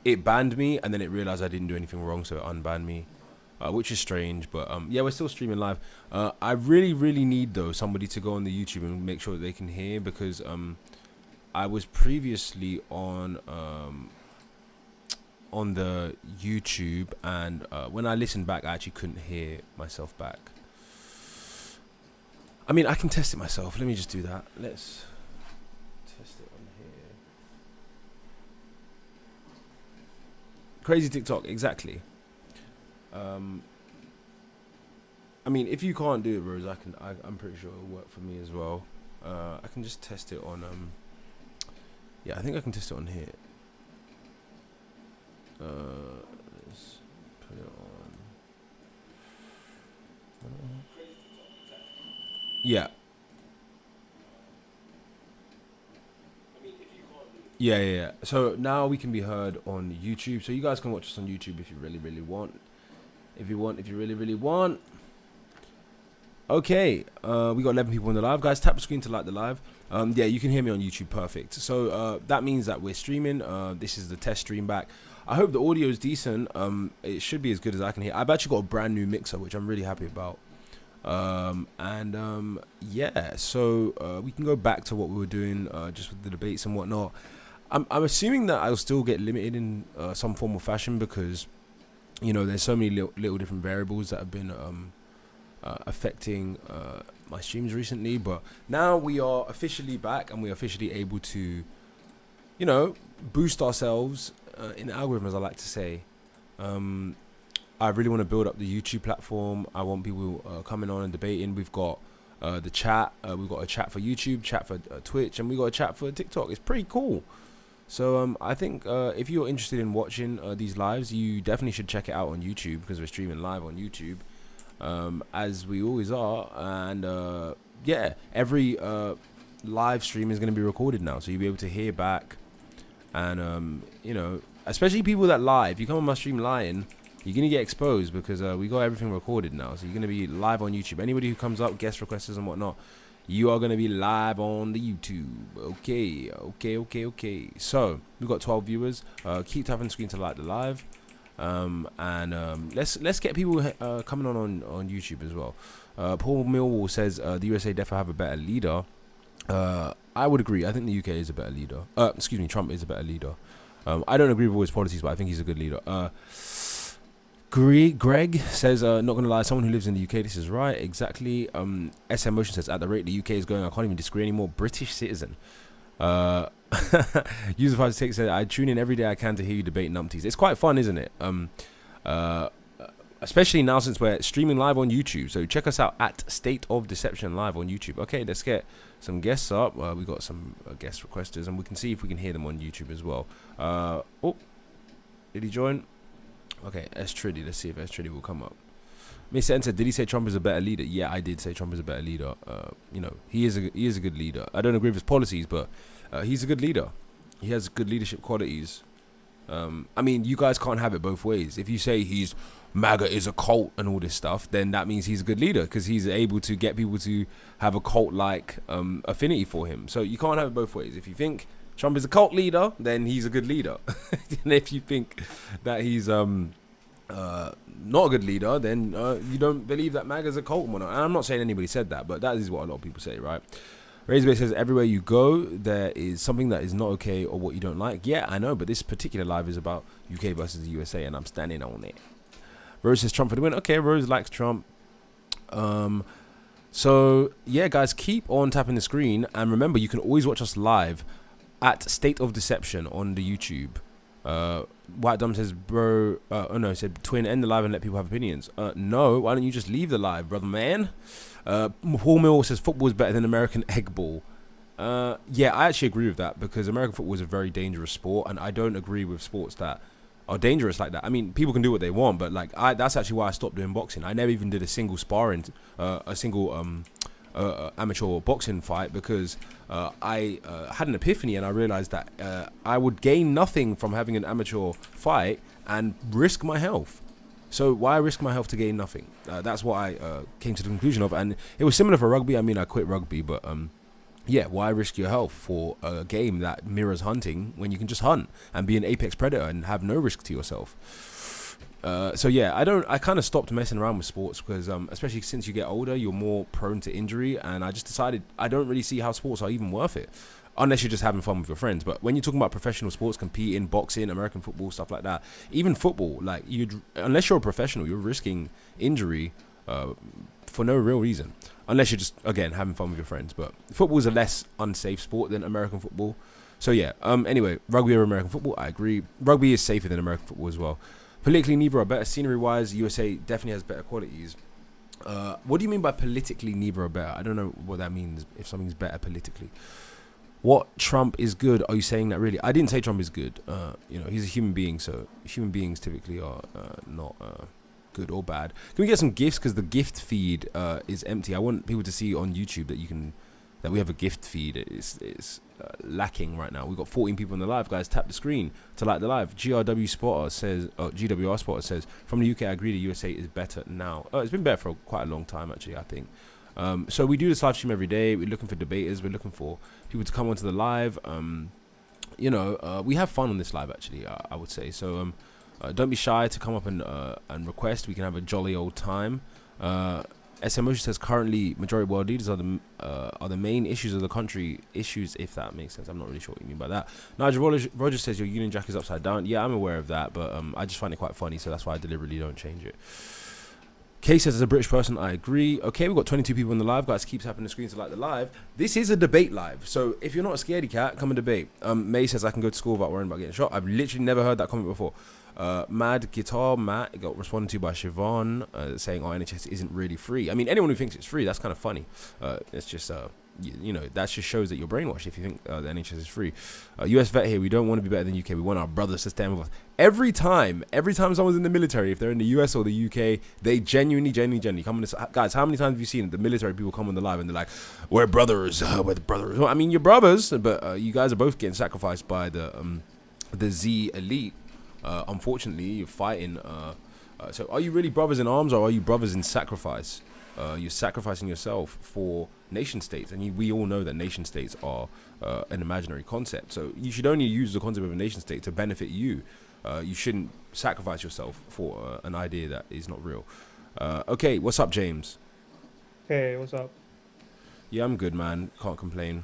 it banned me, and then it realized I didn't do anything wrong, so it unbanned me, which is strange. But yeah, we're still streaming live. I really need though somebody to go on the YouTube and make sure that they can hear, because I was previously on the YouTube, and when I listened back, I actually couldn't hear myself back. I mean, I can test it myself. Let me just do that. Let's test it on here. Crazy TikTok, exactly. I mean, if you can't do it, Rose, I'm pretty sure it'll work for me as well. I can just test it on yeah, I think I can test it on here. Let's put it on. Yeah. Yeah. So now we can be heard on YouTube. So you guys can watch us on YouTube if you really want. If you really want. Okay. We got 11 people in the live. Guys, tap the screen to like the live. Yeah, you can hear me on YouTube. Perfect. So that means that we're streaming. This is the test stream back. I hope the audio is decent. It should be as good as I can hear. I've actually got a brand new mixer, which I'm really happy about. Yeah, so we can go back to what we were doing just with the debates and whatnot. I'm assuming that I'll still get limited in some form or fashion, because there's so many little different variables that have been affecting my streams recently. But now we are officially back, and we're officially able to boost ourselves in the algorithm, as I like to say. I really want to build up the YouTube platform. I want people coming on and debating. We've got the chat. We've got a chat for YouTube, chat for Twitch, and we've got a chat for TikTok. It's pretty cool. So I think if you're interested in watching these lives, you definitely should check it out on YouTube, because we're streaming live on YouTube, as we always are. And yeah, every live stream is going to be recorded now, so you'll be able to hear back. And especially people that lie. If you come on my stream lying, you're going to get exposed, because we got everything recorded now. So you're going to be live on YouTube. Anybody who comes up, guest requesters and whatnot, you are going to be live on the YouTube. Okay. So we've got 12 viewers. Keep tapping the screen to like the live. Let's get people coming on YouTube as well. Paul Millwall says the USA definitely have a better leader. I would agree. I think the UK is a better leader. Trump is a better leader. I don't agree with all his policies, but I think he's a good leader. Greg says, not gonna lie, someone who lives in the UK, this is right, exactly. SM Motion says, at the rate the UK is going, I can't even disagree anymore. British citizen. User 56 said, I tune in every day I can to hear you debate numpties. It's quite fun, isn't it? Especially now since we're streaming live on YouTube. So check us out at State of Deception live on YouTube. Okay, let's get some guests up. We got some guest requesters, and we can see if we can hear them on YouTube as well. Oh, did he join? Okay, S Triddy. Let's see if S Triddy will come up. Mr. N said, did he say Trump is a better leader? Yeah, I did say Trump is a better leader. He is a good leader. I don't agree with his policies, but he's a good leader. He has good leadership qualities. I mean, you guys can't have it both ways. If you say he's MAGA is a cult and all this stuff, then that means he's a good leader, because he's able to get people to have a cult-like affinity for him. So you can't have it both ways. If you think Trump is a cult leader, then he's a good leader. And if you think that he's not a good leader, then you don't believe that MAGA is a cult or not. And I'm not saying anybody said that, but that is what a lot of people say, right? Razorback says, everywhere you go, there is something that is not okay or what you don't like. Yeah, I know, but this particular live is about UK versus the USA, and I'm standing on it. Rose says Trump for the win. Okay, Rose likes Trump. So, yeah, guys, keep on tapping the screen. And remember, you can always watch us live at State of Deception on the YouTube. White Dumb says, bro, said, Twin, end the live and let people have opinions. No, why don't you just leave the live, brother man? Paul Mill says, football is better than American egg ball. Yeah, I actually agree with that, because American football is a very dangerous sport, and I don't agree with sports that are dangerous like that. I mean, people can do what they want, but that's actually why I stopped doing boxing. I never even did a single amateur boxing fight, because I had an epiphany, and I realized that I would gain nothing from having an amateur fight and risk my health. So why risk my health to gain nothing? That's what I came to the conclusion of. And it was similar for rugby. I mean, I quit rugby, but Yeah, why risk your health for a game that mirrors hunting when you can just hunt and be an apex predator and have no risk to yourself? So yeah, I kind of stopped messing around with sports because, especially since you get older, you're more prone to injury, and I just decided I don't really see how sports are even worth it, unless you're just having fun with your friends. But when you're talking about professional sports, competing, boxing, American football, stuff like that, even football, like unless you're a professional, you're risking injury for no real reason, unless you're just again having fun with your friends. But football is a less unsafe sport than American football. So yeah. Anyway, rugby or American football, I agree. Rugby is safer than American football as well. Politically, neither are better. Scenery-wise, USA definitely has better qualities. What do you mean by politically neither are better? I don't know what that means. If something's better politically, what Trump is good? Are you saying that really? I didn't say Trump is good. He's a human being, so human beings typically are not good or bad. Can we get some gifts? Because the gift feed is empty. I want people to see on YouTube that we have a gift feed. It's lacking right now. We've got 14 people in the live, guys. Tap the screen to like the live. GWR Spotter says, from the UK, I agree the USA is better now. It's been better for quite a long time, actually, I think. So we do this live stream every day. We're looking for debaters. We're looking for people to come onto the live. We have fun on this live, actually, I would say. So don't be shy to come up and request. We can have a jolly old time. SMO says currently majority world leaders are the main issues of the country. Issues, if that makes sense. I'm not really sure what you mean by that. Nigel Rogers says your Union Jack is upside down. Yeah, I'm aware of that, but I just find it quite funny, so that's why I deliberately don't change it. Kay says, as a British person, I agree. Okay, we've got 22 people in the live. Guys, keep tapping the screen to like the live. This is a debate live, so if you're not a scaredy cat, come and debate. May says, I can go to school without worrying about getting shot. I've literally never heard that comment before. Mad Guitar Matt got responded to by Siobhan saying, NHS isn't really free. I mean, anyone who thinks it's free, that's kind of funny. It's just, that just shows that you're brainwashed if you think the NHS is free. US vet here, we don't want to be better than UK. We want our brothers to stand with us. Every time someone's in the military, if they're in the US or the UK, they genuinely come on this. Guys, how many times have you seen it? The military people come on the live and they're like, we're brothers, we're the brothers. Well, I mean, you're brothers, but you guys are both getting sacrificed by the Z elite. Unfortunately, you're fighting. So are you really brothers in arms, or are you brothers in sacrifice? You're sacrificing yourself for nation states, and we all know that nation states are an imaginary concept. So you should only use the concept of a nation state to benefit you. You shouldn't sacrifice yourself for an idea that is not real. Okay, what's up, James? Hey, what's up? Yeah, I'm good, man. Can't complain.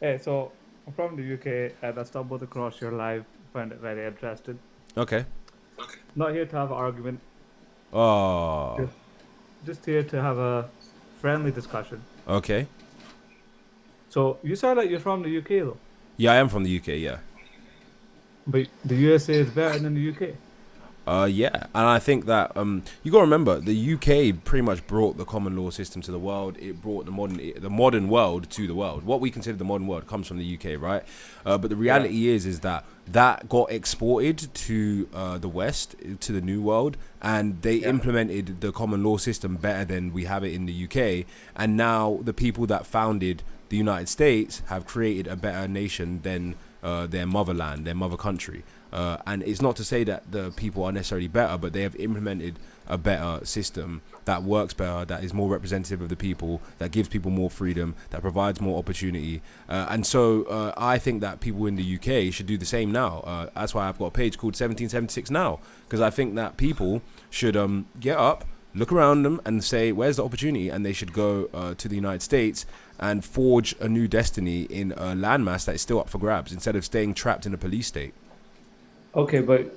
Hey, so I'm from the UK and I stumbled across your live. Find it very interesting. Okay. Not here to have an argument. Oh. Just here to have a friendly discussion. Okay. So you sound like you're from the UK though. Yeah, I am from the UK. Yeah. But the USA is better than the UK. Yeah, and I think that you got to remember the UK pretty much brought the common law system to the world. It brought the modern world to the world. What we consider the modern world comes from the UK, right? But the reality is that got exported to the West, to the New World, and they implemented the common law system better than we have it in the UK. And now the people that founded the United States have created a better nation than their motherland, their mother country. And it's not to say that the people are necessarily better, but they have implemented a better system that works better, that is more representative of the people, that gives people more freedom, that provides more opportunity. And so I think that people in the UK should do the same now. That's why I've got a page called 1776 Now, because I think that people should get up, look around them and say, where's the opportunity? And they should go to the United States and forge a new destiny in a landmass that is still up for grabs, instead of staying trapped in a police state. Okay, but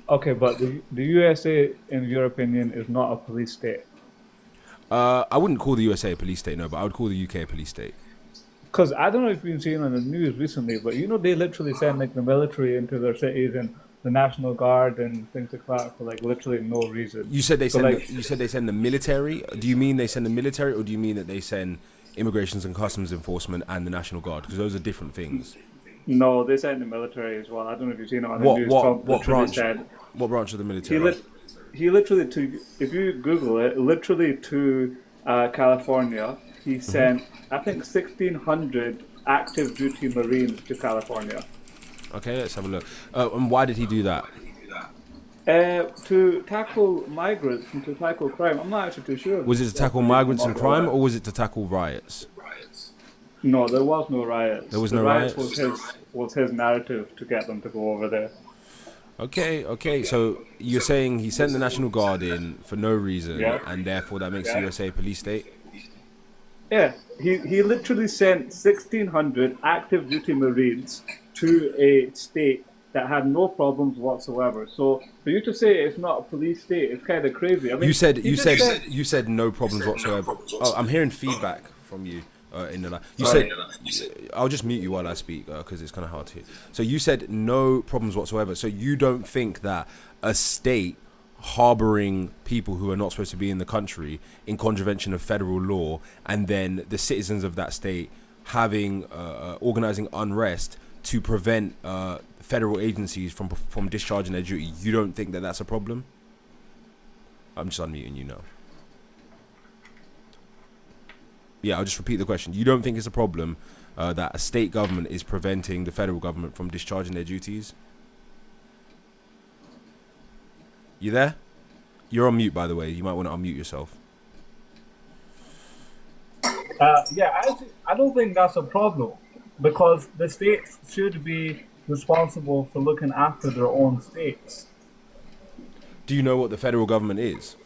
the USA, in your opinion, is not a police state. I wouldn't call the USA a police state, no, but I would call the UK a police state. Because I don't know if you've been seeing on the news recently, but they literally send like the military into their cities and the National Guard and things like that for like literally no reason. You said they send the military. Do you mean they send the military, or do you mean that they send Immigrations and Customs Enforcement and the National Guard? Because those are different things. No, they send the military as well. I don't know if you've seen it on the news. What branch? What branch of the military? He literally if you Google it, literally to California, he sent I think 1,600 active duty Marines to California. Okay, let's have a look. And why did he do that? To tackle migrants and to tackle crime. I'm not actually too sure. Was it to tackle migrants and crime, or was it to tackle riots? No, there was no riots. There was The no riots riots? was his narrative to get them to go over there. Okay. So you're saying he sent the National Guard in for no reason, Yeah. and therefore that makes the Yeah. USA a police state? Yeah, he literally sent 1,600 active duty Marines to a state that had no problems whatsoever. So for you to say it's not a police state, it's kind of crazy. I mean, You said he you just said you said no problems whatsoever. Oh, I'm hearing feedback from you in the line. You Sorry. said I'll just mute you while I speak because it's kind of hard to hear. So you said no problems whatsoever. So you don't think that a state harboring people who are not supposed to be in the country in contravention of federal law, and then the citizens of that state having organizing unrest to prevent federal agencies from discharging their duty, you don't think that that's a problem? I'm just unmuting you now. Yeah, I'll just repeat the question. You don't think it's a problem that a state government is preventing the federal government from discharging their duties? You there? You're on mute, by the way. You might want to unmute yourself. Yeah, I don't think that's a problem because the states should be responsible for looking after their own states. Do you know what the federal government is?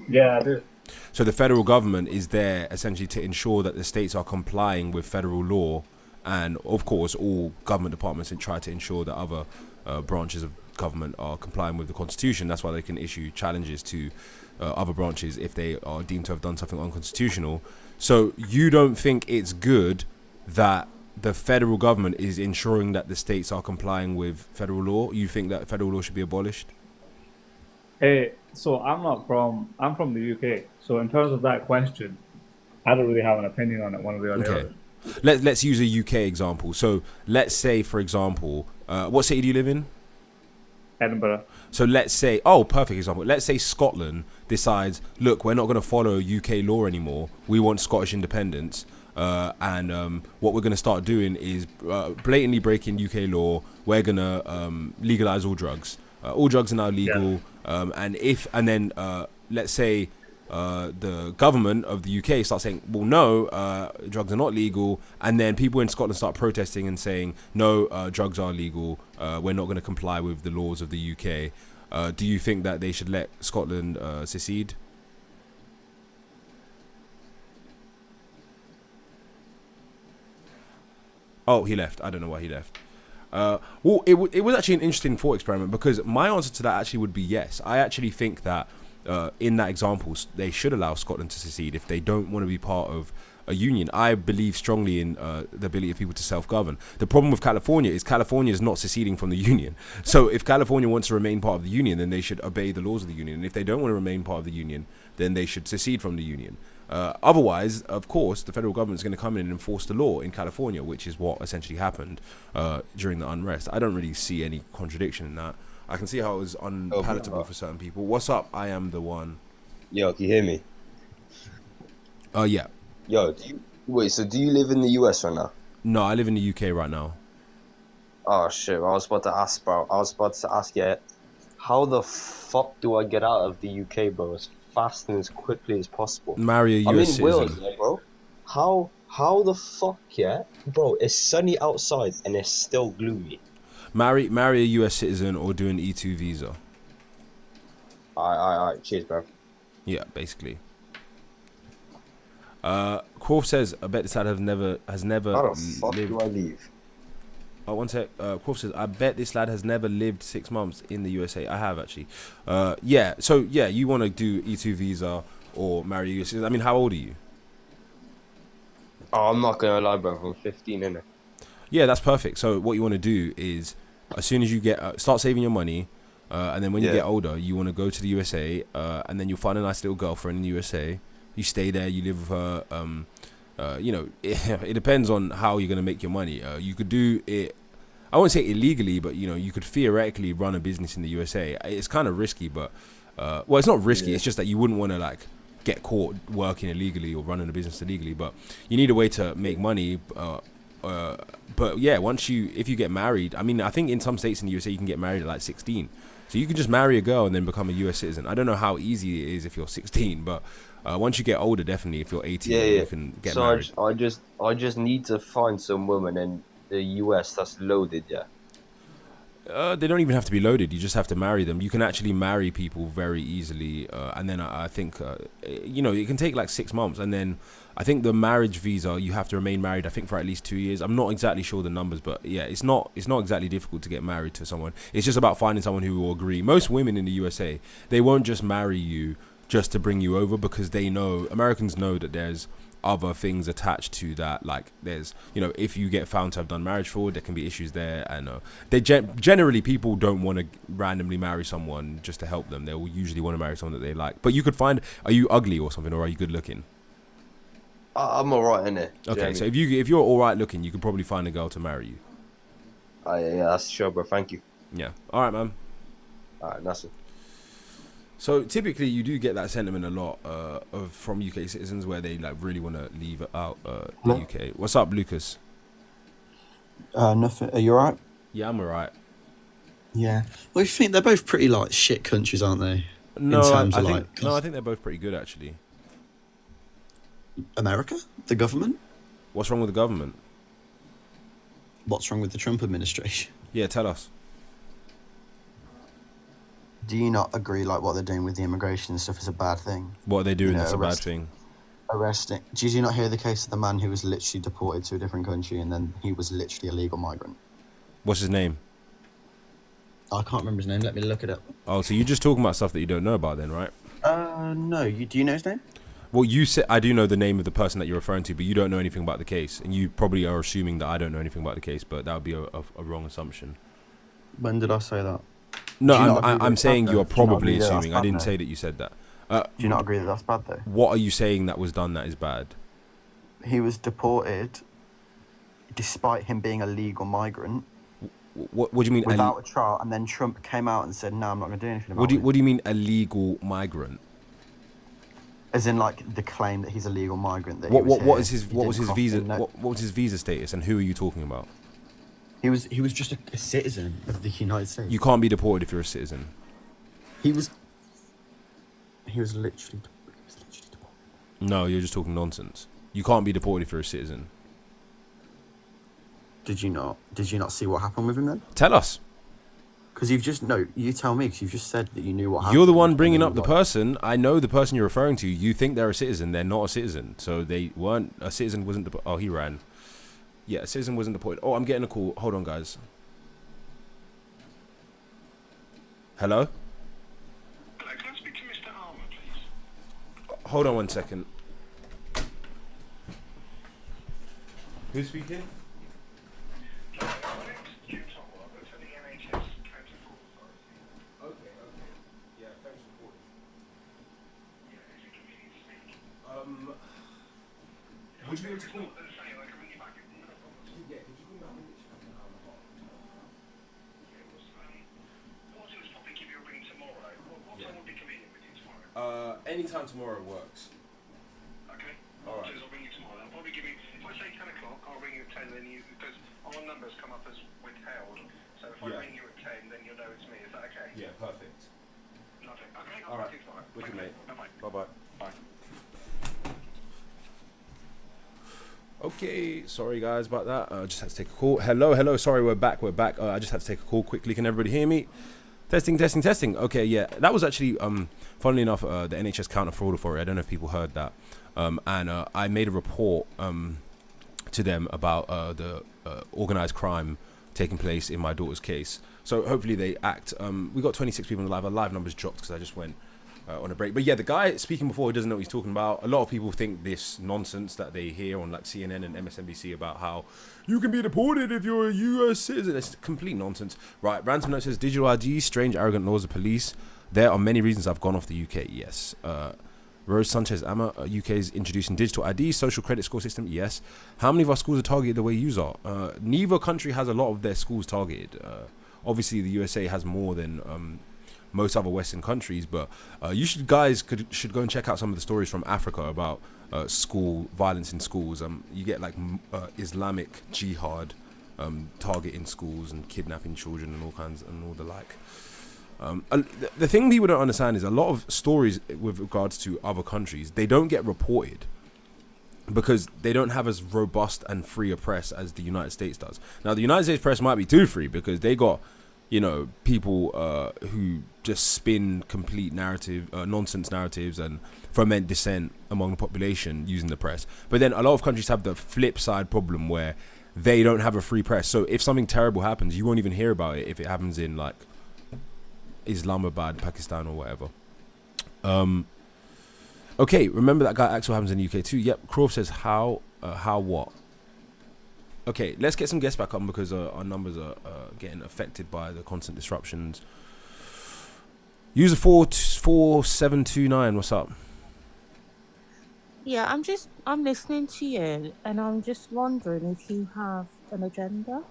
Yeah, I do. So the federal government is there essentially to ensure that the states are complying with federal law, and of course all government departments try to ensure that other branches of government are complying with the Constitution. That's why they can issue challenges to other branches if they are deemed to have done something unconstitutional. So you don't think it's good that the federal government is ensuring that the states are complying with federal law? You think that federal law should be abolished? Hey, so I'm from the UK. So in terms of that question, I don't really have an opinion on it one way or the Okay. other. Let's use a UK example. So let's say, for example, what city do you live in? Edinburgh. So let's say, perfect example. Let's say Scotland decides, look, we're not going to follow UK law anymore. We want Scottish independence. And what we're going to start doing is blatantly breaking UK law. We're going to legalize all drugs. All drugs are now legal. And then let's say the government of the UK starts saying, well, no, drugs are not legal. And then people in Scotland start protesting and saying, no, drugs are legal. We're not going to comply with the laws of the UK. Do you think that they should let Scotland secede? Oh, he left. I don't know why he left. Well, it was actually an interesting thought experiment, because my answer to that actually would be yes. I actually think that in that example, they should allow Scotland to secede if they don't want to be part of a union. I believe strongly in the ability of people to self-govern. The problem with California is not seceding from the union. So if California wants to remain part of the union, then they should obey the laws of the union. And if they don't want to remain part of the union, then they should secede from the union. Otherwise, of course, the federal government is going to come in and enforce the law in California, which is what essentially happened during the unrest. I don't really see any contradiction in that. I can see how it was unpalatable for certain people. What's up? I am the one. Yo, can you hear me? Yeah. Yo, so do you live in the US right now? No, I live in the UK right now. Oh shit, I was about to ask, bro. I was about to ask you, how the fuck do I get out of the UK, bro, as fast and as quickly as possible? Marry a I'm US in Wales, citizen. yeah, bro. How the fuck, yeah? Bro, it's sunny outside and it's still gloomy. Marry a US citizen or do an E2 visa. Alright, cheers, bro. Yeah, basically. Croft says, I bet this lad has never How the fuck lived. do I leave? Oh, one sec. Croft says, I bet this lad has never lived 6 months in the USA. I have, actually. Yeah, so yeah, you want to do E2 visa or marry a US citizen. I mean, how old are you? Oh, I'm not gonna lie, bro. I'm 15, innit? Yeah, that's perfect. So what you want to do is, as soon as you get start saving your money, and then when you Yeah. get older, you want to go to the USA, and then you'll find a nice little girlfriend in the USA. You stay there, you live with her. You know, it depends on how you're gonna make your money. You could do it. I won't say illegally, but you know, you could theoretically run a business in the USA. It's kind of risky, but well, it's not risky. Yeah. It's just that you wouldn't want to like get caught working illegally or running a business illegally. But you need a way to make money. But yeah, if you get married, I mean, I think in some states in the USA you can get married at like 16. So you can just marry a girl and then become a US citizen. I don't know how easy it is if you're 16, but once you get older, definitely if you're 18, you can get married. I just need to find some woman in the US that's loaded, yeah. They don't even have to be loaded. You just have to marry them. You can actually marry people very easily, and then I think it can take like 6 months, and then I think the marriage visa you have to remain married. I think for at least 2 years. I'm not exactly sure the numbers, but yeah, it's not exactly difficult to get married to someone. It's just about finding someone who will agree. Most women in the USA, they won't just marry you just to bring you over, because Americans know that there's other things attached to that, like there's if you get found to have done marriage fraud, there can be issues there, and generally people don't want to randomly marry someone just to help them. They will usually want to marry someone that they like. But you could find, are you ugly or something, or are you good looking? I'm alright, innit? Okay, so if you're alright looking, you could probably find a girl to marry you. Yeah, that's sure, bro. Thank you. Yeah, alright, man. Alright, that's it. So typically, you do get that sentiment a lot from UK citizens where they like really want to leave out the UK. What's up, Lucas? Nothing. Are you alright? Yeah, I'm alright. Yeah. Well, you think they're both pretty like shit countries, aren't they? No, I like, think they're both pretty good actually. America, the government. What's wrong with the government? What's wrong with the Trump administration? Yeah, tell us. Do you not agree like what they're doing with the immigration and stuff is a bad thing? What are they doing that's a bad thing? Arresting. Did you not hear the case of the man who was literally deported to a different country and then he was literally a legal migrant? What's his name? I can't remember his name. Let me look it up. Oh, so you're just talking about stuff that you don't know about then, right? No. Do you know his name? Well, you said I do know the name of the person that you're referring to, but you don't know anything about the case, and you probably are assuming that I don't know anything about the case, but that would be a wrong assumption. When did I say that? No, I'm saying you're probably assuming. I didn't say that you said that. Do you not agree that that's bad though? What are you saying that was done that is bad? He was deported, despite him being a legal migrant. What do you mean? Without a trial, and then Trump came out and said, "No, I'm not going to do anything about it." What do you mean a legal migrant? As in, like the claim that he's a legal migrant. That what was his visa? What was his visa status, and who are you talking about? He was just a citizen of the United States. You can't be deported if you're a citizen. He was literally deported. No, you're just talking nonsense. You can't be deported if you're a citizen. Did you not see what happened with him then? Tell us. Because you tell me, because you've just said that you knew what happened. You're the one bringing up the person. I know the person you're referring to. You think they're a citizen. They're not a citizen. So they weren't, a citizen wasn't, oh, he ran. Yeah, a citizen wasn't deported. Oh, I'm getting a call. Hold on, guys. Hello? Hello, can I speak to Mr. Armour, please? Hold on 1 second. Who's speaking? My name's Jim Totwell. I work for the NHS County Fraud Authority. Okay. Yeah, thanks for calling. Yeah, is it convenient to speak? Would you be able to call? I can ring you back. No problem. Yeah, could you call me back in literally an hour and What I'll do is probably give you a ring tomorrow. What time would be convenient with you tomorrow? Anytime tomorrow works. Okay. All right. What I'll do is I'll ring you tomorrow. I'll probably give you, if I say 10 o'clock, I'll ring you at 10, then because our numbers come up as withheld. So if I ring you at 10, then you'll know it's me. Is that okay? Yeah, perfect. Lovely. Okay, All I'll right. see you tomorrow. Wicked, mate. Bye-bye. Bye-bye. Bye. Okay, sorry guys about that. I just had to take a call. Hello. Sorry, we're back. I just had to take a call quickly. Can everybody hear me? Testing. Okay, yeah, that was actually, funnily enough, the NHS Counter Fraud Authority. I don't know if people heard that. And I made a report to them about the organised crime taking place in my daughter's case. So hopefully they act. We got 26 people on the live. Our live numbers dropped because I just went on a break. But yeah, the guy speaking before, he doesn't know what he's talking about. A lot of people think this nonsense that they hear on like CNN and MSNBC about how you can be deported if you're a US citizen. It's complete nonsense. Right, Ransom Note says digital ID, strange arrogant laws of police. There are many reasons I've gone off the UK. Yes. Rose Sanchez Amma, UK is introducing digital ID, social credit score system. Yes. How many of our schools are targeted the way you are? Neither country has a lot of their schools targeted. Obviously, the USA has more than most other Western countries. But you should go and check out some of the stories from Africa about school violence in schools. You get like Islamic jihad targeting schools and kidnapping children and all kinds and all the like. The thing people don't understand is a lot of stories with regards to other countries, they don't get reported because they don't have as robust and free a press as the United States does. Now, the United States press might be too free because they got, people who just spin complete nonsense narratives and foment dissent among the population using the press. But then a lot of countries have the flip side problem where they don't have a free press. So if something terrible happens, you won't even hear about it if it happens in like Islamabad, Pakistan, or whatever. Okay, remember that guy Axel happens in the UK too. Yep, Croft says how what? Okay, let's get some guests back on because our numbers are getting affected by the constant disruptions. User 4729, what's up? Yeah, I'm listening to you, and I'm just wondering if you have an agenda.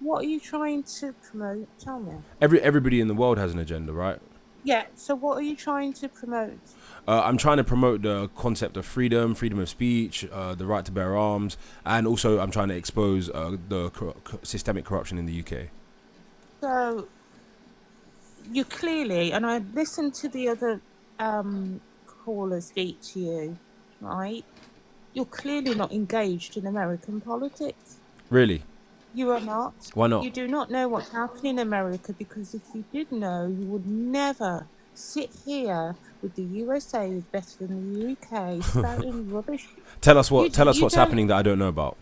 What are you trying to promote? Tell me. Everybody in the world has an agenda, right? Yeah. So what are you trying to promote? I'm trying to promote the concept of freedom of speech, the right to bear arms, and also I'm trying to expose the systemic corruption in the UK. So you clearly, and I listened to the other callers speak to you, right? You're clearly not engaged in American politics. Really? You are not. Why not? You do not know what's happening in America, because if you did know, you would never sit here with the USA is better than the UK spouting rubbish. Tell us what's happening that I don't know about.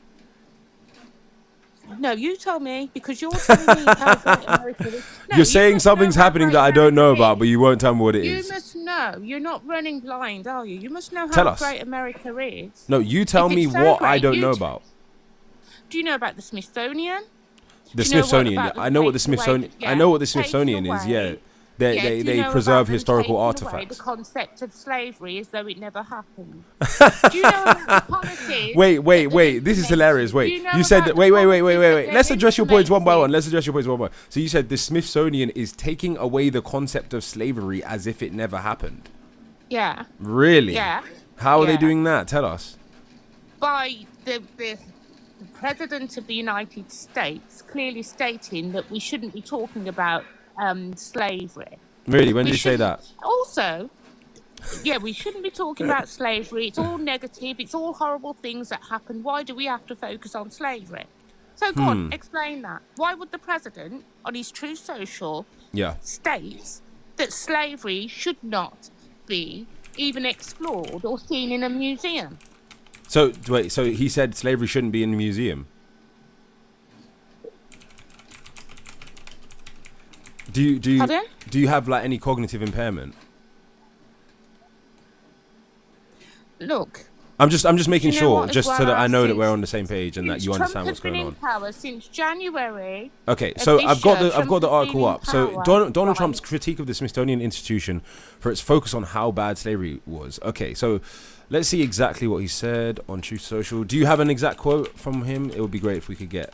No, you tell me, because you're telling me how great America is. No, You're saying something's happening that I don't know about, but you won't tell me what it is. You must know. You're not running blind, are you? You must know Tell how us. great America is. No, you tell If me it's so what I great, don't you know t- about. Do you know about the Smithsonian? The Do you know what Smithsonian. about the I know what the take away- Smithsonian. yeah, I know what the take Smithsonian is. away- Yeah, do they you know preserve about them historical taking away artifacts. the concept of slavery as though it never happened. Do you know about the policies? Wait. This is hilarious. Wait, Do you know you said about that. the Wait. policies that Let's they're address your points one by one. implementing? So you said the Smithsonian is taking away the concept of slavery as if it never happened. Yeah. Really? Yeah. How are they Yeah. doing that? Tell us. By the President of the United States clearly stating that we shouldn't be talking about slavery. Really? When did We you say that? shouldn't- Also, yeah, we shouldn't be talking about slavery. It's all negative. It's all horrible things that happen. Why do we have to focus on slavery? So go on, explain that. Why would the president, on his True Social, Yeah. states that slavery should not be even explored or seen in a museum? So wait. So he said slavery shouldn't be in the museum. Pardon? Do you have like any cognitive impairment? Look, I'm just making you know sure, what, as just so well, that I know that since- we're on the same page and that since you Trump understand has what's going been on. in power since January. Okay, of so this I've got year, the Trump has article been in up. So power, Donald right? Trump's critique of the Smithsonian Institution for its focus on how bad slavery was. Okay, so let's see exactly what he said on Truth Social. Do you have an exact quote from him? It would be great if we could get.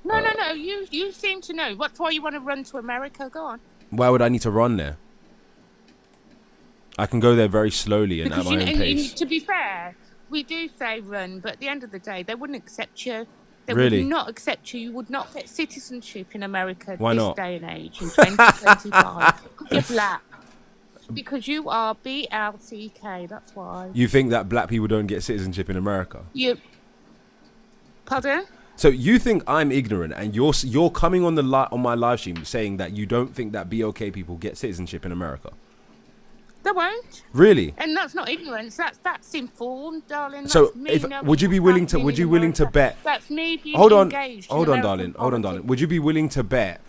No. You seem to know. That's why you want to run to America. Go on. Why would I need to run there? I can go there very slowly and at Because my own pace. to be fair, we do say run, but at the end of the day, they wouldn't accept you. They Really? would not accept you. You would not get citizenship in America Why this not? day and age in 2025. Because you're black. Because you are BLCK. That's why. You think that black people don't get citizenship in America? You. Pardon? So you think I'm ignorant, and you're coming on on my live stream saying that you don't think that BOK people get citizenship in America? They won't. Really? And that's not ignorance. That's informed, darling. So That's me if knowing would you be what's willing to happening in would you America. bet? That's me being Hold on, engaged. hold in on, American politics. Would you be willing to bet?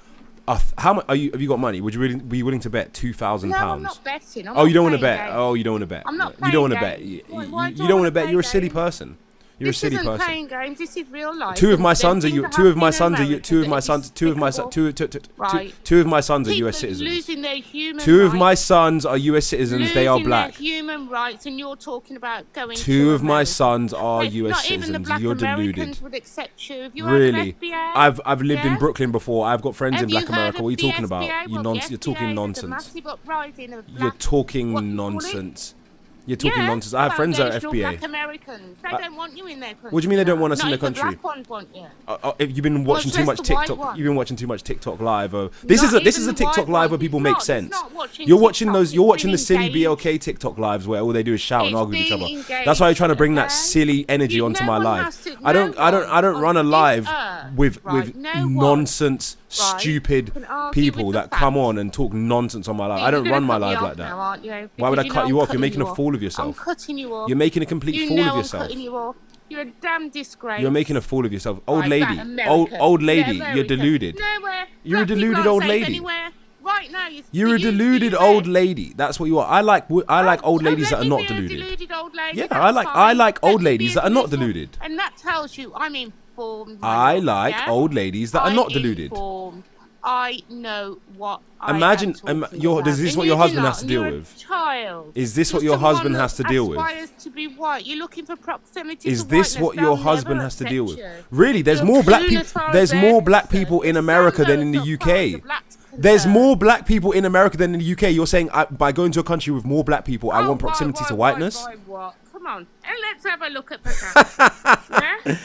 How much are you? Have you got money? Would you really be willing to bet £2,000? No, I'm not betting. Oh, you don't want to bet. Oh, you don't want to bet. I'm not You don't want to playing bet. games. You Why do I don't want to wanna bet. play You're a silly games? person. You're a This silly isn't person. playing games. This is real life. Two of my And sons are then you. things Two of my happen in sons are you. America Two of that my is sons. Two of my sons. despicable. Right. Two of my sons are People U.S. citizens. losing their human Two of rights. my sons are U.S. citizens. They are Losing black. their human rights, and you're talking about going. Two to of my America. sons are Like, U.S. not even the citizens. black You're Americans deluded. would accept you if you Really? had an FBA. I've lived in Yeah? Brooklyn before. I've got friends Have in you Black America. heard What are you of the talking about? SBA? You're Well, the talking SBA is a nonsense. massive uprising of You're black- what talking do you call it? nonsense. You're talking Yeah, nonsense. I have friends that are foundational FBA. Black Americans. They don't want you in their country. What do you mean they don't want us Not in their even country? The black ones want you. If you've been watching Well, too much just the white TikTok, one. you've been watching too much TikTok live. This Not is a even the TikTok white live where one. people It's make not- it's sense. not watching You're watching TikTok, those. You're it's watching the being silly engaged. BLK TikTok lives where all they do is shout and It's argue with each other. being That's why you're trying to bring that engaged, silly energy You- onto no my one live. has to- I don't no run a one live on this with earth, right, no one, nonsense, right, stupid can argue people with the that come facts. on and talk nonsense on my live. You're I don't gonna run my cut me live off like that. now, aren't you? Why would I Because cut know you I'm off? You're cutting making you a off. fool of yourself. I'm cutting you off. You're making a complete You fool know of I'm yourself. cutting you off. You're a damn disgrace. You're making a fool of yourself. Old Right, lady. that American. Old lady. Yeah, You're American. deluded. Nowhere. You're a Black people deluded aren't old safe lady. anywhere. Right now, You're a deluded old lady. That's what you are. I like old ladies that are not deluded. Old lady. Yeah, That's I fine. like Let old me be ladies a that are not deluded. deluded. And that tells you I'm informed. I love, like yeah? old ladies that are I'm not deluded. Informed. I know what Imagine- I am talking does about. this And what you your do husband not, has to and deal you're a with? child. Is this what You're your husband someone has to that deal with? aspires to be white. You're looking for proximity Is to this whiteness. what your They'll husband never has to deal with? accept you. Really, there's You're more black people. clueless as far There's as more they're black people concerned. in America than Sandals in the are far as UK. the blacks There's concerned. more black people in America than in the UK. You're saying by going to a country with more black people, I want proximity to whiteness? Why? Come on, and let's have a look at Picasso. Yeah?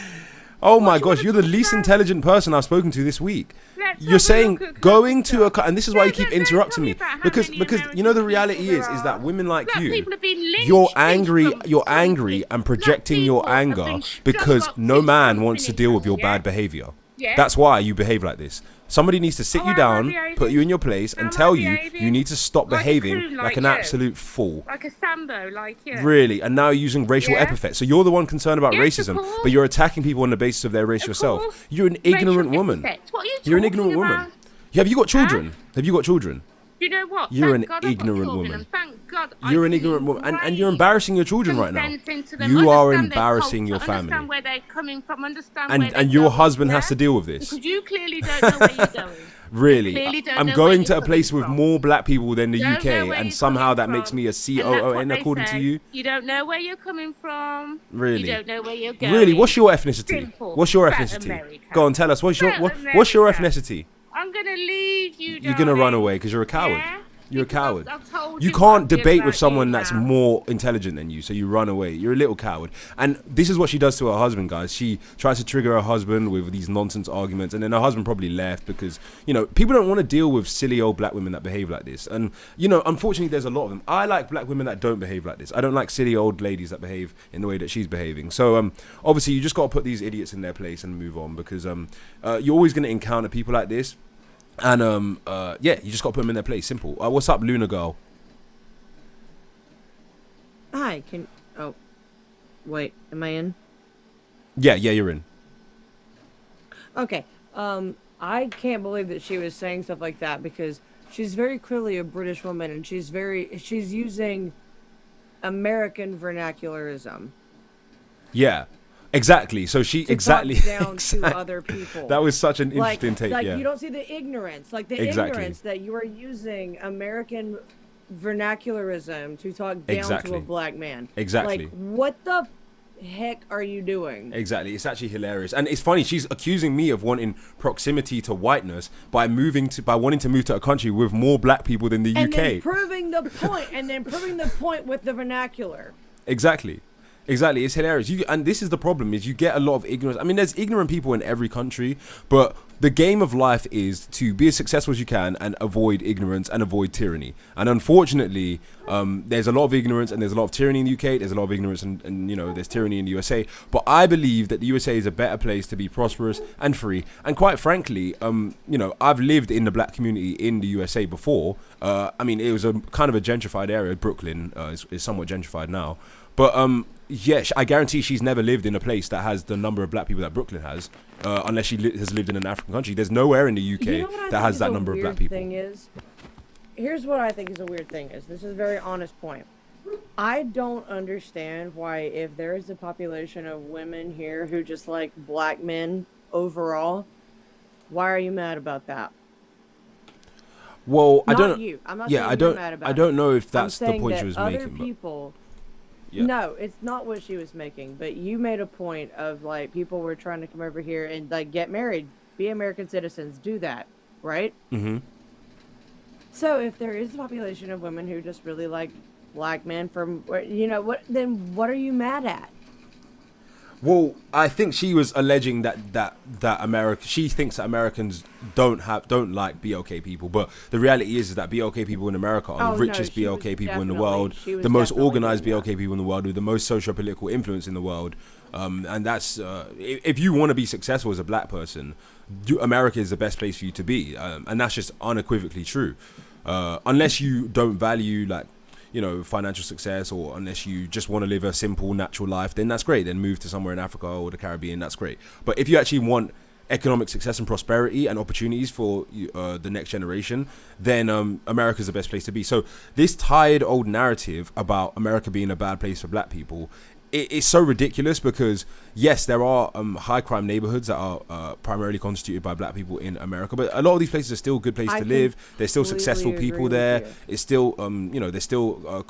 Oh my you gosh, wanna you're the talk least about? intelligent person I've spoken to this week. Let's You're have a saying look at going to Picasso. and this is why you No, keep don't interrupting tell me me about how because many you know the American reality people there is are. that women like Black you, people have been lynched you're since angry, from you're something. angry and projecting Black your people have anger been because stuck no since man from wants to deal with your yeah? bad behavior. Yeah. That's why you behave like this. Somebody needs to sit Oh, you am I down, behaving? put you in your place, and Am I tell you behaving? you need to stop Like a behaving coon like like an you? absolute fool. Like a Sambo, like you. Really, and now you're using racial Yeah. epithets. So you're the one concerned about Yes, of racism, course. but you're attacking people on the basis of their race Of yourself. course. You're an ignorant Racial woman. epithets. What are you You're an talking ignorant woman. about? Have you got children? Have you got children? You know what? You're Thank an God I've got ignorant children, woman. and thank God You're I an can ignorant woman, and you're ingrain embarrassing your children right now. some sense into them, You are understand their embarrassing your culture, family. Understand where they're coming from. Understand where they're And your going, husband has yeah? to deal with this. Because you clearly don't know where you're going. Really, clearly don't I'm know going where to a you're place coming with from. more black people than the Don't know UK, where and you're somehow coming that from. makes me a And that's COO, what and they according to say. you, You don't know where you're coming from. Really? You don't know where you're going. really, what's your ethnicity? Simple. What's your Fat ethnicity? America. Go on, tell us. What's your Fat what's your America. ethnicity? I'm gonna leave you. You're gonna run darling. away because you're a coward. Yeah? You're a Because coward. I've told You what can't I feel debate about with someone you that's now. more intelligent than you, so you run away. You're a little coward. And this is what she does to her husband, guys. She tries to trigger her husband with these nonsense arguments, and then her husband probably left because, you know, people don't want to deal with silly old black women that behave like this. And, you know, unfortunately, there's a lot of them. I like black women that don't behave like this. I don't like silly old ladies that behave in the way that she's behaving. So, obviously, you just got to put these idiots in their place and move on because you're always going to encounter people like this. And yeah, you just got to put them in their place. Simple. What's up, Luna Girl? Hi, oh, wait, am I in? Yeah, you're in. Okay, I can't believe that she was saying stuff like that because she's very clearly a British woman and she's using American vernacularism. Yeah, exactly. So she to exactly talk down to other people. That was such an interesting take. Like Yeah, you don't see the ignorance, like the Exactly. ignorance that you are using American vernacularism to talk down to Exactly. a black man. Exactly. Like, what the heck are you doing? exactly. It's actually hilarious, and it's funny. She's accusing me of wanting proximity to whiteness by wanting to move to a country with more black people than the And then UK. proving the point, with the vernacular. Exactly. Exactly, it's hilarious. And this is the problem: is you get a lot of ignorance. I mean, there's ignorant people in every country, but the game of life is to be as successful as you can and avoid ignorance and avoid tyranny. And unfortunately, there's a lot of ignorance and there's a lot of tyranny in the UK. There's a lot of ignorance and you know, there's tyranny in the USA. But I believe that the USA is a better place to be prosperous and free. And quite frankly, you know, I've lived in the black community in the USA before. I mean, it was a kind of a gentrified area. Brooklyn is somewhat gentrified now, but yeah, I guarantee she's never lived in a place that has the number of black people that Brooklyn has, unless she has lived in an African country. There's nowhere in the UK You know what I that think has is that a number of black weird people. Thing is, here's what I think is a weird thing is. This is a very honest point. I don't understand why, if there is a population of women here who just like black men overall, why are you mad about that? Well, I Not don't. you. I'm not Yeah, saying I you're don't. mad about I don't it. know if I'm that's the saying point that she was other making. people. Yeah. No, it's not what she was making. But you made a point of like people were trying to come over here and like get married, be American citizens, do that, right? But So if there is a population of women who just really like black men from, you know, what then what are you mad at? well, I think she was alleging that America. She thinks that Americans don't like BLK people, but the reality is that BLK people in America are Oh, the no, richest she was BLK people in the definitely- world, she was the most definitely organized doing that. BLK people in the world, with the most socio-political influence in the world. And that's if you want to be successful as a black person, America is the best place for you to be, and that's just unequivocally true. Unless you don't value financial success, or unless you just want to live a simple, natural life, then that's great. Then move to somewhere in Africa or the Caribbean. That's great. But if you actually want economic success and prosperity and opportunities for the next generation, then America's the best place to be. So this tired old narrative about America being a bad place for black people, it's so ridiculous, because yes, there are high crime neighborhoods that are primarily constituted by black people in America, but a lot of these places are still good places I to live. There's still completely successful agree people with there. you. It's still there's still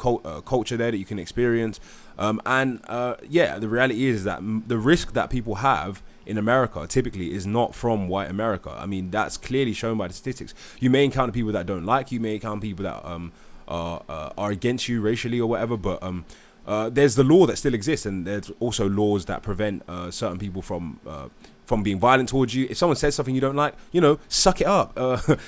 culture there that you can experience. The reality is that the risk that people have in America typically is not from white America. I mean, that's clearly shown by the statistics. You may encounter people that don't like you, may encounter people that are against you racially or whatever, but there's the law that still exists, and there's also laws that prevent certain people from being violent towards you. If someone says something you don't like, suck it up.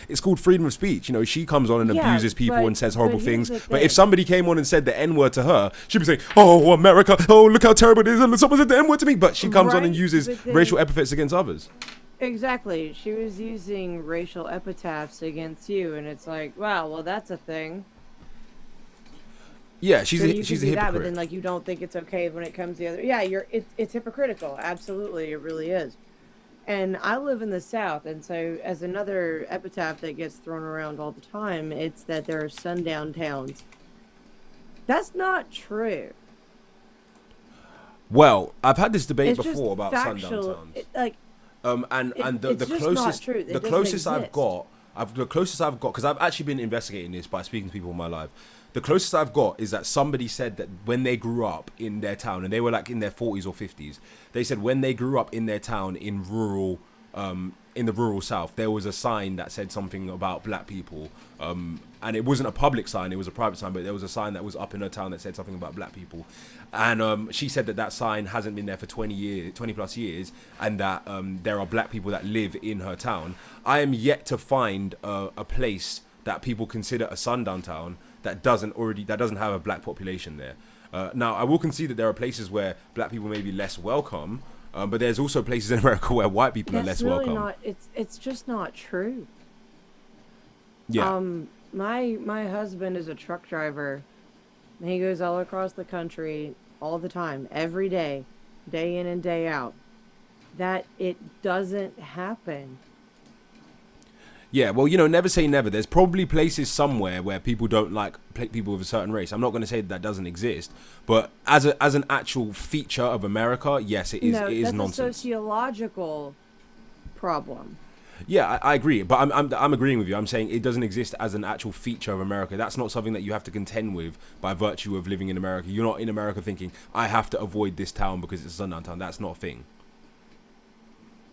It's called freedom of speech. She comes on and Yeah, abuses people but- and says horrible but here's things. the But thing. if somebody came on and said the N-word to her, she'd be saying, "Oh, America! Oh, look how terrible it is! And someone said the N-word to me." But she comes on and Right, uses but then- racial epithets against others. Exactly. She was using racial epitaphs against you, and it's like, wow, well, that's a thing. Yeah, she's So you a can do hypocrite. that, but then like you don't think it's okay when it comes to the other. Yeah, it's hypocritical. Absolutely, it really is. And I live in the South, and so as another epitaph that gets thrown around all the time, it's that there are sundown towns. That's not true. Well, I've had this debate It's just before about sundown factual. towns. It's The just not closest true. It the doesn't closest I've exist. got because I've actually been investigating this by speaking to people in my life. The closest I've got is that somebody said that when they grew up in their town, and they were like in their 40s or 50s, they said when they grew up in their town in the rural South, there was a sign that said something about black people, and it wasn't a public sign, it was a private sign, but there was a sign that was up in her town that said something about black people. And she said that sign hasn't been there for 20 plus years, and that there are black people that live in her town. I am yet to find a place that people consider a sundown town that doesn't have a black population there. Now, I will concede that there are places where black people may be less welcome, but there's also places in America where white people are That's less really welcome. not. It's just not true. Yeah. My husband is a truck driver. And he goes all across the country all the time, every day, day in and day out. That it doesn't happen. Yeah, well, never say never. There's probably places somewhere where people don't like people with a certain race. I'm not going to say that doesn't exist, but as an actual feature of America, yes, it is. No, It is that's nonsense. a sociological problem. Yeah, I agree, but I'm agreeing with you. I'm saying it doesn't exist as an actual feature of America. That's not something that you have to contend with by virtue of living in America. You're not in America thinking I have to avoid this town because it's a sundown town. That's not a thing.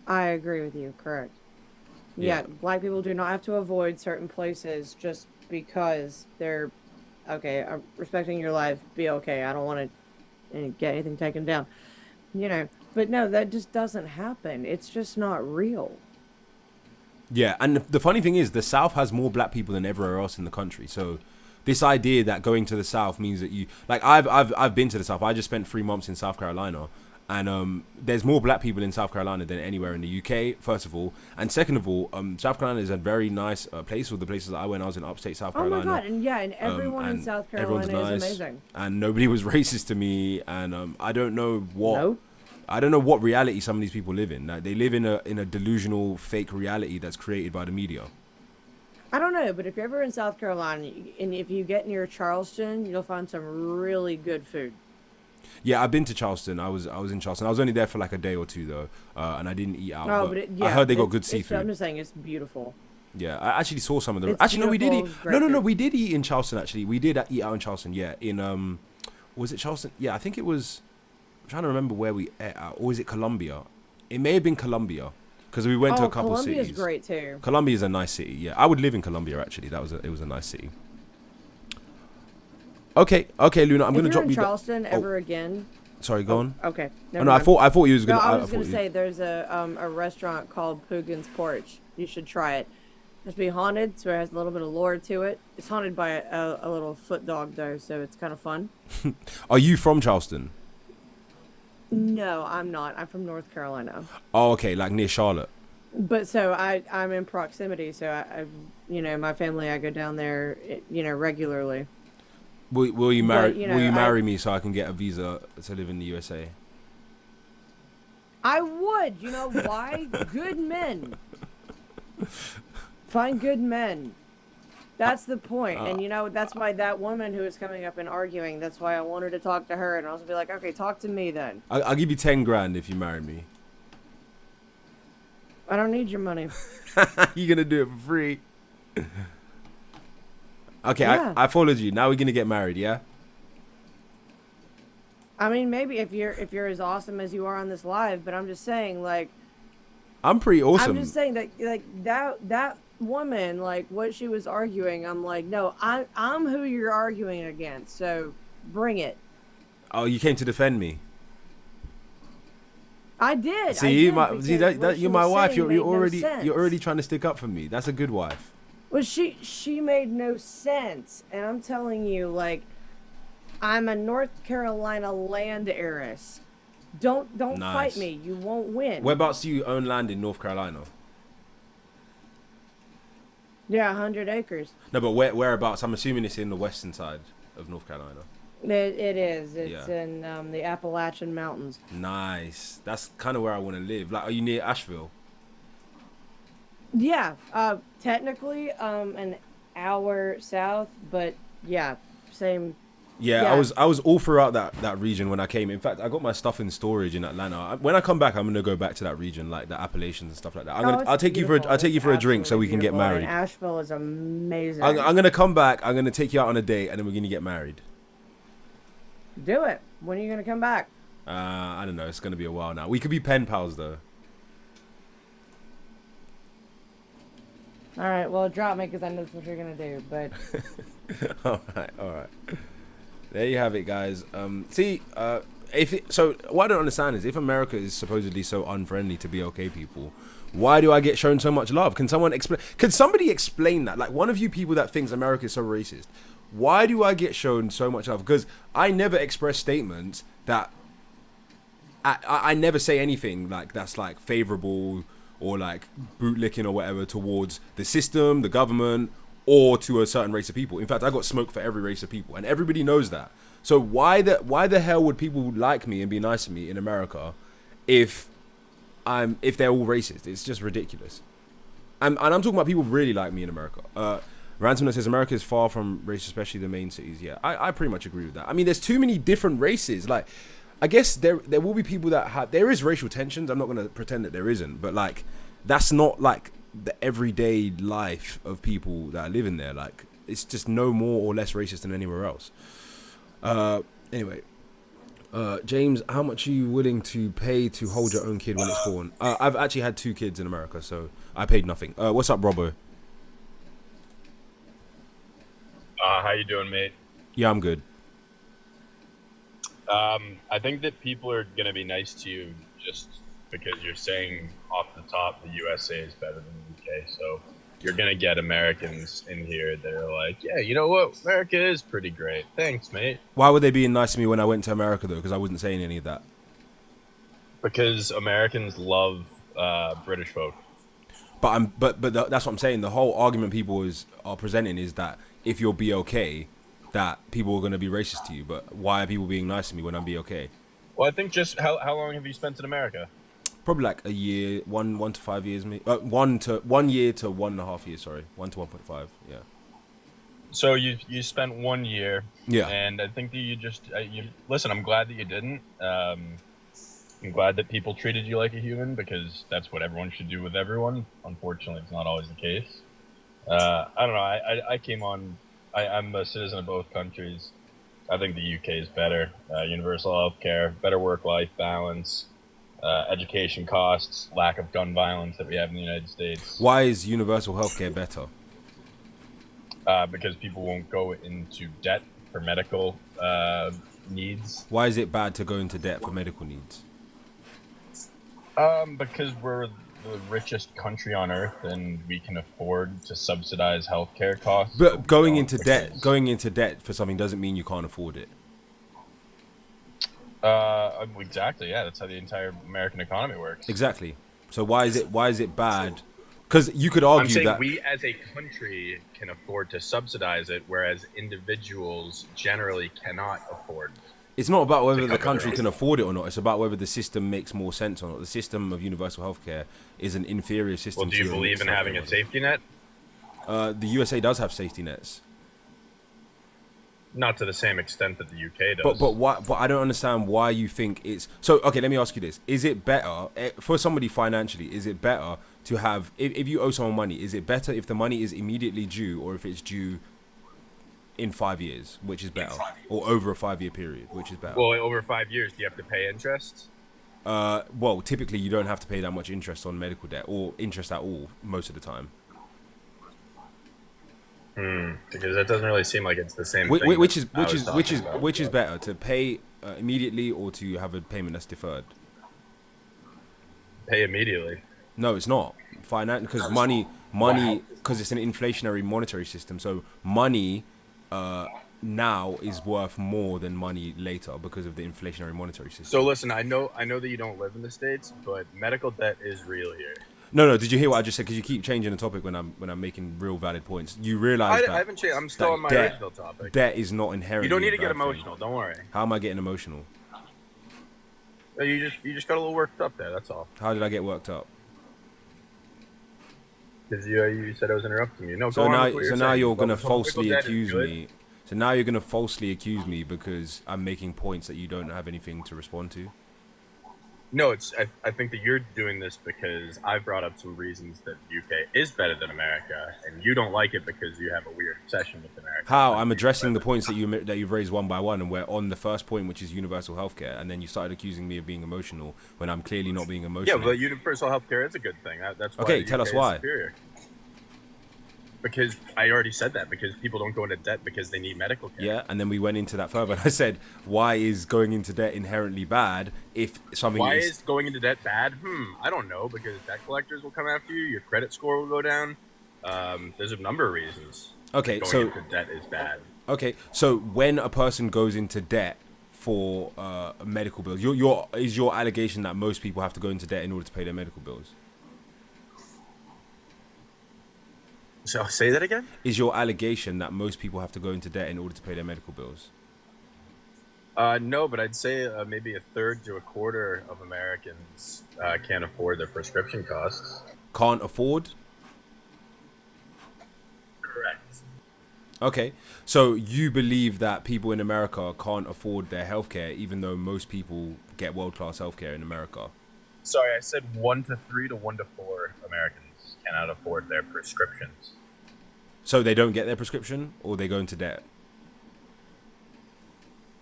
I agree with you. Correct. Yeah, black people do not have to avoid certain places just because they're okay. I'm respecting your life. Be okay. I don't want to get anything taken down. But no, that just doesn't happen. It's just not real. Yeah, and the funny thing is, the South has more black people than everywhere else in the country. So, this idea that going to the South means that I've been to the South. I just spent 3 months in South Carolina, and there's more black people in South Carolina than anywhere in the UK. First of all, and second of all, South Carolina is a very nice place. With the places that I went, I was in upstate South Oh Carolina. my god! And everyone in and South everyone's Carolina is nice, amazing. and nobody was racist to me. And I don't know what. Nope. I don't know what reality some of these people live in. Like, they live in a delusional, fake reality that's created by the media. I don't know, but if you're ever in South Carolina and if you get near Charleston, you'll find some really good food. Yeah, I've been to Charleston. I was in Charleston. I was only there for like a day or two though, and I didn't eat out. Oh, but but yeah, I heard they got good I'm seafood. just saying it's beautiful. Yeah, I actually saw some of the. It's Actually, no, we did eat. beautiful, No, great no, food. we did eat in Charleston. Actually, we did eat out in Charleston. Yeah, in was it Charleston? Yeah, I think it was. I'm trying to remember where we ate out, or was it Columbia? It may have been Columbia, because we went to a couple Columbia's cities. great too. Columbia is a nice city. Yeah, I would live in Columbia actually. It was a nice city. Okay, Luna, I'm If gonna you're drop in you. Charleston ever again, Sorry, go on. okay. Oh, Never no, mind. I thought you was No, gonna. I I was thought gonna you- say there's a restaurant called Poogan's Porch. You should try it. It's be haunted, so it has a little bit of lore to it. It's haunted by a little foot dog though, so it's kind of fun. Are you from Charleston? No, I'm not. I'm from North Carolina. Oh, okay, like near Charlotte. But so I'm in proximity, so I my family, I go down there, regularly. Will you marry? But, you know, will you I- marry me so I can get a visa to live in the USA? I would, you know why? Good men. Find good men. That's the point. And that's why that woman who was coming up and arguing, that's why I wanted to talk to her, and I was be like, okay, talk to me then. I'll give you 10 grand if you marry me. I don't need your money. You're gonna do it for free. Okay, Yeah. I followed you. Now we're gonna get married, yeah? I mean, maybe if you're as awesome as you are on this live, but I'm just saying, like, I'm pretty awesome. I'm just saying that, like, that woman, like, what she was arguing, I'm like, no, I'm who you're arguing against, so bring it. Oh, you came to defend me. I did. See, I did, because what that she you're my was wife. saying made You're no already sense. you're already trying to stick up for me. That's a good wife. Well, she made no sense, and I'm telling you, like, I'm a North Carolina land heiress. Don't Nice. fight me. You won't win. Whereabouts do you own land in North Carolina? Yeah, 100 acres. No, but whereabouts? I'm assuming it's in the western side of North Carolina. It is. It's Yeah. in the Appalachian Mountains. Nice. That's kind of where I want to live. Like, are you near Asheville? Yeah, technically, an hour south, but yeah, same. Yeah, Yeah. I was all throughout that region when I came. In fact, I got my stuff in storage in Atlanta. When I come back, I'm gonna go back to that region, like the Appalachians and stuff like that. I'll take you for a drink so we can get married. And Asheville is amazing. I'm gonna come back. I'm gonna take you out on a date, and then we're gonna get married. Do it. When are you gonna come back? I don't know. It's gonna be a while now. We could be pen pals though. All right. Well, drop me because I know that's what you're gonna do. But all right. There you have it, guys. So what I don't understand is if America is supposedly so unfriendly to BLK people, why do I get shown so much love? Can someone explain? Can somebody explain that? Like, one of you people that thinks America is so racist, why do I get shown so much love? Because I never express statements that I never say anything like that's like favorable or like bootlicking or whatever towards the system, the government, or to a certain race of people. In fact, I got smoke for every race of people, and everybody knows that. So why the hell would people like me and be nice to me in America if they're all racist? It's just ridiculous. And I'm talking about people really like me in America. Ransom says America is far from racist, especially the main cities. Yeah, I pretty much agree with that. I mean, there's too many different races. Like, I guess there will be people that have. There is racial tensions. I'm not going to pretend that there isn't, but like, that's not like the everyday life of people that are living there. Like, it's just no more or less racist than anywhere else. Anyway, James, how much are you willing to pay to hold your own kid when it's born? I've actually had 2 kids in America, so I paid nothing. What's up, Robbo? How you doing, mate? Yeah, I'm good. I think that people are gonna be nice to you just because you're saying off the top the USA is better than the UK. So you're gonna get Americans in here that are like, yeah, you know what, America is pretty great. Thanks, mate. Why were they being nice to me when I went to America though? Because I wasn't saying any of that. Because Americans love British folk. But that's what I'm saying. The whole argument people are presenting is that if you're BLK, that people are going to be racist to you. But why are people being nice to me when I'm BLK? Well, I think just how long have you spent in America? Probably like a year, 1 to 5 years, maybe. 1 year to 1.5 years. Sorry, 1 to 1.5. Yeah. So you spent 1 year. Yeah. And I think that you just listen. I'm glad that you didn't. I'm glad that people treated you like a human, because that's what everyone should do with everyone. Unfortunately, it's not always the case. I don't know. I came on. I'm a citizen of both countries. I think the UK is better. Universal healthcare, better work-life balance, education costs, lack of gun violence that we have in the United States. Why is universal healthcare better? Because people won't go into debt for medical needs. Why is it bad to go into debt for medical needs? Because we're the richest country on earth, and we can afford to subsidize healthcare costs. But going into debt for something doesn't mean you can't afford it. Exactly. Yeah, that's how the entire American economy works. Exactly. So why is it bad? Because you could argue I'm saying that we as a country can afford to subsidize it, whereas individuals generally cannot afford. it's not about whether the country can afford it or not. It's about whether the system makes more sense or not. The system of universal healthcare is an inferior system. Well, do you believe in having a safety net? The USA does have safety nets. Not to the same extent that the UK does. But why? But I don't understand why you think it's so. Okay, let me ask you this: is it better for somebody financially? Is it better to have if you owe someone money? Is it better if the money is immediately due or if it's due in 5 years, which is better, or over a 5-year period, which is better? Well, over 5 years, do you have to pay interest? Well, typically you don't have to pay that much interest on medical debt or interest at all most of the time. Because that doesn't really seem like it's the same Which thing. Which is better, to pay immediately or to have a payment that's deferred? Pay immediately. No, it's not. Because money, because it's an inflationary monetary system. So money now is worth more than money later because of the inflationary monetary system. So listen, I know that you don't live in the States, but medical debt is real here. No. Did you hear what I just said? Because you keep changing the topic when I'm making real valid points. You realize that I haven't changed. I'm still on my original topic. Debt is not inherently. You don't need to a get bad emotional. thing. Don't worry. How am I getting emotional? You just got a little worked up there. That's all. How did I get worked up? Because you said I was interrupting you. No, So go now, on with what so you're now saying. you're gonna Medical falsely debt is accuse good. me. So now you're gonna falsely accuse me because I'm making points that you don't have anything to respond to. No, I think that you're doing this because I brought up some reasons that the UK is better than America, and you don't like it because you have a weird obsession with America. How? I'm addressing the points that you've raised one by one, and we're on the first point, which is universal healthcare, and then you started accusing me of being emotional when I'm clearly not being emotional. Yeah, but universal healthcare is a good thing. That's why Okay, the tell UK us is why. superior. Because I already said that, because people don't go into debt because they need medical care. Yeah, and then we went into that further. And I said, why is going into debt inherently bad if something Why is... is going into debt bad? I don't know, because debt collectors will come after you, your credit score will go down. There's a number of reasons. Okay, going so... into debt is bad. Okay, so when a person goes into debt for medical bills, is your allegation that most people have to go into debt in order to pay their medical bills? So say that again? Is your allegation that most people have to go into debt in order to pay their medical bills? No, but I'd say maybe a third to a quarter of Americans can't afford their prescription costs. Can't afford? Correct. Okay, so you believe that people in America can't afford their healthcare, even though most people get world-class healthcare in America? Sorry, I said 1 to 3 to 1 to 4 Americans cannot afford their prescriptions. So they don't get their prescription, or they go into debt?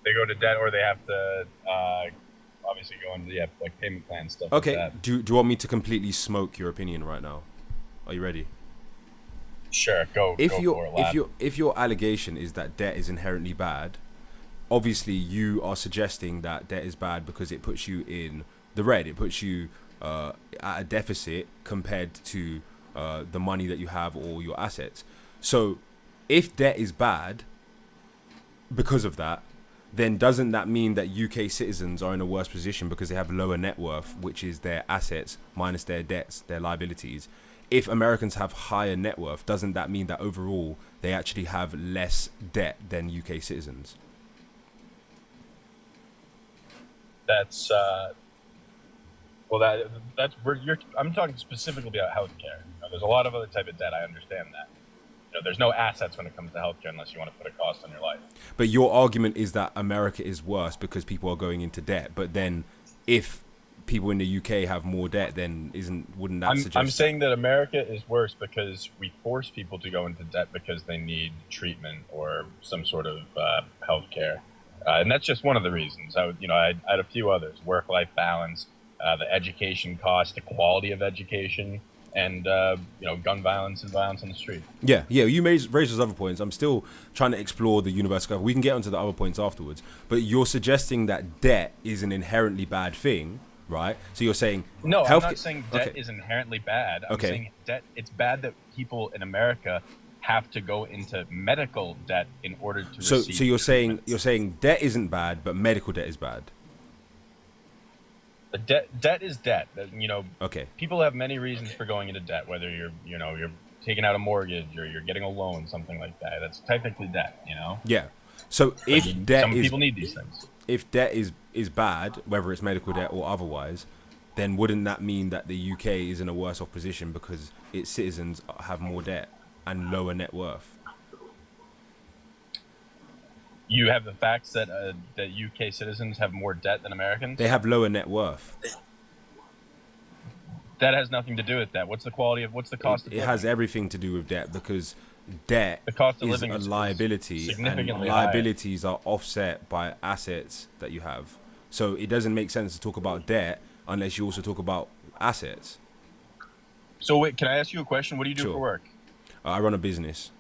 They go to debt, or they have to obviously go into like payment plan stuff. Okay, like that. do you want me to completely smoke your opinion right now? Are you ready? Sure, go for it, lad. If your allegation is that debt is inherently bad, obviously you are suggesting that debt is bad because it puts you in the red. It puts you at a deficit compared to the money that you have or your assets. So if debt is bad because of that, then doesn't that mean that UK citizens are in a worse position because they have lower net worth, which is their assets minus their debts, their liabilities? If Americans have higher net worth, doesn't that mean that overall they actually have less debt than UK citizens? That's Well, I'm talking specifically about healthcare. There's a lot of other type of debt. I understand that. There's no assets when it comes to healthcare unless you want to put a cost on your life. But your argument is that America is worse because people are going into debt. But then, if people in the UK have more debt, then wouldn't that suggest? I'm saying that America is worse because we force people to go into debt because they need treatment or some sort of health care, and that's just one of the reasons. I had a few others: work-life balance, the education cost, the quality of education, and gun violence and violence on the street. Yeah. You raised those other points. I'm still trying to explore the universal. We can get onto the other points afterwards. But you're suggesting that debt is an inherently bad thing. Right, so you're saying no. I'm not saying debt is inherently bad. I'm okay. saying debt. It's bad that people in America have to go into medical debt in order to receive. So you're saying debt isn't bad, but medical debt is bad. Debt is debt. Okay. People have many reasons for going into debt. Whether you're taking out a mortgage or you're getting a loan, something like that. That's technically debt. Yeah. So if some people need these things. If debt is bad, whether it's medical debt or otherwise, then wouldn't that mean that the UK is in a worse off position because its citizens have more debt and lower net worth? You have the facts that UK citizens have more debt than Americans? They have lower net worth. That has nothing to do with that. What's the cost of living? It has everything to do with debt because debt the cost of is living a liability, significantly and liabilities are offset by assets that you have. So it doesn't make sense to talk about debt unless you also talk about assets. So wait, can I ask you a question? What do you do Sure. for work? I run a business.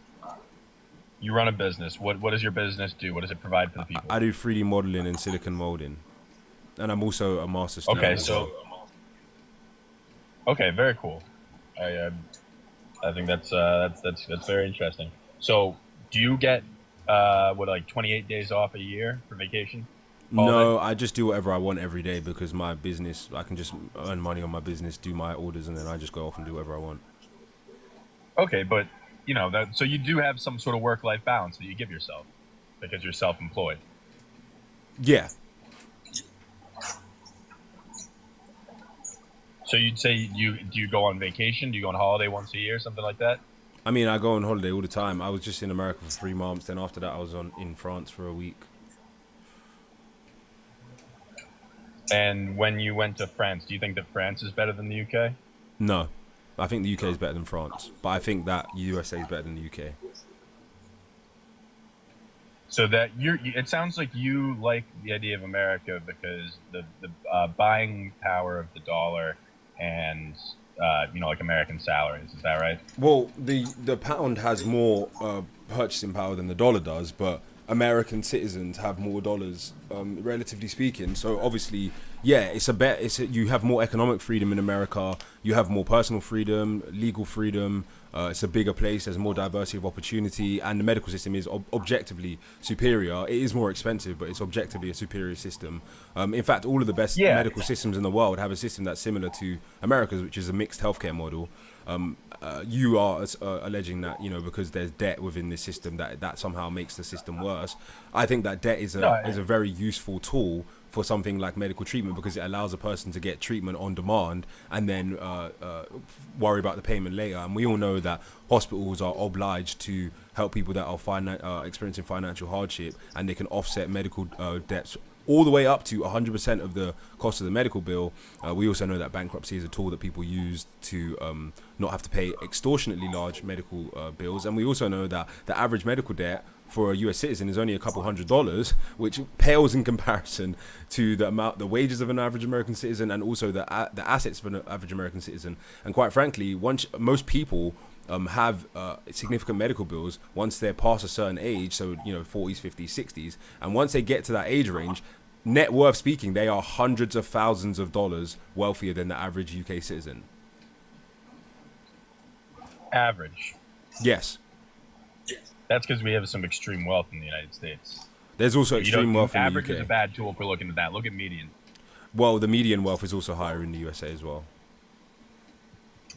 You run a business. What does your business do? What does it provide for the people? I do 3D modeling and silicon molding, and I'm also a master student. Okay, so okay, very cool. I think that's very interesting. So, do you get 28 days off a year for vacation? No, I just do whatever I want every day because my business, I can just earn money on my business, do my orders, and then I just go off and do whatever I want. Okay, but so you do have some sort of work-life balance that you give yourself because you're self-employed. Yeah. So you'd say do you go on vacation? Do you go on holiday once a year, something like that? I mean, I go on holiday all the time. I was just in America for 3 months. Then after that, I was in France for a week. And when you went to France, do you think that France is better than the UK? No, I think the UK is better than France, but I think that USA is better than the UK. So that it sounds like you like the idea of America because the buying power of the dollar and like American salaries. Is that right? Well, the pound has more purchasing power than the dollar does, but American citizens have more dollars, relatively speaking. So obviously, yeah, you have more economic freedom in America. You have more personal freedom, legal freedom. It's a bigger place. There's more diversity of opportunity, and the medical system is objectively superior. It is more expensive, but it's objectively a superior system. In fact, all of the best medical systems in the world have a system that's similar to America's, which is a mixed healthcare model. You are alleging that because there's debt within this system that somehow makes the system worse. I think that debt is a very useful tool for something like medical treatment because it allows a person to get treatment on demand and then worry about the payment later. And we all know that hospitals are obliged to help people that are experiencing financial hardship, and they can offset medical debts all the way up to 100% of the cost of the medical bill. We also know that bankruptcy is a tool that people use to not have to pay extortionately large medical bills. And we also know that the average medical debt for a US citizen is only a couple $100s, which pales in comparison to the wages of an average American citizen and also the assets of an average American citizen. And quite frankly, most people have significant medical bills once they're past a certain age, so 40s, 50s, 60s, and once they get to that age range, net worth speaking, they are hundreds of thousands of dollars wealthier than the average UK citizen. Average. Yes. That's because we have some extreme wealth in the United States. There's also extreme wealth in the UK. Average is a bad tool if we're looking at that. Look at median. Well, the median wealth is also higher in the USA as well.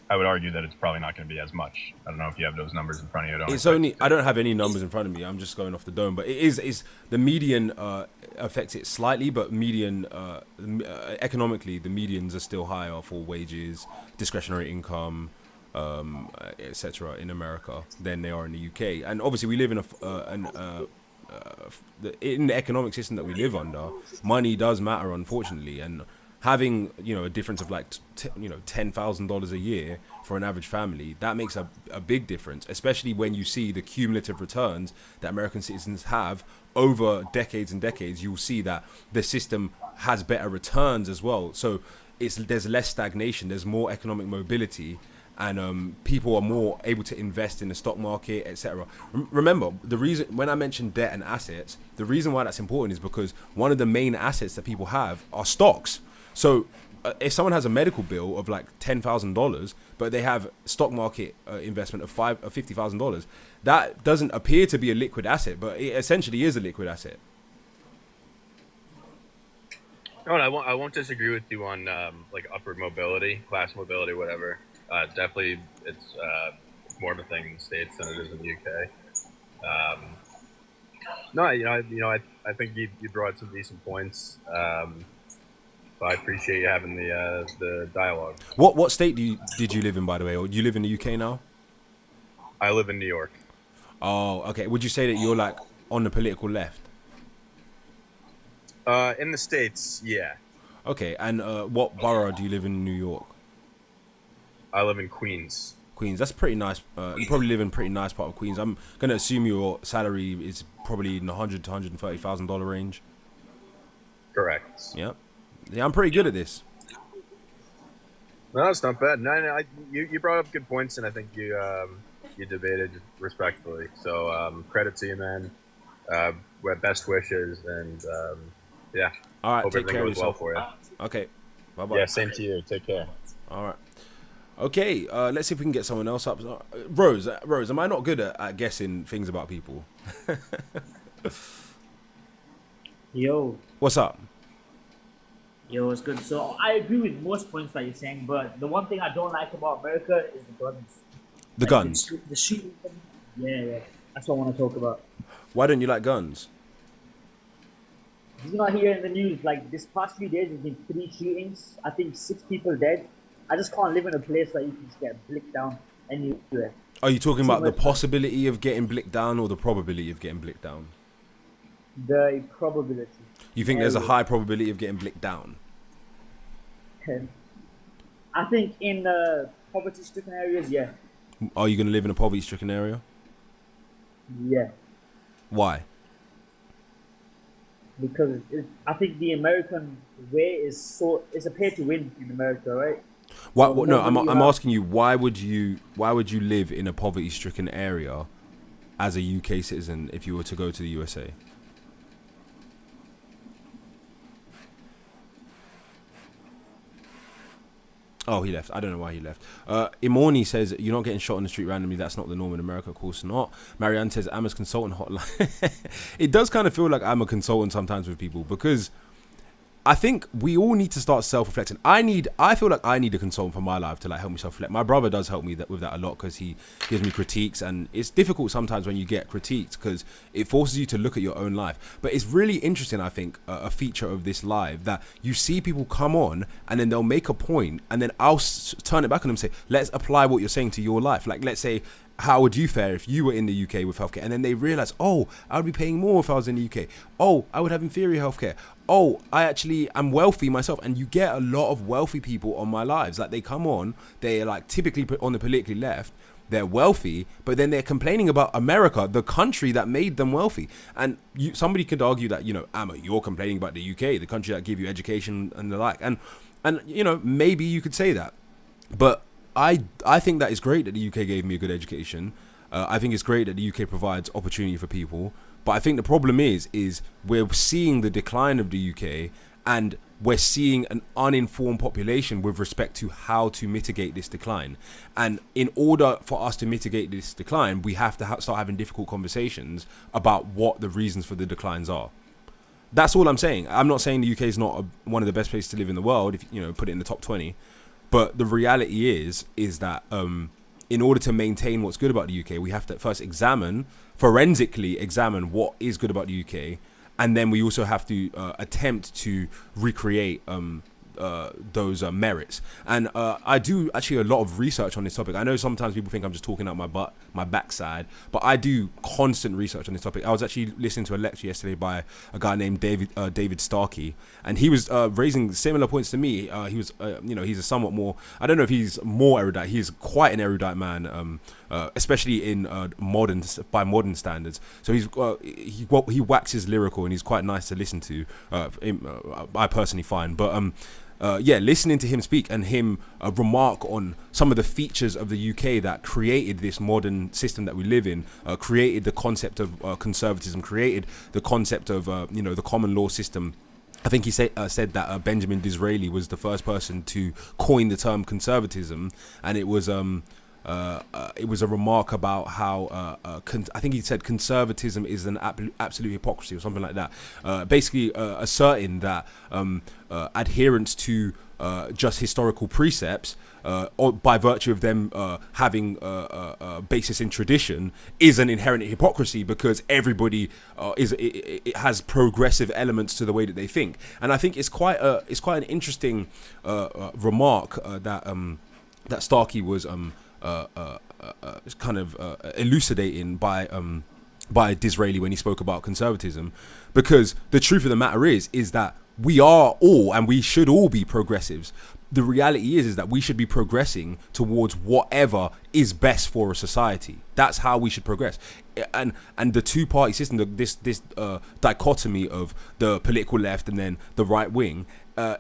I would argue that it's probably not going to be as much. I don't know if you have those numbers in front of you. I don't have any numbers in front of me. I'm just going off the dome, but is the median affects it slightly, but median economically the medians are still higher for wages, discretionary income, etc. in America than they are in the UK. And obviously we live in in the economic system that we live under, money does matter, unfortunately, and having a difference of like $10,000 a year for an average family, that makes a big difference, especially when you see the cumulative returns that American citizens have over decades and decades. You'll see that the system has better returns as well. So there's less stagnation, there's more economic mobility, and people are more able to invest in the stock market, etc. Remember, the reason when I mentioned debt and assets, the reason why that's important is because one of the main assets that people have are stocks. So if someone has a medical bill of like $10,000, but they have stock market investment of $50,000, that doesn't appear to be a liquid asset, but it essentially is a liquid asset. No, I won't disagree with you on like upward mobility, class mobility, whatever. Definitely, it's more of a thing in the States than it is in the UK. I think you brought some decent points. So I appreciate you having the dialogue. What state did you live in, by the way, or do you live in the UK now? I live in New York. Oh, okay. Would you say that you're like on the political left? In the States, yeah. Okay, and what borough do you live in New York? I live in Queens. Queens, that's pretty nice. You probably live in a pretty nice part of Queens. I'm gonna assume your salary is probably in the $100,000 to $130,000 range. Correct. Yeah, I'm pretty good at this. No, it's not bad. No, you brought up good points, and I think you debated respectfully. So credit to you, man. Best wishes, and yeah. All right, hope take care of yourself. Well for you. Okay, bye bye. Yeah, same to you. Take care. All right. Okay, let's see if we can get someone else up. Rose, am I not good at guessing things about people? Yo. What's up? Yo, it's good. So I agree with most points that you're saying, but the one thing I don't like about America is the guns. The guns? The shooting. Yeah. That's what I want to talk about. Why don't you like guns? You not hear in the news, like this past few days, there's been 3 shootings. I think 6 people dead. I just can't live in a place where you can just get blicked down anywhere. Are you talking about the possibility of getting blicked down or the probability of getting blicked down? The probability. You think there's a high probability of getting blicked down? I think in poverty-stricken areas, yeah. Are you going to live in a poverty-stricken area? Yeah. Why? Because I think the American way is it's a pay to win in America, right? No, I'm asking you, why would you live in a poverty-stricken area as a UK citizen if you were to go to the USA? Oh, he left. I don't know why he left. Imorni says, you're not getting shot on the street randomly. That's not the norm in America. Of course not. Marianne says, Amma's consultant hotline. It does kind of feel like I'm a consultant sometimes with people, because I think we all need to start self-reflecting. I feel like I need a consultant for my life to like help me self-reflect. My brother does help me with that a lot, because he gives me critiques, and it's difficult sometimes when you get critiqued because it forces you to look at your own life. But it's really interesting, I think, a feature of this live, that you see people come on and then they'll make a point, and then I'll turn it back on them and say, let's apply what you're saying to your life. Like, let's say, how would you fare if you were in the UK with healthcare? And then they realize, oh, I would be paying more if I was in the UK. Oh, I would have inferior healthcare. Oh, I'm wealthy myself. And you get a lot of wealthy people on my lives. Like, they come on, they're like typically on the politically left, they're wealthy, but then they're complaining about America, the country that made them wealthy. And somebody could argue that, Amma, you're complaining about the UK, the country that gave you education and the like. And maybe you could say that. But I think that it's great that the UK gave me a good education. I think it's great that the UK provides opportunity for people. But I think the problem is we're seeing the decline of the UK, and we're seeing an uninformed population with respect to how to mitigate this decline. And in order for us to mitigate this decline, we have to start having difficult conversations about what the reasons for the declines are. That's all I'm saying. I'm not saying the UK is not one of the best places to live in the world, if put it in the top 20. But the reality is that in order to maintain what's good about the UK, we have to first forensically examine what is good about the UK, and then we also have to attempt to recreate those merits. And I do actually a lot of research on this topic. I know sometimes people think I'm just talking out my backside, but I do constant research on this topic. I was actually listening to a lecture yesterday by a guy named David Starkey, and he was raising similar points to me. He was, he's a somewhat more, I don't know if he's more erudite. He's quite an erudite man, especially in modern standards. So he waxes lyrical, and he's quite nice to listen to. I personally find, but listening to him speak and him remark on some of the features of the UK that created this modern system that we live in, created the concept of conservatism, created the concept of the common law system. I think he said that Benjamin Disraeli was the first person to coin the term conservatism, and it was a remark about how I think he said conservatism is an absolute hypocrisy or something like that. Basically asserting that adherence to just historical precepts, or by virtue of them having a basis in tradition, is an inherent hypocrisy, because everybody it has progressive elements to the way that they think. And I think it's quite an interesting remark that Starkey was kind of elucidating by Disraeli when he spoke about conservatism, because the truth of the matter is that we are all, and we should all be progressives. The reality is that we should be progressing towards whatever is best for a society. That's how we should progress. And the two-party system, this dichotomy of the political left and then the right wing,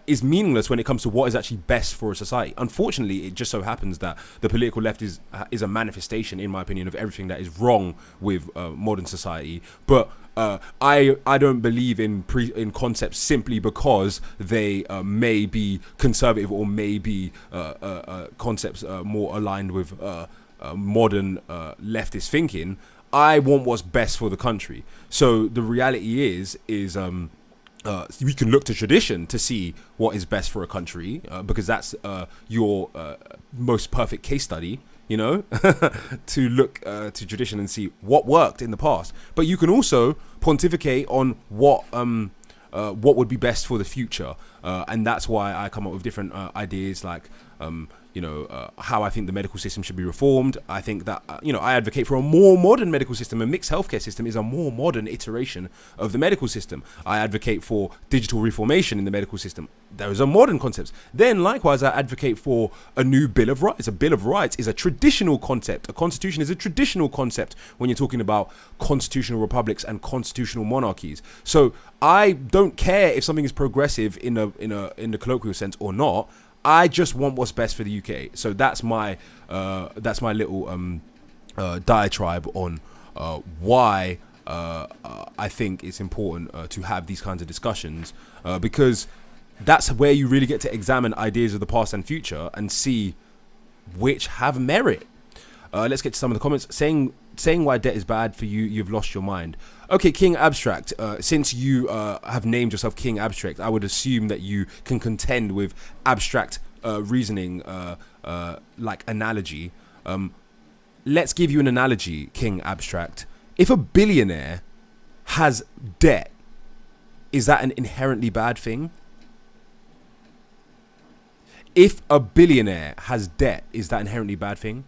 is meaningless when it comes to what is actually best for a society. Unfortunately, it just so happens that the political left is a manifestation, in my opinion, of everything that is wrong with modern society. But I don't believe in concepts simply because they may be conservative or may be concepts more aligned with modern leftist thinking. I want what's best for the country. So the reality is we can look to tradition to see what is best for a country, because that's your most perfect case study, to look to tradition and see what worked in the past. But you can also pontificate on what would be best for the future, and that's why I come up with different ideas, like how I think the medical system should be reformed. I think that I advocate for a more modern medical system. A mixed healthcare system is a more modern iteration of the medical system. I advocate for digital reformation in the medical system. Those are modern concepts. Then likewise, I advocate for a new Bill of Rights. A Bill of Rights is a traditional concept. A constitution is a traditional concept when you're talking about constitutional republics and constitutional monarchies. So I don't care if something is progressive in the colloquial sense or not. I just want what's best for the UK. So that's my little diatribe on why I think it's important to have these kinds of discussions, because that's where you really get to examine ideas of the past and future and see which have merit. Let's get to some of the comments. Saying why debt is bad for you, you've lost your mind. Okay, King Abstract, since you have named yourself King Abstract, I would assume that you can contend with abstract reasoning, like analogy. Let's give you an analogy, King Abstract. If a billionaire has debt, is that an inherently bad thing? If a billionaire has debt, is that inherently bad thing?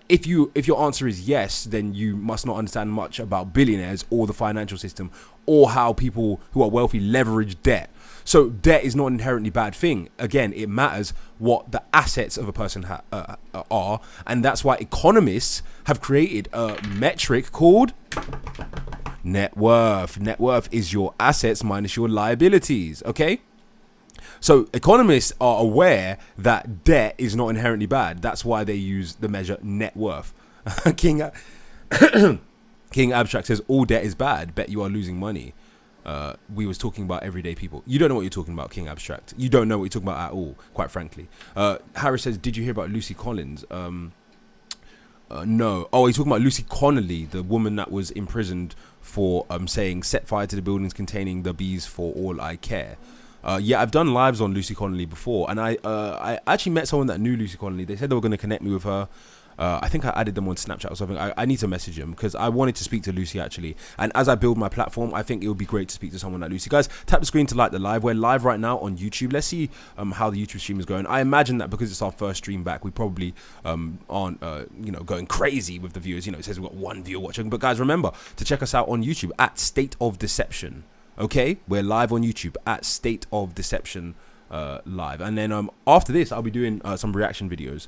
If your answer is yes, then you must not understand much about billionaires or the financial system or how people who are wealthy leverage debt. So debt is not an inherently bad thing. Again, it matters what the assets of a person are, and that's why economists have created a metric called net worth. Net worth is your assets minus your liabilities. Okay. So economists are aware that debt is not inherently bad. That's why they use the measure net worth. King Abstract says all debt is bad. Bet you are losing money. We was talking about everyday people. You don't know what you're talking about, King Abstract. You don't know what you're talking about at all, quite frankly. Harris says, did you hear about Lucy Collins? No. Oh, he's talking about Lucy Connolly, the woman that was imprisoned for saying set fire to the buildings containing the bees for all I care. Yeah, I've done lives on Lucy Connolly before, and I actually met someone that knew Lucy Connolly. They said they were going to connect me with her. I think I added them on Snapchat or something. I need to message them because I wanted to speak to Lucy actually. And as I build my platform, I think it would be great to speak to someone like Lucy. Guys, tap the screen to like the live. We're live right now on YouTube. Let's see how the YouTube stream is going. I imagine that because it's our first stream back, we probably aren't going crazy with the viewers. It says we've got 1 viewer watching. But guys, remember to check us out on YouTube at State of Deception. Okay, we're live on YouTube at State of Deception. Live, and then after this I'll be doing some reaction videos.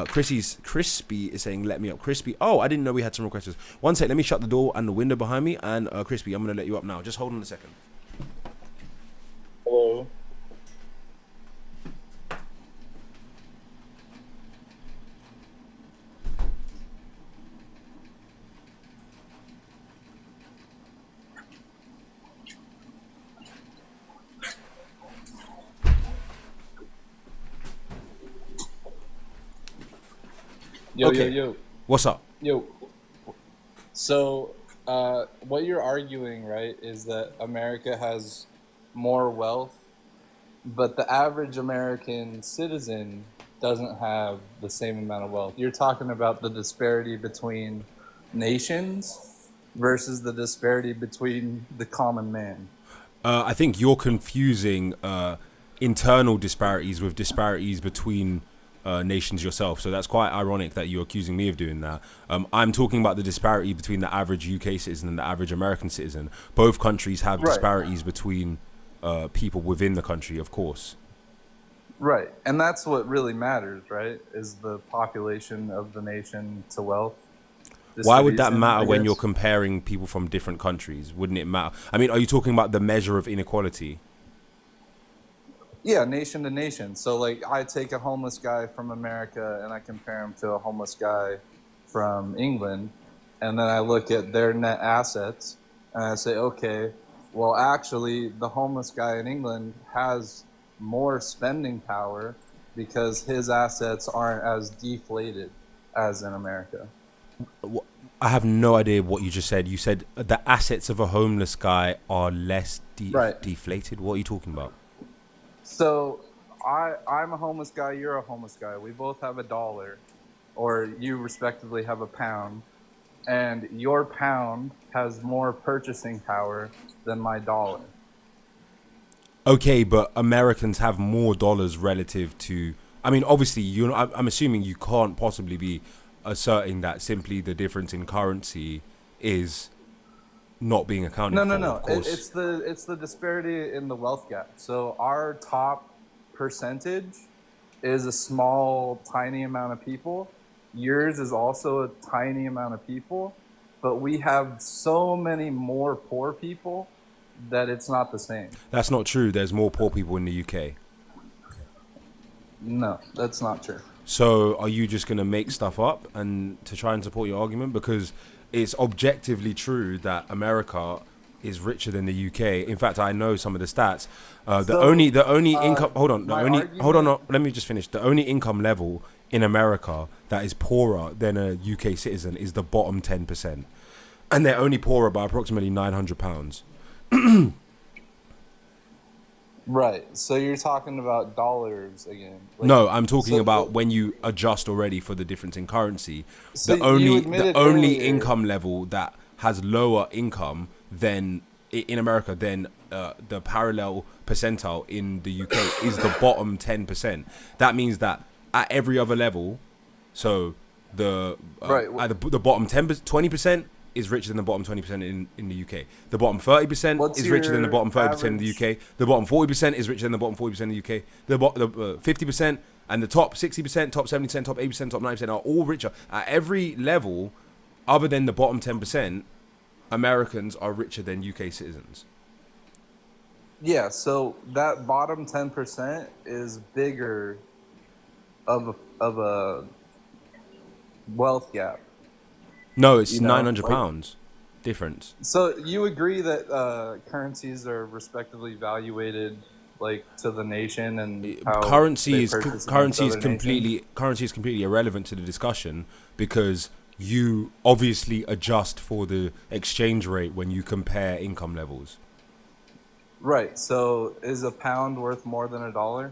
Crispy is saying let me up. Crispy, oh, I didn't know we had some requests. One sec, let me shut the door and the window behind me, and Crispy, I'm gonna let you up now. Just hold on a second. Hello. Yo, Okay. yo. What's up? Yo. So, what you're arguing, right, is that America has more wealth, but the average American citizen doesn't have the same amount of wealth. You're talking about the disparity between nations versus the disparity between the common man. I think you're confusing internal disparities with disparities between nations yourself. So that's quite ironic that you're accusing me of doing that. I'm talking about the disparity between the average UK citizen and the average American citizen. Both countries have disparities between people within the country, of course. Right. And that's what really matters, right? Is the population of the nation to wealth. Why would that distribution, matter I when guess. you're comparing people from different countries? Wouldn't it matter? I mean, are you talking about the measure of inequality? Yeah, nation to nation. So, like, I take a homeless guy from America and I compare him to a homeless guy from England, and then I look at their net assets and I say, okay, well, actually, the homeless guy in England has more spending power because his assets aren't as deflated as in America. I have no idea what you just said. You said the assets of a homeless guy are less deflated. What are you talking about? So I'm a homeless guy, you're a homeless guy. We both have $1, or you respectively have £1, and your pound has more purchasing power than my dollar. Okay, but Americans have more dollars relative to... I mean, obviously, I'm assuming you can't possibly be asserting that simply the difference in currency is not being accounted for. No. Of course. It's the disparity in the wealth gap. So our top percentage is a small, tiny amount of people. Yours is also a tiny amount of people, but we have so many more poor people that it's not the same. That's not true. There's more poor people in the UK. No, that's not true. So are you just going to make stuff up and to try and support your argument? Because it's objectively true that America is richer than the UK. In fact, I know some of the stats. The only income. Hold on. Let me just finish. The only income level in America that is poorer than a UK citizen is the bottom 10%, and they're only poorer by approximately £900. Right. So you're talking about dollars again. Like, no, I'm talking about when you adjust already for the difference in currency. So The only admitted only earlier- income level that has lower income than in America than the parallel percentile in the UK is the bottom 10%. That means that at every other level, so the at the bottom 20% is richer than the bottom 20% in the UK. The bottom 30% is richer than the bottom 30% in the UK. The bottom 40% is richer than the bottom 40% in the UK. The 50% and the top 60%, top 70%, top 80%, top 90% are all richer. At every level, other than the bottom 10%, Americans are richer than UK citizens. Yeah, so that bottom 10% is bigger of a wealth gap. No, it's You know, £900 difference. So you agree that currencies are respectively valuated like to the nation and how Currency they is purchase against other nations? currency is completely irrelevant to the discussion because you obviously adjust for the exchange rate when you compare income levels. Right. So is a pound worth more than $1?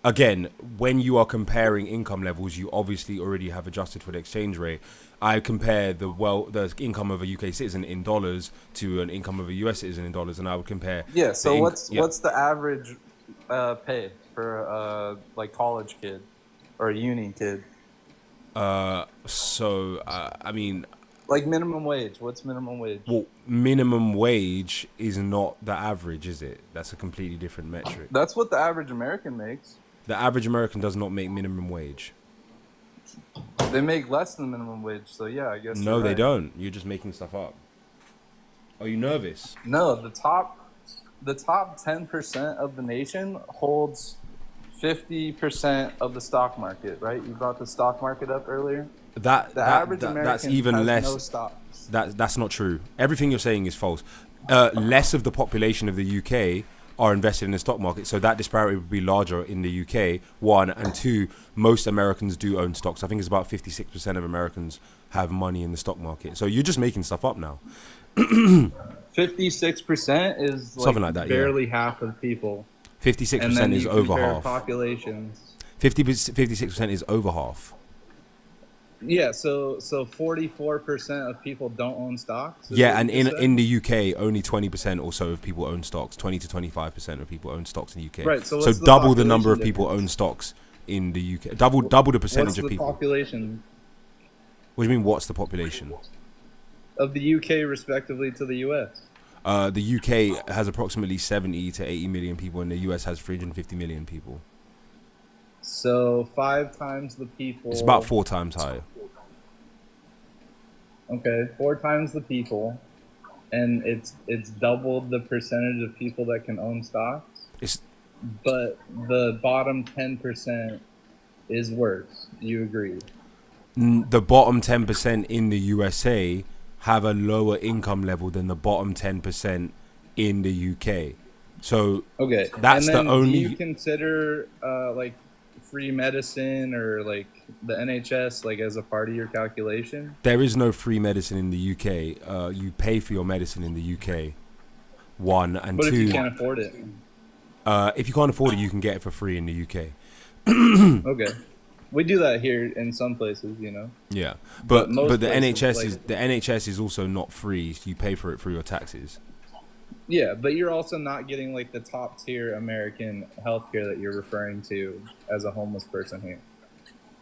Again, when you are comparing income levels, you obviously already have adjusted for the exchange rate. I compare the income of a UK citizen in dollars to an income of a US citizen in dollars, and I would compare. Yeah. So the what's the average pay for like college kid or a uni kid? I mean, Like minimum wage. What's minimum wage? well, minimum wage is not the average, is it? That's a completely different metric. That's what the average American makes. The average American does not make minimum wage. They make less than minimum wage. So yeah, I guess. No, you're they right. don't. You're just making stuff up. Are you nervous? No, the top 10% of the nation holds 50% of the stock market, right? You brought the stock market up earlier. Average American that's even has less. no stocks. That's not true. Everything you're saying is false. Less of the population of the UK are invested in the stock market, so that disparity would be larger in the UK. One, and two, most Americans do own stocks. I think it's about 56% of Americans have money in the stock market. So you're just making stuff up now. 56% is Something like that, yeah. barely half of people. 56% is over half. Populations. 56% is over half. Yeah, so 44% of people don't own stocks. Is Yeah, what and you said? in the UK, only 20% or so of people own stocks. 20 to 25% of people own stocks in the UK. Right, so so what's the double the number of population people difference? own stocks in the UK. Double the percentage What's of the people. population What do you mean? What's the population? of the UK respectively to the US? The UK has approximately 70 to 80 million people, and the US has 350 million people. So 5 times the people. It's about 4 times higher. Okay, 4 times the people, and it's doubled the percentage of people that can own stocks. It's But the bottom 10% is worse. You agree? the bottom 10% in the USA have a lower income level than the bottom 10% in the UK. So Okay, that's and then the only. Do you consider like free medicine or like the NHS like as a part of your calculation? There is no free medicine in the UK. You pay for your medicine in the UK. One, and But two. if you can't afford it, If you can't afford it, you can get it for free in the UK. okay. We do that here in some places, you know. Yeah, But but most the places, NHS is also not free. You pay for it through your taxes. Yeah, but you're also not getting like the top tier American healthcare that you're referring to as a homeless person here.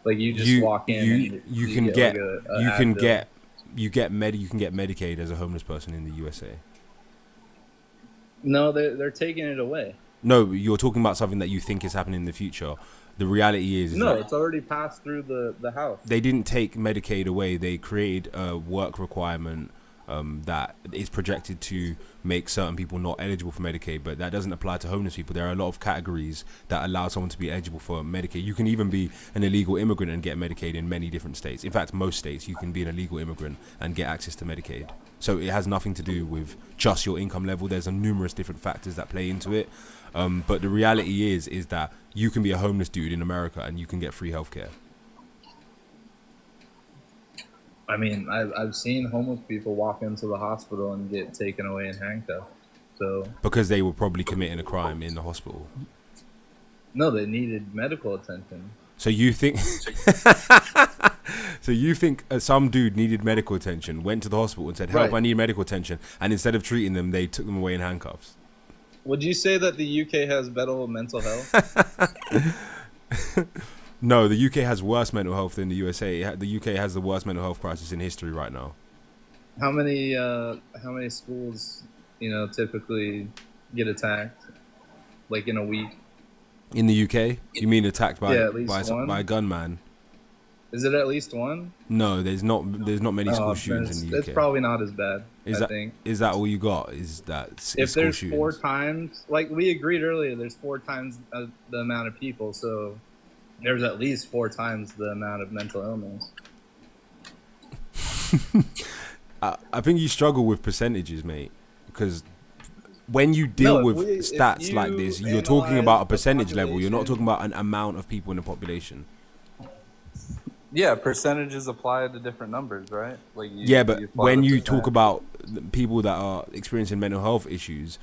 Like you just walk in and you can get like a you can Advil. get you get Medicaid as a homeless person in the USA. No, they're taking it away. No, you're talking about something that you think is happening in the future. The reality is No, that it's already passed through the House. they didn't take Medicaid away. They created a work requirement that is projected to make certain people not eligible for Medicaid, but that doesn't apply to homeless people. There are a lot of categories that allow someone to be eligible for Medicaid. You can even be an illegal immigrant and get Medicaid in many different states. In fact, most states you can be an illegal immigrant and get access to Medicaid. So it has nothing to do with just your income level. There's numerous different factors that play into it. But the reality is that you can be a homeless dude in America and you can get free healthcare. I mean, I've seen homeless people walk into the hospital and get taken away in handcuffs. So Because they were probably committing a crime in the hospital. no, they needed medical attention. So you think some dude needed medical attention, went to the hospital and said, help, Right. I need medical attention. And instead of treating them, they took them away in handcuffs. Would you say that the UK has better mental health? No, the UK has worse mental health than the USA. The UK has the worst mental health crisis in history right now. How many schools, typically get attacked, like in a week? In the UK? You mean attacked by Yeah, at least one. by a gunman? Is it at least one? No, there's not many school Oh, shootings in the UK. It's probably not as bad. Is I that think. is that all you got? Is that If school there's shootings? 4 times, like we agreed earlier, there's 4 times the amount of people, so there's at least 4 times the amount of mental illness. I think you struggle with percentages, mate, because when you deal with stats like this, you're talking about a percentage level. You're not talking about an amount of people in the population. Yeah, percentages apply to different numbers, right? Like Yeah, but apply when the you talk percentage. about the people that are experiencing mental health issues,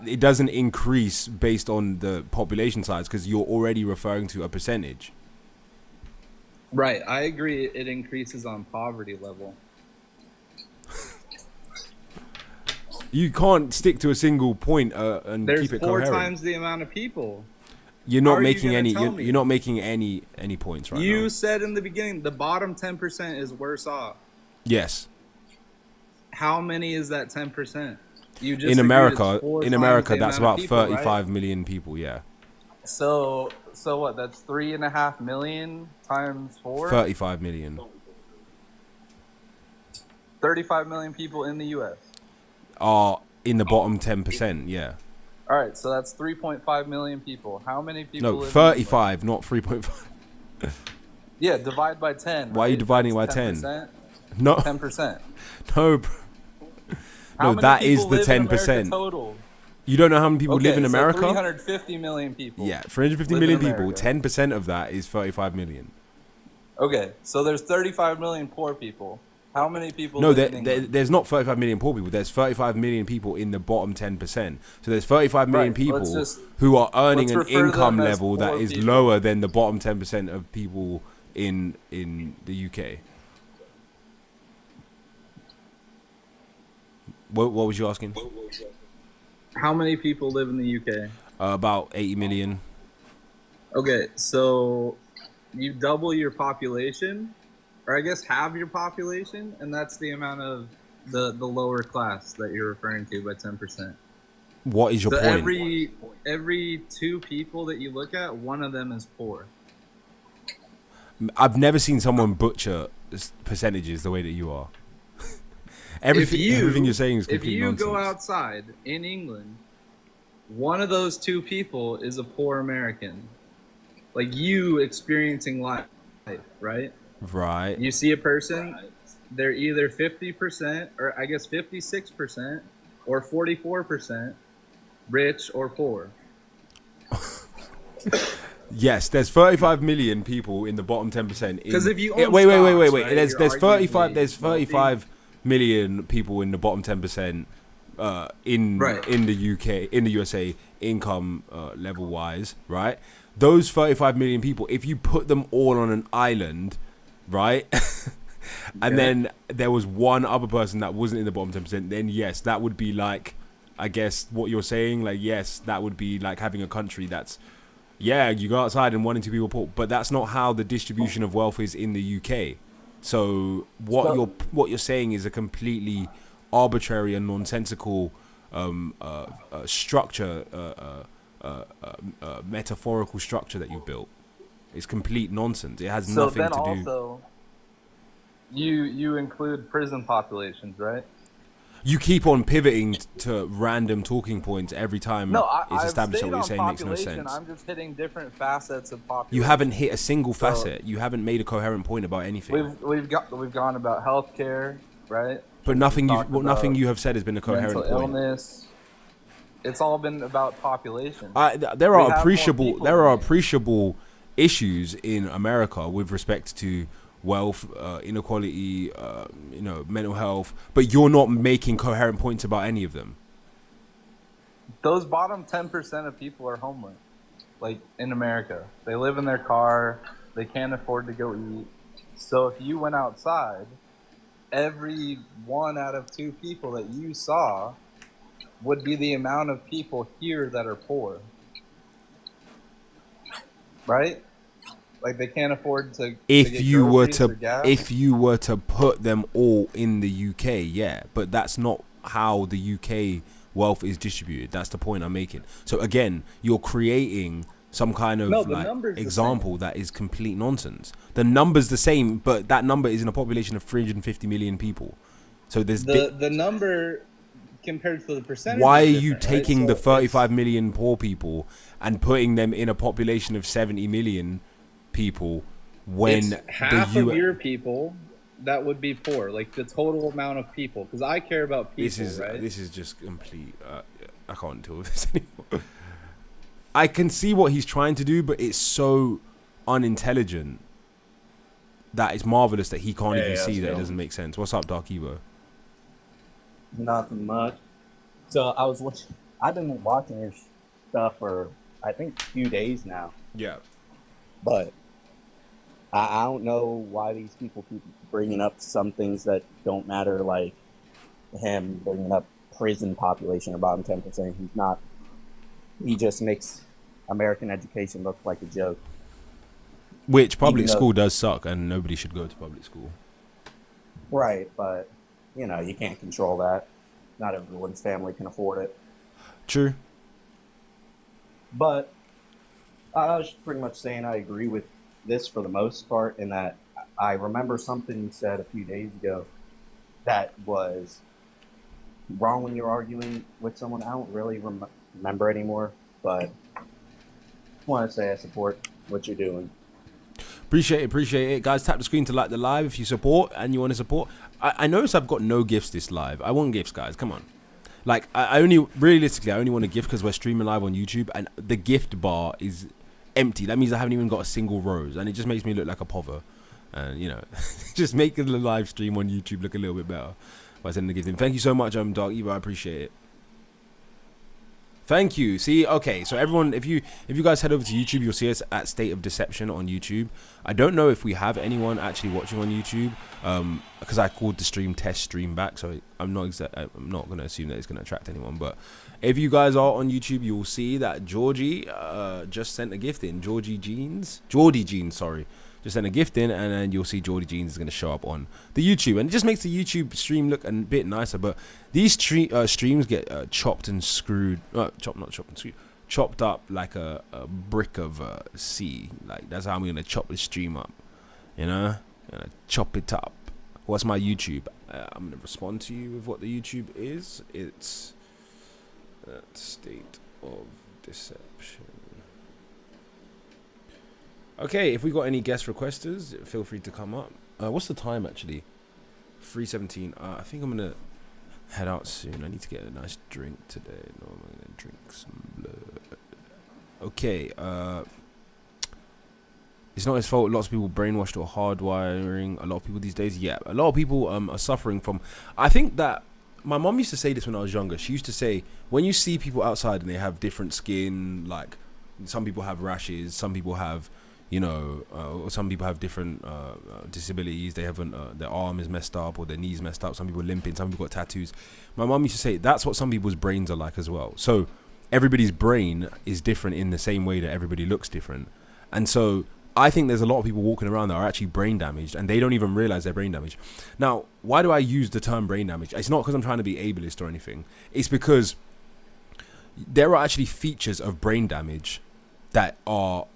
it doesn't increase based on the population size because you're already referring to a percentage. Right, I agree. It increases on poverty level. You can't stick to a single point and There's keep it 4 coherent. times the amount of people. You're How not are you making gonna any. tell You're, me? you're not making any points right You now. said in the beginning the bottom 10% is worse off. Yes. How many is that 10%? You just In agreed America, it's 4 in times America, the that's amount about of people, 35 right? million people. Yeah, So what? That's 3.5 million times 4. 35 million. 35 million people in the U.S. Are in the bottom 10%. Yeah. All right, so that's 3.5 million people. How many people? No, live in 35, not 3.5. Yeah, divide by 10. Why are you right? dividing it by That's 10? 10%. No, 10%. no, bro. How No, many that is people the live in America 10%. total? You don't know how many people live Okay, in so America? 350 million people. Yeah, 350 live million in people. America. 10% of that is 35 million. Okay, so there's 35 million poor people. How many people No, live in England? there's not 35 million poor people. There's 35 million people in the bottom 10%. So there's 35 million Right, let's people just- who are earning let's an refer to income them as level that poor is people. lower than the bottom 10% of people in the UK. What was you asking? How many people live in the UK? About 80 million. Okay, so you double your population, or I guess halve your population, and that's the amount of the lower class that you're referring to by 10%. What is your So point? every 2 people that you look at, one of them is poor. I've never seen someone butcher percentages the way that you are. Everything you're saying is if complete you nonsense. go outside in England, one of those 2 people is a poor American, like you experiencing life, right? Right. You see a person, they're either 50%, or I guess 56%, or 44% rich or poor. Yes, there's 35 million people in the bottom 10%. Because if you Yeah, own wait, stocks, wait. right, There's you're 35. arguably There's 35 million people in the bottom 10%. In the UK, in the USA, income level wise, right? Those 35 million people, if you put them all on an island, right? And then there was one other person that wasn't in the bottom 10%, then yes, that would be like, I guess what you're saying, like, yes, that would be like having a country that's, yeah, you go outside and 1 in 2 people poor, but that's not how the distribution of wealth is in the UK. So what you're saying is a completely arbitrary and nonsensical structure, metaphorical structure that you've built. It's complete nonsense. It has nothing to do. So then also, you include prison populations, right? You keep on pivoting to random talking points every time No, it's I've established that stayed what you're on saying makes no population. sense. I'm just hitting different facets of population. You haven't hit a single facet. You haven't made a coherent point about anything. We've gone about healthcare, right? But nothing talked nothing about you have said has been a coherent mental point. illness. It's all been about population. There We are have appreciable more people there are than you. appreciable issues in America with respect to wealth, inequality, mental health, but you're not making coherent points about any of them. Those bottom 10% of people are homeless, like in America. They live in their car. They can't afford to go eat. So if you went outside, every 1 out of 2 people that you saw would be the amount of people here that are poor. Right? Like they can't afford to get If you were groceries or to gas. put them all in the UK, yeah, but that's not how the UK wealth is distributed. That's the point I'm making. So again, you're creating some kind of No, the like number's the example that is complete nonsense. The number's the same, but that number is in a population of 350 million people. So there's The number compared to the percentage. why are is you different, right? taking So the 35 million poor people and putting them in a population of 70 million people when it's half the of your people that would be poor, like the total amount of people, because I care about people, right? This is just complete. I can't deal with this anymore. I can see what he's trying to do, but it's so unintelligent that it's marvelous that he can't even see that it doesn't make sense. What's up, Dark Evo? Nothing much. So I I've been watching your stuff for I think a few days now, Yeah. but I don't know why these people keep bringing up some things that don't matter, like him bringing up prison population about him 10%. He's not. He just makes American education look like a joke. Which public Even though- school does suck, and nobody should go to public school. Right, but you know you can't control that. Not everyone's family can afford it. True. But I was pretty much saying I agree with this for the most part, in that I remember something you said a few days ago that was wrong when you're arguing with someone. I don't really remember anymore, but I want to say I support what you're doing. Appreciate it. Guys, tap the screen to like the live if you support and you want to support. I notice I've got no gifts this live. I want gifts, guys. Come on. Like, I only want a gift because we're streaming live on YouTube and the gift bar is empty. That means I haven't even got a single rose, and it just makes me look like a pover. And, you know, just making the live stream on YouTube look a little bit better by sending the gift in. Thank you so much, Dark Evo. I appreciate it. Thank you. See, okay, so everyone, if you guys head over to YouTube, you'll see us at State of Deception on YouTube. I don't know if we have anyone actually watching on YouTube, because I called the stream test stream back, so I'm not going to assume that it's going to attract anyone. But if you guys are on YouTube, you'll see that Georgie just sent a gift in. Geordie Jeans, sorry. Just send a gift in, and then you'll see Geordie Jeans is going to show up on the YouTube, and it just makes the YouTube stream look a bit nicer. But these streams get chopped and screwed, chopped up like a brick of sea. Like, that's how I'm going to chop the stream up, you know, chop it up. What's my YouTube? I'm going to respond to you with what the YouTube is. It's State of Deception. Okay, if we got any guest requesters, feel free to come up. What's the time actually? 3:17. I think I'm gonna head out soon. I need to get a nice drink today. No, I'm gonna drink some blood. Okay. It's not his fault. Lots of people brainwashed or hardwiring. A lot of people these days. Yeah, a lot of people are suffering from. I think that my mom used to say this when I was younger. She used to say, when you see people outside and they have different skin, like some people have rashes, some people have, you know, some people have different disabilities. They haven't, their arm is messed up or their knees messed up. Some people are limping. Some people got tattoos. My mom used to say that's what some people's brains are like as well. So everybody's brain is different in the same way that everybody looks different. And so I think there's a lot of people walking around that are actually brain damaged and they don't even realize they're brain damaged. Now, why do I use the term brain damage? It's not because I'm trying to be ableist or anything. It's because there are actually features of brain damage that are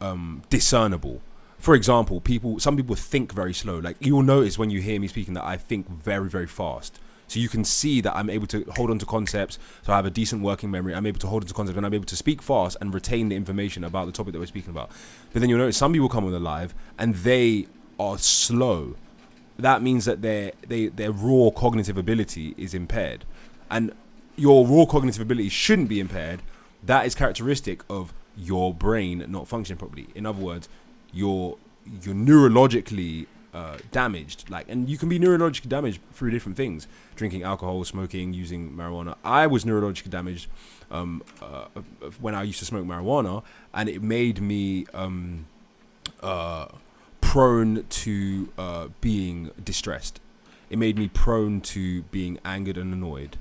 discernible. For example, some people think very slow. Like, you'll notice when you hear me speaking that I think very, very fast. So you can see that I'm able to hold on to concepts. So I have a decent working memory. I'm able to hold on to concepts and I'm able to speak fast and retain the information about the topic that we're speaking about. But then you'll notice some people come on the live and they are slow. That means that their raw cognitive ability is impaired. And your raw cognitive ability shouldn't be impaired. That is characteristic of your brain not functioning properly. In other words, you're neurologically damaged. Like, and you can be neurologically damaged through different things: drinking alcohol, smoking, using marijuana. I was neurologically damaged when I used to smoke marijuana, and it made me prone to being distressed. It made me prone to being angered and annoyed.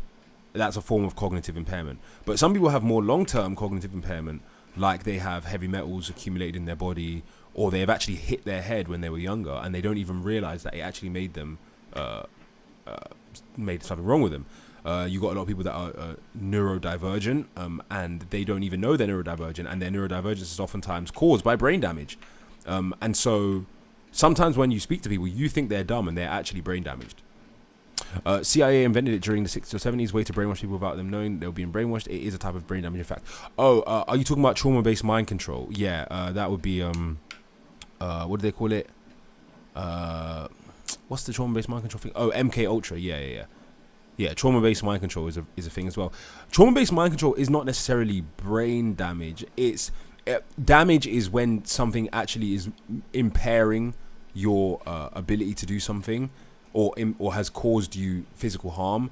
That's a form of cognitive impairment. But some people have more long-term cognitive impairment, like they have heavy metals accumulated in their body, or they have actually hit their head when they were younger and they don't even realize that it actually made them made something wrong with them. You got a lot of people that are neurodivergent, and they don't even know they're neurodivergent, and their neurodivergence is oftentimes caused by brain damage. And so sometimes when you speak to people, you think they're dumb and they're actually brain damaged. CIA invented it during the 60s or 70s, way to brainwash people without them knowing they were being brainwashed. It is a type of brain damage, in fact. Are you talking about trauma-based mind control? Yeah, that would be what do they call it? What's the trauma-based mind control thing? Oh, MK Ultra. Yeah. Trauma-based mind control is a thing as well. Trauma-based mind control is not necessarily brain damage. It's damage is when something actually is impairing your ability to do something, or has caused you physical harm.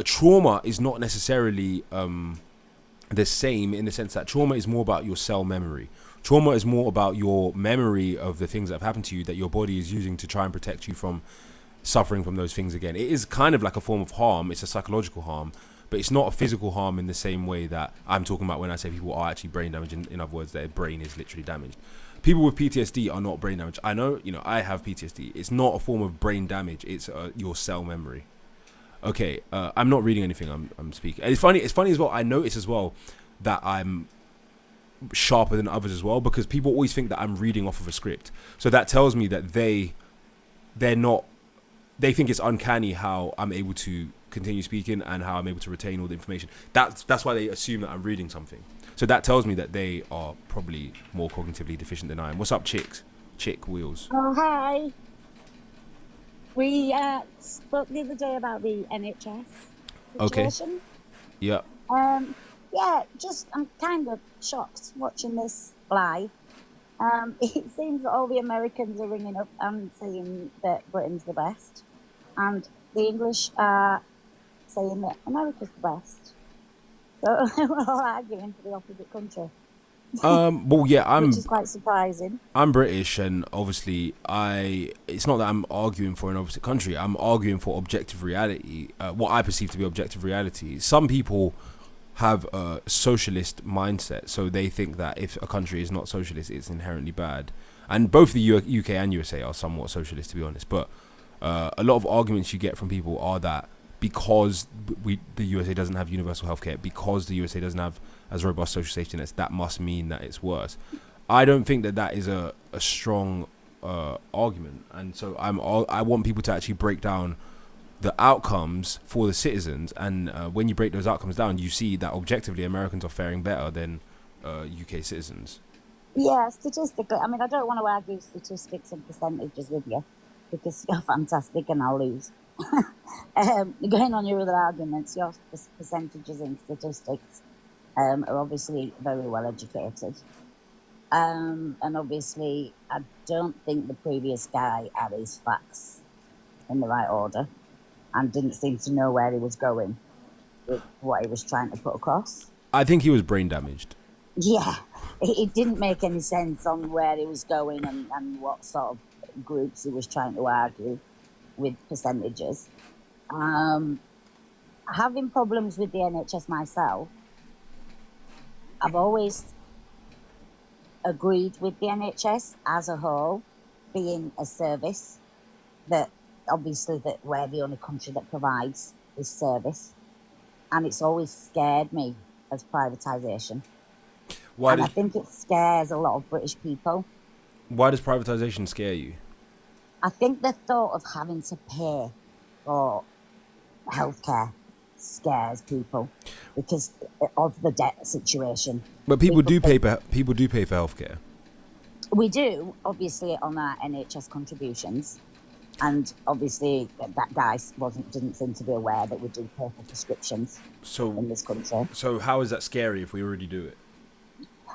Trauma is not necessarily the same in the sense that trauma is more about your cell memory. Trauma is more about your memory of the things that have happened to you that your body is using to try and protect you from suffering from those things again. It is kind of like a form of harm. It's a psychological harm, but it's not a physical harm in the same way that I'm talking about when I say people are actually brain damaged. In other words, their brain is literally damaged. People with PTSD are not brain damaged. I know, I have PTSD. It's not a form of brain damage. It's your cell memory. Okay, I'm not reading anything. I'm speaking. And it's funny as well. I notice as well that I'm sharper than others as well, because people always think that I'm reading off of a script. So that tells me that they're not. They think it's uncanny how I'm able to continue speaking and how I'm able to retain all the information. That's why they assume that I'm reading something. So that tells me that they are probably more cognitively deficient than I am. What's up, Chick Wheels? Oh, hi. We spoke the other day about the NHS situation. Okay. Yeah. Yeah, I'm kind of shocked watching this live. It seems that all the Americans are ringing up and saying that Britain's the best, and the English are saying that America's the best. So we're all arguing for the opposite country. Well, yeah, which is quite surprising. I'm British, and obviously, it's not that I'm arguing for an opposite country. I'm arguing for objective reality, what I perceive to be objective reality. Some people have a socialist mindset, so they think that if a country is not socialist, it's inherently bad. And both the UK and USA are somewhat socialist, to be honest. But a lot of arguments you get from people are that because the USA doesn't have universal healthcare, because the USA doesn't have as robust social safety nets, that must mean that it's worse. I don't think that is a strong argument, and so I want people to actually break down the outcomes for the citizens, and when you break those outcomes down, you see that objectively Americans are faring better than UK citizens. Yeah, statistically, I mean, I don't want to argue statistics and percentages with you because you're fantastic and I'll lose. Going on your other arguments, your percentages and statistics are obviously very well educated. And obviously, I don't think the previous guy had his facts in the right order and didn't seem to know where he was going with what he was trying to put across. I think he was brain damaged. Yeah, it didn't make any sense on where he was going and what sort of groups he was trying to argue with percentages. Having problems with the NHS myself, I've always agreed with the NHS as a whole being a service that obviously that we're the only country that provides this service, and it's always scared me as privatisation. I think it scares a lot of British people. Why does privatisation scare you? I think the thought of having to pay for healthcare scares people because of the debt situation. But people do pay for healthcare. We do, obviously, on our NHS contributions. And obviously, that guy didn't seem to be aware that we do pay for prescriptions in this country. So how is that scary if we already do it?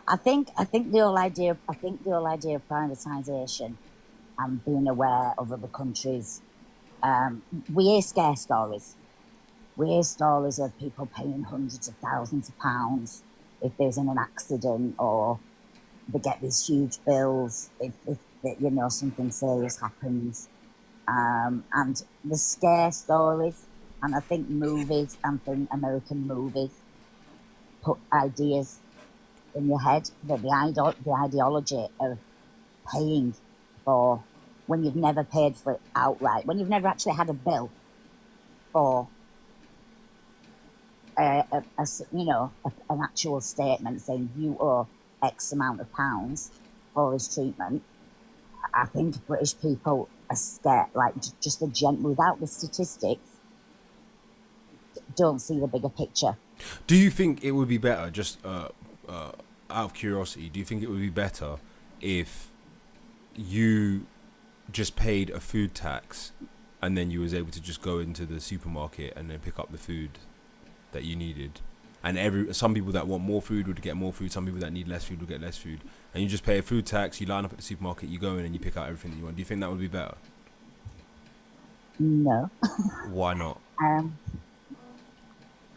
I think the whole idea of privatisation and being aware of other countries, we hear scare stories. We hear stories of people paying hundreds of thousands of pounds if there's an accident, or they get these huge bills if something serious happens. And the scare stories, and I think American movies put ideas in your head that the ideology of paying for when you've never paid for it outright, when you've never actually had a bill for an actual statement saying you owe X amount of pounds for his treatment. I think British people are scared, like just without the statistics, don't see the bigger picture. Do you think it would be better, just out of curiosity, do you think it would be better if you just paid a food tax and then you was able to just go into the supermarket and then pick up the food that you needed? And some people that want more food would get more food, some people that need less food would get less food. And you just pay a food tax, you line up at the supermarket, you go in and you pick out everything that you want. Do you think that would be better? No. Why not?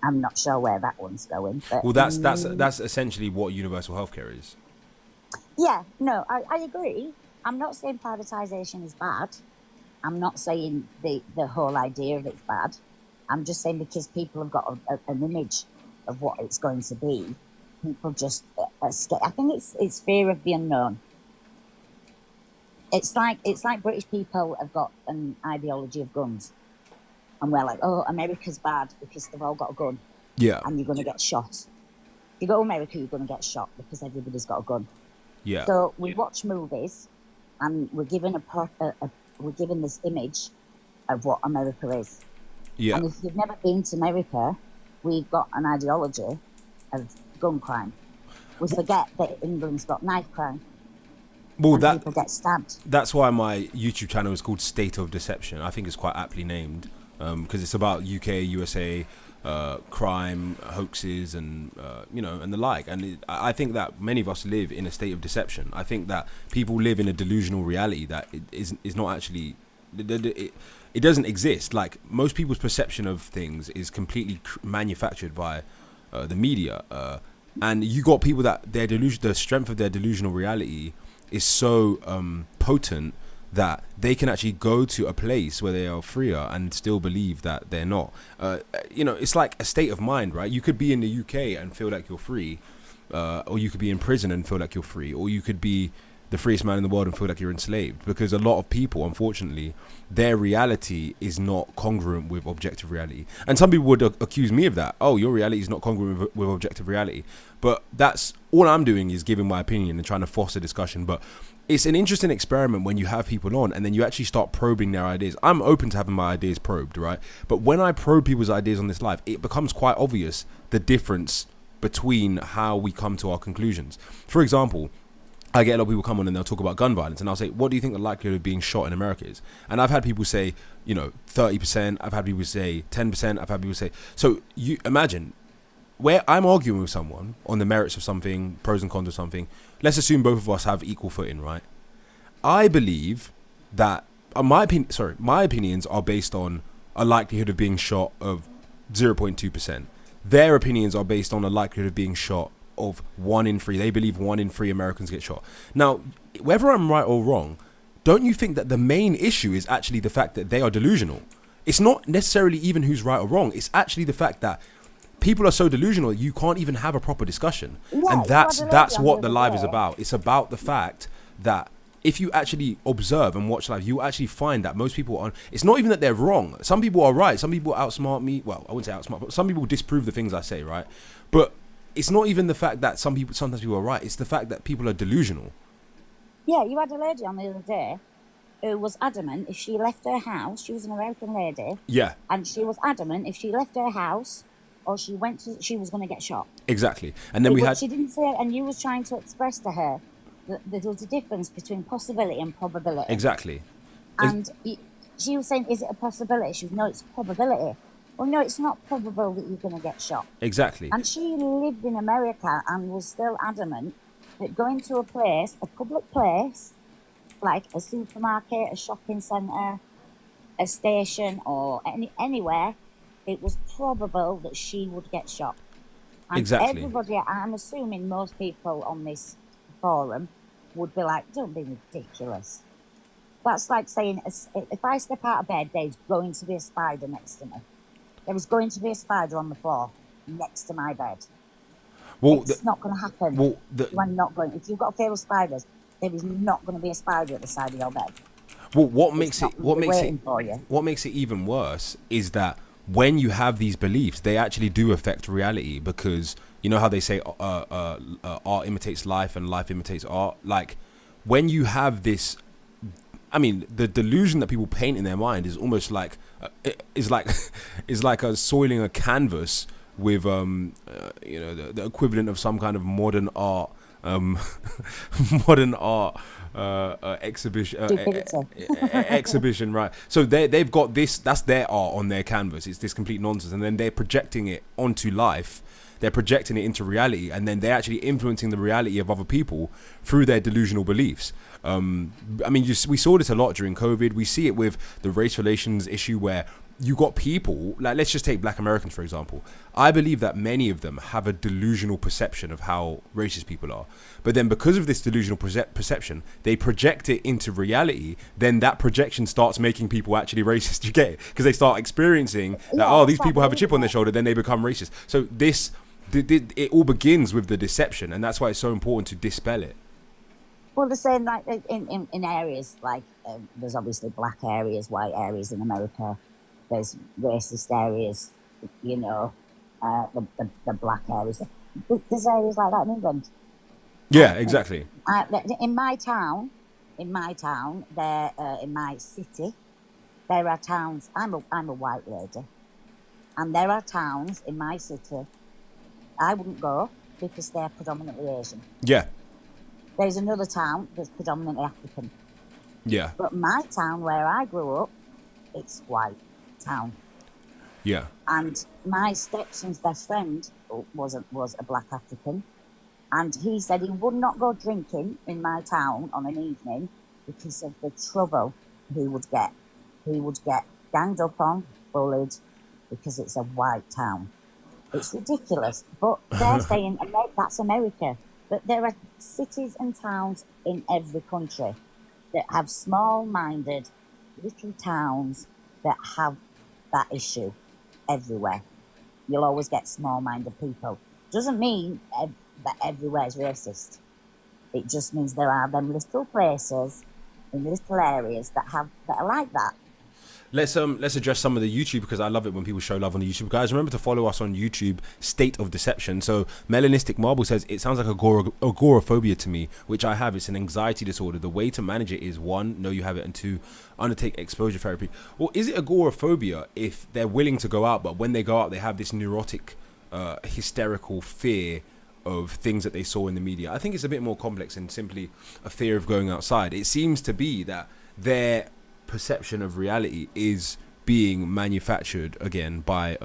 I'm not sure where that one's going. But, Well, that's essentially what universal healthcare is. yeah, no, I agree. I'm not saying privatisation is bad. I'm not saying the whole idea of it's bad. I'm just saying because people have got an image of what it's going to be, people just are scared. I think it's fear of the unknown. It's like British people have got an ideology of guns, and we're like, oh, America's bad because they've all got a gun. Yeah. And you're going to get shot. If you go to America, you're going to get shot because everybody's got a gun. Yeah. So we watch movies, and we're given we're given this image of what America is. Yeah. And if you've never been to America, we've got an ideology of gun crime. We forget that England's got knife crime. Well, and people get stabbed. That's why my YouTube channel is called State of Deception. I think it's quite aptly named because it's about UK, USA, crime, hoaxes, and and the like. And I think that many of us live in a state of deception. I think that people live in a delusional reality that is not actually. It doesn't exist. Like, most people's perception of things is completely manufactured by the media, and you got people that the strength of their delusional reality is so potent that they can actually go to a place where they are freer and still believe that they're not. It's like a state of mind, right? You could be in the UK and feel like you're free, or you could be in prison and feel like you're free, or you could be the freest man in the world and feel like you're enslaved, because a lot of people, unfortunately, their reality is not congruent with objective reality. And some people would accuse me of that. Oh, your reality is not congruent with objective reality. But that's all I'm doing, is giving my opinion and trying to foster discussion. But it's an interesting experiment when you have people on and then you actually start probing their ideas. I'm open to having my ideas probed, right? But when I probe people's ideas on this live, it becomes quite obvious the difference between how we come to our conclusions. For example, I get a lot of people come on and they'll talk about gun violence, and I'll say, what do you think the likelihood of being shot in America is? And I've had people say, 30%, I've had people say 10%, I've had people say, so you imagine where I'm arguing with someone on the merits of something, pros and cons of something. Let's assume both of us have equal footing, right? I believe that my opinions are based on a likelihood of being shot of 0.2%. Their opinions are based on a likelihood of being shot of 1 in 3. They believe 1 in 3 Americans get shot. Now, whether I'm right or wrong, don't you think that the main issue is actually the fact that they are delusional? It's not necessarily even who's right or wrong. It's actually the fact that people are so delusional that you can't even have a proper discussion. Yeah, and that's what the live is about. It's about the fact that if you actually observe and watch live, you actually find that most people it's not even that they're wrong. Some people are right. Some people outsmart me. Well, I wouldn't say outsmart, but some people disprove the things I say, right? But it's not even the fact that sometimes people are right. It's the fact that people are delusional. Yeah, you had a lady on the other day who was adamant if she left her house, she was an American lady. Yeah. And she was adamant if she left her house or she was going to get shot. Exactly. And then she didn't say, and you was trying to express to her that there was a difference between possibility and probability. Exactly. And she was saying, is it a possibility? She was, no, it's a probability. Well, no, it's not probable that you're going to get shot. Exactly. And she lived in America and was still adamant that going to a public place, like a supermarket, a shopping centre, a station, or anywhere, it was probable that she would get shot. And exactly. Everybody, I'm assuming most people on this forum would be like, don't be ridiculous. That's like saying, if I step out of bed, there's going to be a spider next to me. There is going to be a spider on the floor next to my bed. Well, it's not going to happen. Well, if you've got a fear of spiders, there is not going to be a spider at the side of your bed. Well, what makes it even worse is that when you have these beliefs, they actually do affect reality, because you know how they say art imitates life and life imitates art. Like, when you have this, I mean, the delusion that people paint in their mind is almost like is like soiling a canvas with the equivalent of some kind of modern art exhibition, right? So they've got this, that's their art on their canvas. It's this complete nonsense, and then they're projecting it onto life. They're projecting it into reality, and then they're actually influencing the reality of other people through their delusional beliefs. I mean, we saw this a lot during COVID. We see it with the race relations issue, where you got people, like, let's just take Black Americans, for example. I believe that many of them have a delusional perception of how racist people are. But then because of this delusional perception, they project it into reality. Then that projection starts making people actually racist. You get it? Because they start experiencing that, oh, these people have a chip on their shoulder, then they become racist. So it all begins with the deception. And that's why it's so important to dispel it. Well, the same, like, in areas, like, there's obviously black areas, white areas in America. There's racist areas, you know, the black areas. There's areas like that in England. Yeah, exactly. In my town, there, in my city, there are towns. I'm a white lady, and there are towns in my city I wouldn't go because they're predominantly Asian. Yeah. There's another town that's predominantly African. Yeah. But my town where I grew up, it's white town. Yeah. And my stepson's best friend was a black African, and he said he would not go drinking in my town on an evening because of the trouble he would get. He would get ganged up on, bullied, because it's a white town. It's ridiculous, but they're saying that's America. But there are cities and towns in every country that have small-minded little towns that have that issue everywhere. You'll always get small-minded people. Doesn't mean that everywhere is racist. It just means there are them little places in little areas that are like that. Let's address some of the YouTube, because I love it when people show love on the YouTube. Guys, remember to follow us on YouTube, State of Deception. So Melanistic Marble says, it sounds like agoraphobia to me, which I have. It's an anxiety disorder. The way to manage it is 1, know you have it, and 2, undertake exposure therapy. Well, is it agoraphobia if they're willing to go out, but when they go out, they have this neurotic, hysterical fear of things that they saw in the media? I think it's a bit more complex than simply a fear of going outside. It seems to be that their perception of reality is being manufactured again by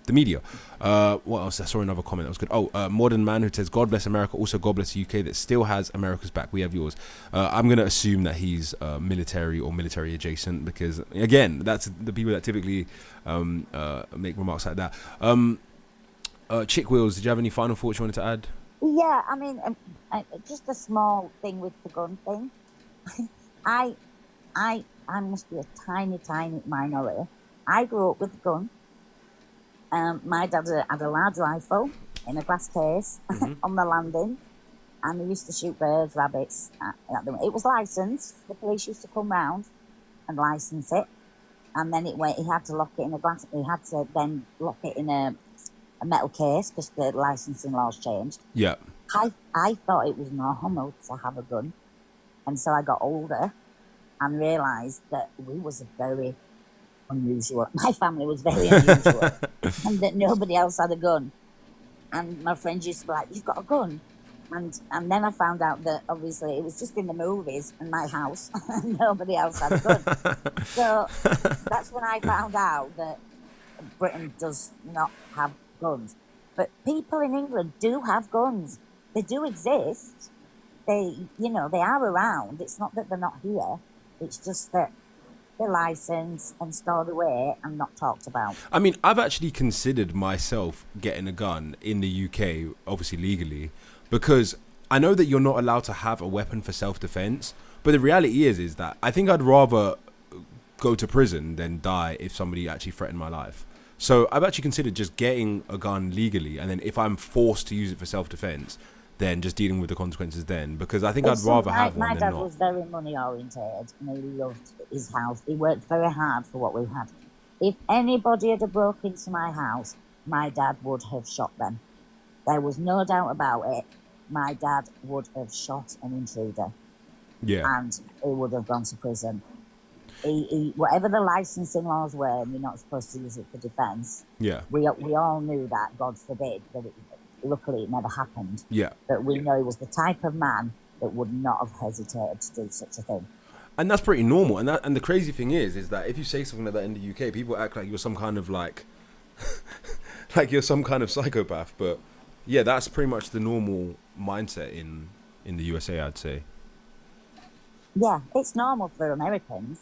the media. What else? I saw another comment that was good. Modern Man who says, God bless America, also God bless the UK that still has America's back. We have yours. I'm going to assume that he's military or military adjacent, because again, that's the people that typically make remarks like that. Chick Wheels, did you have any final thoughts you wanted to add? Yeah, I mean, just a small thing with the gun thing. I must be a tiny minority. I grew up with a gun. My dad had a large rifle in a glass case on the landing, and he used to shoot birds, rabbits. It was licensed. The police used to come round and license it, and then he had to lock it in a glass. He had to then lock it in a metal case because the licensing laws changed. Yeah. I thought it was normal to have a gun, and so I got older and realised that we was very unusual. My family was very unusual, and that nobody else had a gun. And my friends used to be like, "You've got a gun," and then I found out that obviously it was just in the movies and my house, and nobody else had a gun. So that's when I found out that Britain does not have guns. But people in England do have guns. They do exist. They are around. It's not that they're not here. It's just that they're licensed and stored away and not talked about. I mean, I've actually considered myself getting a gun in the UK, obviously legally, because I know that you're not allowed to have a weapon for self-defense. But the reality is that I think I'd rather go to prison than die if somebody actually threatened my life. So I've actually considered just getting a gun legally, and then if I'm forced to use it for self-defense, then just dealing with the consequences then, because I think I'd rather have one than not. My dad was very money orientated, and he loved his house. He worked very hard for what we had. If anybody had broke into my house, my dad would have shot them. There was no doubt about it. My dad would have shot an intruder. Yeah. And he would have gone to prison. He whatever the licensing laws were, and you're not supposed to use it for defence. Yeah. We all knew that, God forbid, that luckily it never happened. Yeah. But we know he was the type of man that would not have hesitated to do such a thing. And that's pretty normal. And the crazy thing is that if you say something like that in the UK, people act like you're some kind of like you're some kind of psychopath. But yeah, that's pretty much the normal mindset in the USA, I'd say. Yeah, it's normal for Americans.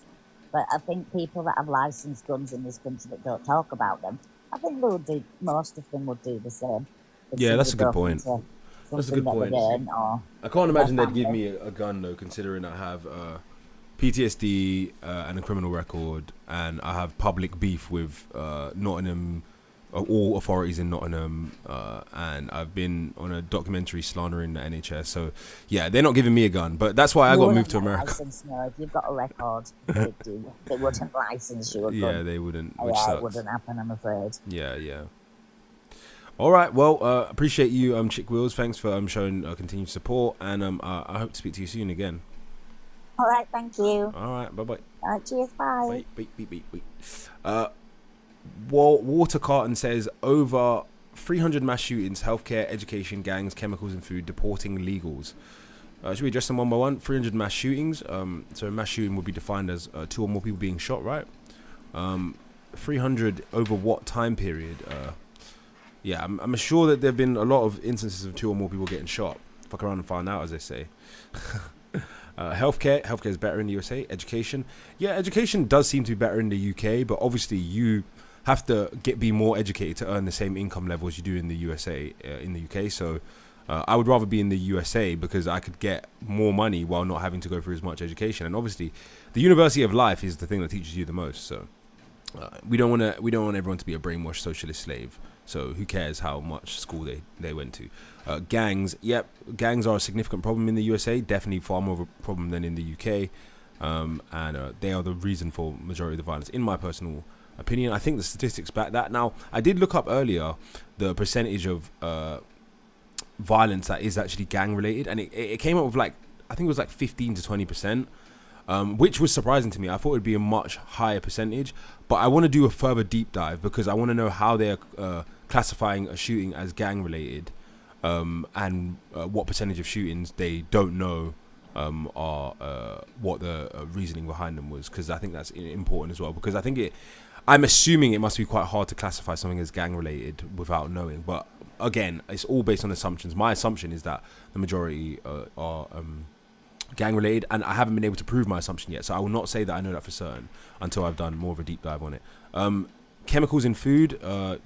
But I think people that have licensed guns in this country that don't talk about them, I think they would do. Most of them would do the same. If Yeah, that's a somebody good broke point. into That's a something good that they point. didn't, or I can't imagine their they'd give family. me a gun though, considering I have PTSD and a criminal record, and I have public beef with Nottingham, all authorities in Nottingham, and I've been on a documentary slandering the NHS. So yeah, they're not giving me a gun, but that's why I You got wouldn't moved to get America. licensed, no. If you've got a record, they wouldn't license you a gun. Yeah, they wouldn't, which Yeah, sucks. it wouldn't happen, I'm afraid. Yeah. All right, well, appreciate you, Chick Wheels. Thanks for showing continued support, and I hope to speak to you soon again. All right, thank you. All right, bye. All right, cheers, bye. Wait. Water Carton says over 300 mass shootings, healthcare, education, gangs, chemicals and food, deporting illegals. Should we address them one by one? 300 mass shootings. So a mass shooting would be defined as 2 or more people being shot, right? 300 over what time period? Yeah, I'm sure that there have been a lot of instances of 2 or more people getting shot. Fuck around and find out, as they say. Healthcare is better in the USA. Education, yeah, education does seem to be better in the UK, but obviously you have to be more educated to earn the same income level as you do in the USA, in the UK. So I would rather be in the USA because I could get more money while not having to go through as much education. And obviously, the University of Life is the thing that teaches you the most. So we don't want everyone to be a brainwashed socialist slave. So who cares how much school they went to? Gangs, yep, gangs are a significant problem in the USA. Definitely far more of a problem than in the UK. And they are the reason for majority of the violence, in my personal opinion. I think the statistics back that. Now, I did look up earlier the percentage of violence that is actually gang related, and it came up with I think it was 15 to 20%. Which was surprising to me. I thought it would be a much higher percentage, but I want to do a further deep dive because I want to know how they're classifying a shooting as gang related, and what percentage of shootings they don't know are what the reasoning behind them was, because I think that's important as well, because I'm assuming it must be quite hard to classify something as gang related without knowing, but again, it's all based on assumptions. My assumption is that the majority are gang related, and I haven't been able to prove my assumption yet, so I will not say that I know that for certain until I've done more of a deep dive on it. Chemicals in food,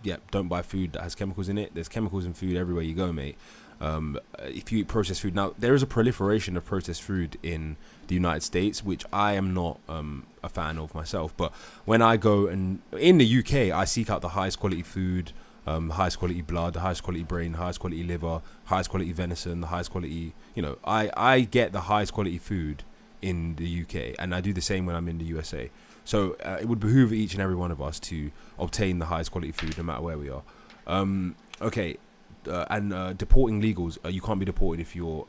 yeah, don't buy food that has chemicals in it. There's chemicals in food everywhere you go, mate. If you eat processed food, now there is a proliferation of processed food in the United States, which I am not a fan of myself, but when I go and in the UK, I seek out the highest quality food, highest quality blood, the highest quality brain, highest quality liver, highest quality venison, the highest quality, I get the highest quality food in the UK, and I do the same when I'm in the USA. So it would behoove each and every one of us to obtain the highest quality food no matter where we are. Okay, and deporting legals, you can't be deported if you're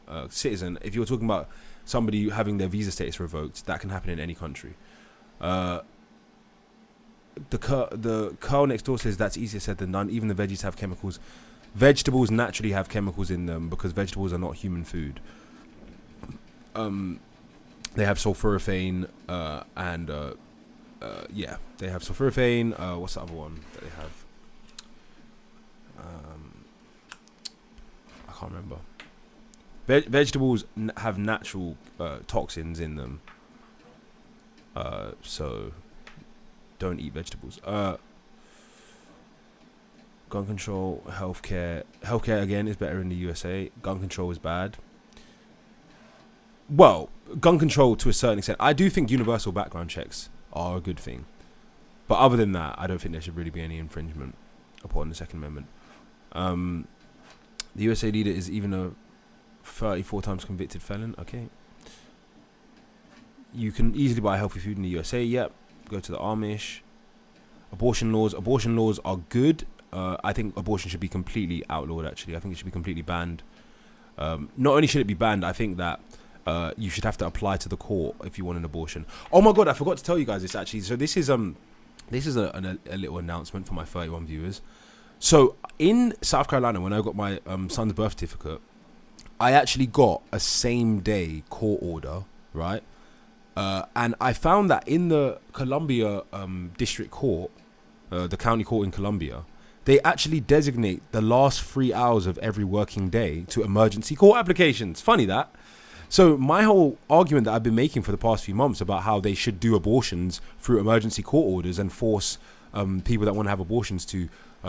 a citizen. If you're talking about somebody having their visa status revoked, that can happen in any country. The Carl next door says that's easier said than done. Even the veggies have chemicals. Vegetables naturally have chemicals in them because vegetables are not human food. They have sulforaphane, and yeah, they have sulforaphane. What's the other one that they have? I can't remember. Vegetables have natural toxins in them, so don't eat vegetables. Gun control, healthcare. Healthcare again is better in the USA. Gun control is bad. Well, gun control to a certain extent. I do think universal background checks are a good thing, but other than that, I don't think there should really be any infringement upon the Second Amendment. The USA leader is even a 34 times convicted felon. Okay. You can easily buy healthy food in the USA. Yep. Go to the Amish. Abortion laws are good. I think abortion should be completely outlawed, actually. I think it should be completely banned. Not only should it be banned, I think that you should have to apply to the court if you want an abortion. Oh my god, I forgot to tell you guys this, actually. So this is a little announcement for my 31 viewers. So in South Carolina, when I got my son's birth certificate, I actually got a same day court order, right? And I found that in the Columbia District Court, the county court in Columbia, they actually designate the last 3 hours of every working day to emergency court applications. Funny that. So my whole argument that I've been making for the past few months about how they should do abortions through emergency court orders and force people that want to have abortions to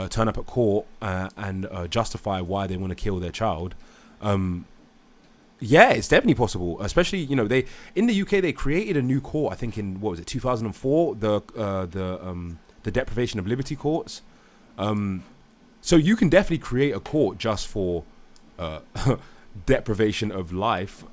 turn up at court and justify why they want to kill their child. Yeah, it's definitely possible. Especially, you know, they in the UK they created a new court. I think in 2004, the deprivation of liberty courts. So you can definitely create a court just for deprivation of life,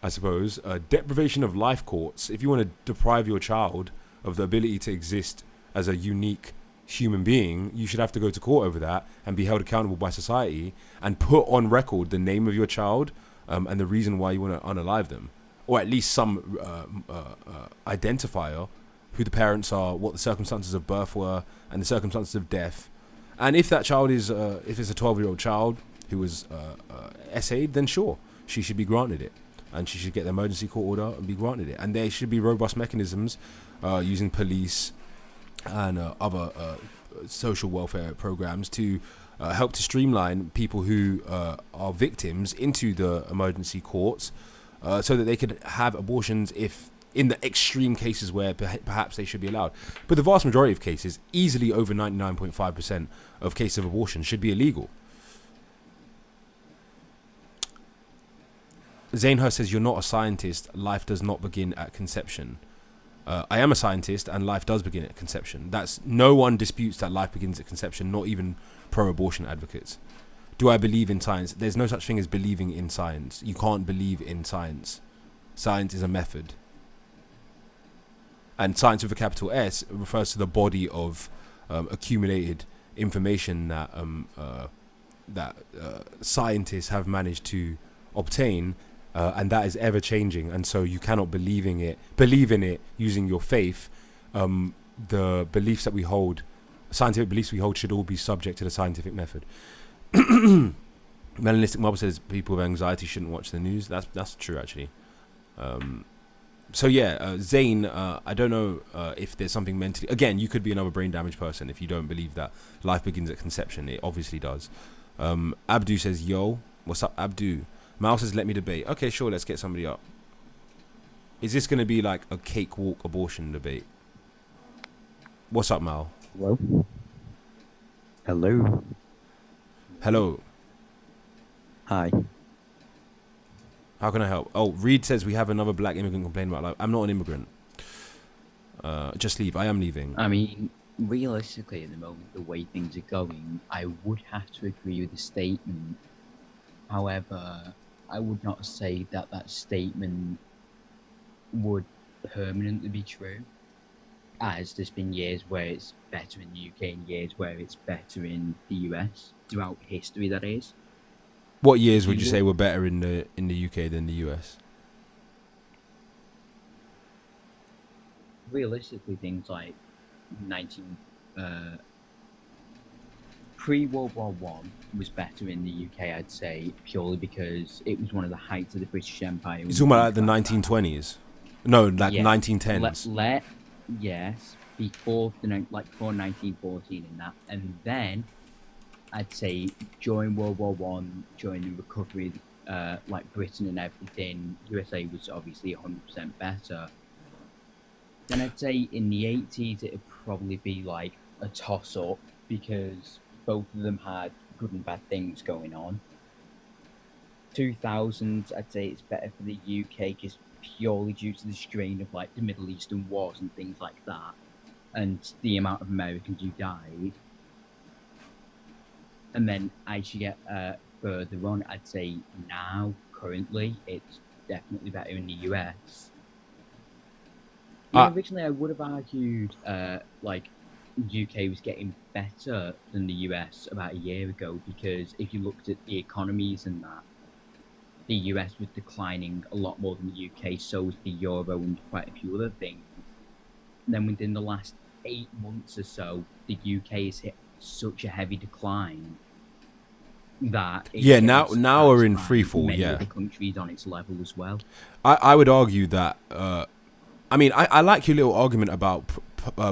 I suppose. Deprivation of life courts. If you want to deprive your child of the ability to exist as a unique human being, you should have to go to court over that and be held accountable by society and put on record the name of your child and the reason why you want to unalive them, or at least some identifier, who the parents are, what the circumstances of birth were, and the circumstances of death. And if that child is, if it's a 12-year-old child who was essayed, then sure, she should be granted it. And she should get the emergency court order and be granted it. And there should be robust mechanisms using police and other social welfare programs to help to streamline people who are victims into the emergency courts so that they could have abortions if in the extreme cases where perhaps they should be allowed. But the vast majority of cases, easily over 99.5% of cases of abortion, should be illegal. Zainhurst says, you're not a scientist. Life does not begin at conception. I am a scientist, and life does begin at conception. That's no one disputes that life begins at conception, not even pro-abortion advocates. Do I believe in science? There's no such thing as believing in science. You can't believe in science. Science is a method. And science with a capital S refers to the body of accumulated information that scientists have managed to obtain, and that is ever changing. And so you cannot believe in it using your faith. The beliefs that we hold, scientific beliefs we hold, should all be subject to the scientific method. Melanistic Marble says people with anxiety shouldn't watch the news. That's true, actually. So yeah, Zane, I don't know if there's something mentally. Again, you could be another brain damaged person if you don't believe that life begins at conception. It obviously does. Abdu says, yo, what's up, Abdu? Mal says, let me debate. Okay, sure, let's get somebody up. Is this going to be like a cakewalk abortion debate? What's up, Mal? Hello? Hello? Hello. Hi. How can I help? Oh, Reed says we have another black immigrant complaining about life. I'm not an immigrant. Just leave. I am leaving. I mean, realistically, at the moment, the way things are going, I would have to agree with the statement. However, I would not say that that statement would permanently be true, as there's been years where it's better in the UK and years where it's better in the US, throughout history, that is. What years would you say were better in the UK than the US? Realistically, things like pre-World War One was better in the UK, I'd say, purely because it was one of the heights of the British Empire. You're talking about like the 1920s? No, like 1910s. Yes, before 1914 and that, and then I'd say during World War One, during the recovery, like Britain and everything, USA was obviously 100% better. Then I'd say in the 80s it'd probably be like a toss-up because both of them had good and bad things going on. 2000s, I'd say it's better for the UK just purely due to the strain of like the Middle Eastern wars and things like that, and the amount of Americans who died. And then as you get further on, I'd say now, currently, it's definitely better in the US. Originally, I would have argued like UK was getting better than the US about a year ago, because if you looked at the economies and that, the US was declining a lot more than the UK, so was the Euro and quite a few other things. And then within the last 8 months or so, the UK has hit such a heavy decline that now we're in free fall. Many other countries on its level as well. I would argue that I mean I like your little argument about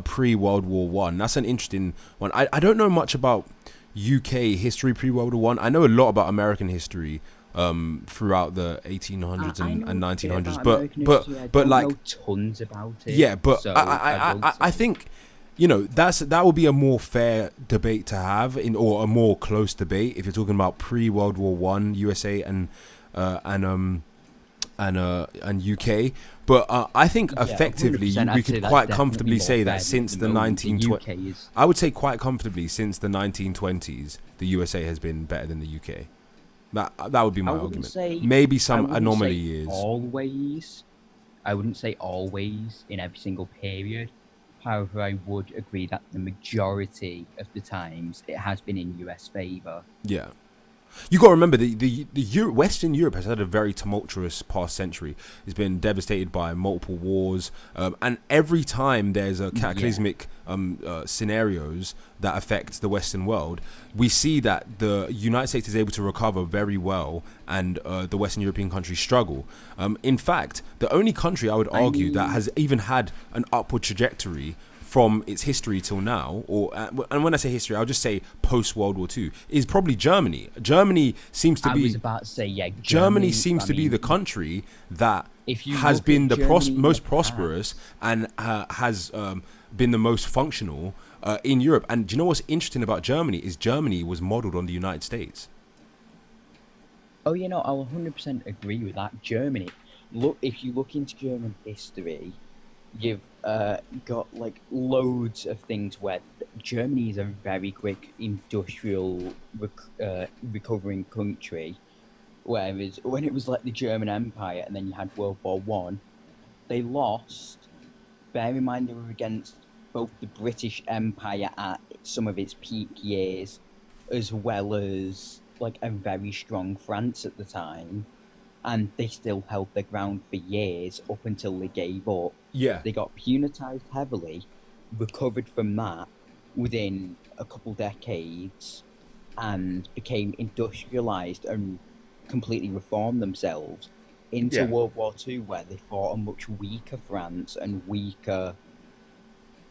pre-World War One. That's an interesting one. I don't know much about UK history pre-World War One. I know a lot about American history throughout the 1800s I and, know and a bit 1900s. about But American but history. I but don't like know tons about it. yeah, but so I think, you know, that would be a more fair debate to have or a more close debate if you're talking about pre-World War One USA and UK. But I think effectively 100%, we I'd say could that's quite definitely comfortably more say fair that than since at the the moment. The 1920s, UK is- I would say quite comfortably since the 1920s, the USA has been better than the UK. That would be my I wouldn't argument. say- Maybe I some wouldn't anomaly say years. Always. I wouldn't say always in every single period. However, I would agree that the majority of the times it has been in US favour. Yeah. You got to remember Western Europe has had a very tumultuous past century. It's been devastated by multiple wars, and every time there's a cataclysmic scenarios that affect the Western world, we see that the United States is able to recover very well, and the Western European countries struggle. In fact, the only country I would argue that has even had an upward trajectory from its history till now, and when I say history, I'll just say post World War II, is probably Germany. Germany seems to be. I was about to say, yeah. Germany seems to be the country that has been the most prosperous and has been the most functional in Europe. And do you know what's interesting about Germany is Germany was modeled on the United States. Oh, you know, I'll 100% agree with that. Germany. Look, if you look into German history, you've got like loads of things where Germany is a very quick industrial recovering country, whereas when it was like the German Empire and then you had World War One, they lost. Bear in mind they were against both the British Empire at some of its peak years, as well as like a very strong France at the time. And they still held their ground for years up until they gave up. Yeah. They got punitized heavily, recovered from that within a couple decades, and became industrialized and completely reformed themselves into World War II, where they fought a much weaker France and weaker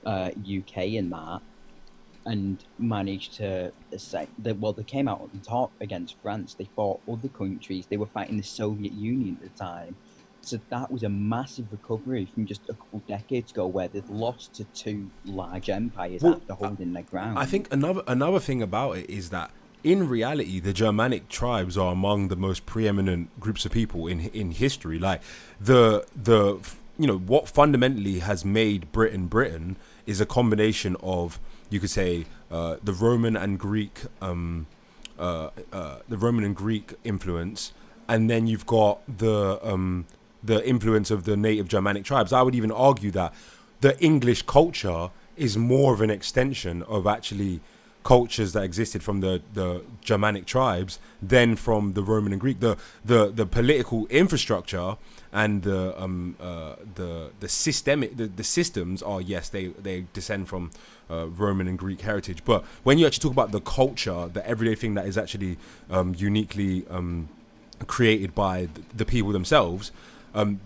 UK in that, and managed to say that, well, they came out on top against France. They fought other countries. They were fighting the Soviet Union at the time. So that was a massive recovery from just a couple decades ago, where they'd lost to two large empires after holding their ground. I think another thing about it is that in reality, the Germanic tribes are among the most preeminent groups of people in history. Like the what fundamentally has made Britain is a combination of, you could say, the Roman and Greek influence, and then you've got the influence of the native Germanic tribes. I would even argue that the English culture is more of an extension of actually cultures that existed from the Germanic tribes than from the Roman and Greek. The political infrastructure and the systems are, yes, they descend from Roman and Greek heritage. But when you actually talk about the culture, the everyday thing that is actually uniquely created by the people themselves,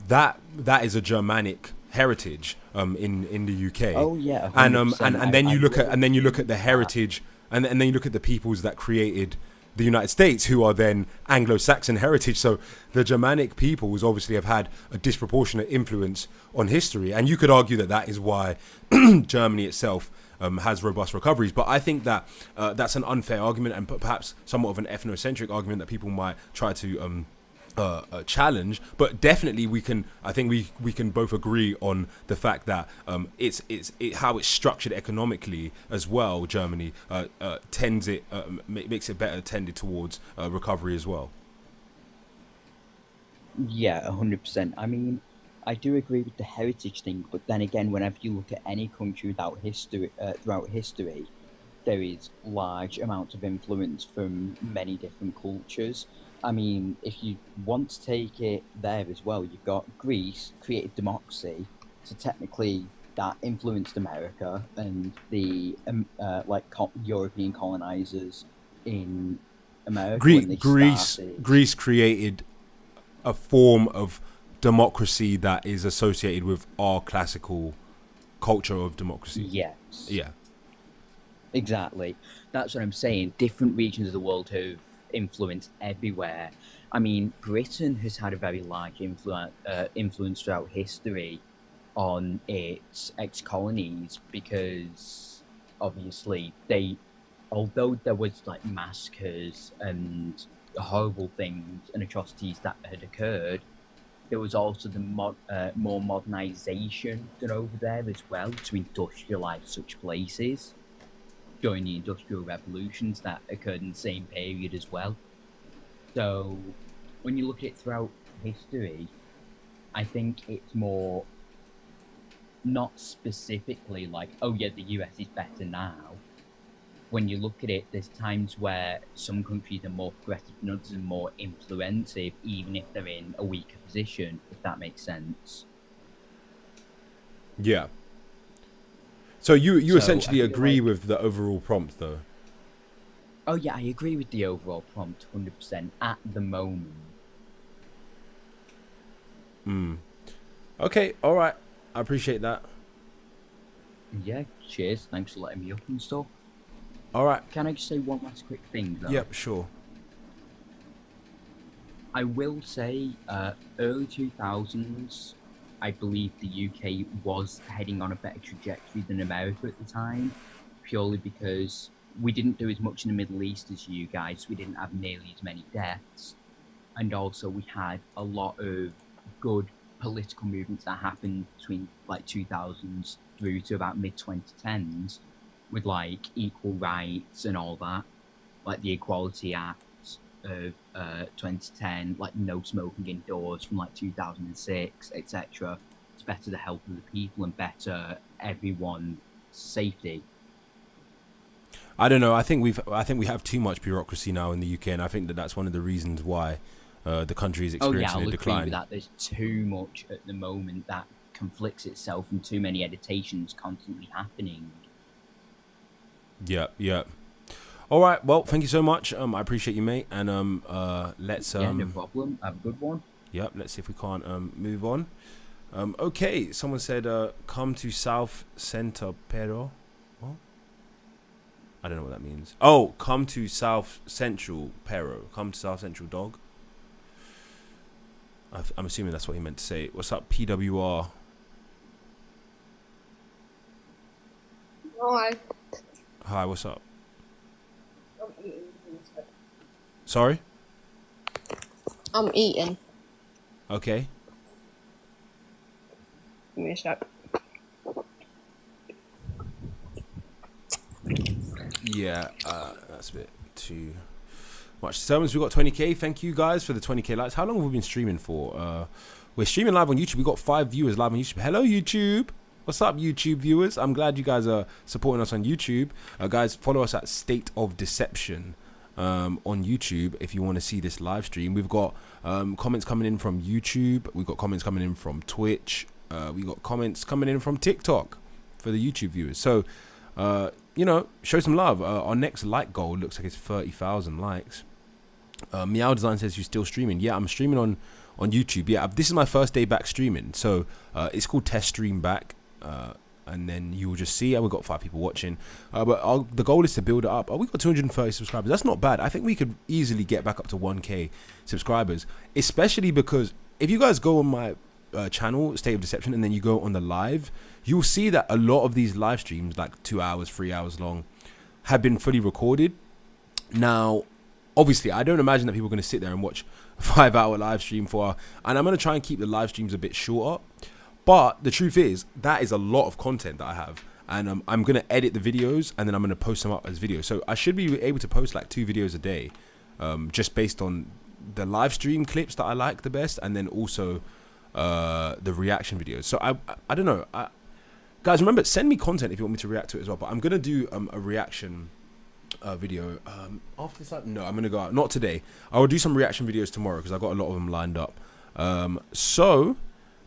that is a Germanic heritage in the UK. Oh yeah, 100%. and then you look at the heritage, and then you look at the peoples that created the United States, who are then Anglo-Saxon heritage. So the Germanic peoples obviously have had a disproportionate influence on history, and you could argue that is why Germany itself has robust recoveries. But I think that that's an unfair argument, and perhaps somewhat of an ethnocentric argument that people might try to challenge. But definitely I think we can both agree on the fact that it's how it's structured economically as well. Germany makes it better tended towards recovery as well. Yeah, 100%. I mean, I do agree with the heritage thing, but then again, whenever you look at any country throughout history, there is large amounts of influence from many different cultures. I mean, if you want to take it there as well, you've got Greece created democracy, so technically that influenced America and the European colonizers in America. Greece created a form of democracy that is associated with our classical culture of democracy. Yes. Yeah. Exactly. That's what I'm saying. Different regions of the world have influenced everywhere. I mean, Britain has had a very large influence throughout history on its ex-colonies because obviously although there was like massacres and horrible things and atrocities that had occurred, there was also the more modernization done over there as well to industrialize such places during the industrial revolutions that occurred in the same period as well. So when you look at it throughout history, I think it's more not specifically like, oh yeah, the US is better now. When you look at it, there's times where some countries are more progressive and others are more influensive, even if they're in a weaker position, if that makes sense. Yeah. So you essentially agree with the overall prompt, though? Oh yeah, I agree with the overall prompt 100% at the moment. Okay, all right. I appreciate that. Yeah, cheers. Thanks for letting me up and stuff. All right. Can I just say one last quick thing, though? Yep, sure. I will say, early 2000s, I believe the UK was heading on a better trajectory than America at the time, purely because we didn't do as much in the Middle East as you guys. We didn't have nearly as many deaths. And also we had a lot of good political movements that happened between like 2000s through to about mid-2010s with like equal rights and all that, like the Equality Act of 2010, like no smoking indoors from like 2006, etc. to better the health of the people and better everyone's safety. I don't know. I think we have too much bureaucracy now in the UK, and I think that's one of the reasons why the country is experiencing a decline. Agree with that. There's too much at the moment that conflicts itself, and too many editations constantly happening. Yeah. All right. Well, thank you so much. I appreciate you, mate. And let's. Yeah, no problem. Have a good one. Yep. Let's see if we can't move on. Okay. Someone said, "Come to South Centre, pero." What? I don't know what that means. Oh, come to South Central, pero. Come to South Central, dog. I'm assuming that's what he meant to say. What's up, PWR? Hi. Hi. What's up? I'm eating. Sorry? I'm eating. Okay. Give me a sec. Yeah, that's a bit too much disturbance. We got 20k. Thank you guys for the 20k likes. How long have we been streaming for? We're streaming live on YouTube. We got 5 viewers live on YouTube. Hello, YouTube. What's up, YouTube viewers? I'm glad you guys are supporting us on YouTube. Guys, follow us at State of Deception on YouTube if you want to see this live stream. We've got comments coming in from YouTube. We've got comments coming in from Twitch. We got comments coming in from TikTok for the YouTube viewers. So, show some love. Our next like goal looks like it's 30,000 likes. Meow Design says you're still streaming. Yeah, I'm streaming on YouTube. Yeah, this is my first day back streaming. So it's called Test Stream Back. And then you will just see we've got 5 people watching. But the goal is to build it up. We've got 230 subscribers. That's not bad. I think we could easily get back up to 1k subscribers. Especially because if you guys go on my channel, State of Deception, and then you go on the live, you'll see that a lot of these live streams, like 2 hours, 3 hours long, have been fully recorded. Now, obviously, I don't imagine that people are going to sit there and watch a 5-hour live stream and I'm going to try and keep the live streams a bit shorter. But the truth is, that is a lot of content that I have. And I'm going to edit the videos and then I'm going to post them up as videos. So I should be able to post like 2 videos a day, just based on the live stream clips that I like the best, and then also the reaction videos. So I don't know. Guys, remember, send me content if you want me to react to it as well. But I'm going to do a reaction video after this. No, I'm going to go out. Not today. I will do some reaction videos tomorrow because I've got a lot of them lined up.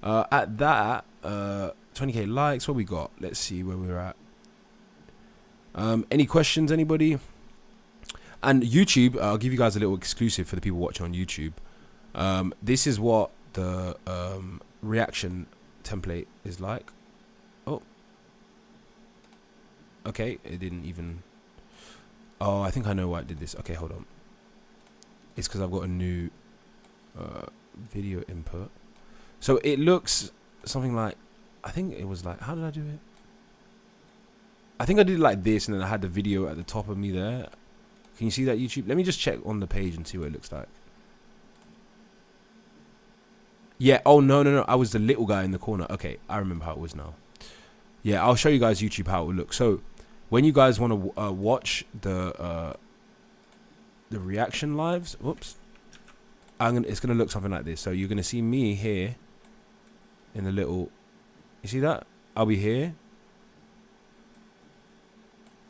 At that, 20k likes, what we got? Let's see where we're at. Any questions, anybody? And YouTube, I'll give you guys a little exclusive for the people watching on YouTube. This is what the reaction template is like. Oh. Okay, it didn't even... Oh, I think I know why it did this. Okay, hold on. it's because I've got a new video input. So it looks something like, I think it was like, how did I do it? I think I did it like this, and then I had the video at the top of me there. Can you see that, YouTube? Let me just check on the page and see what it looks like. Yeah, oh no, I was the little guy in the corner. Okay, I remember how it was now. Yeah, I'll show you guys YouTube how it would look. So when you guys want to watch the reaction lives, whoops, it's gonna look something like this. So you're gonna see me here in the little, you see that? I'll be here,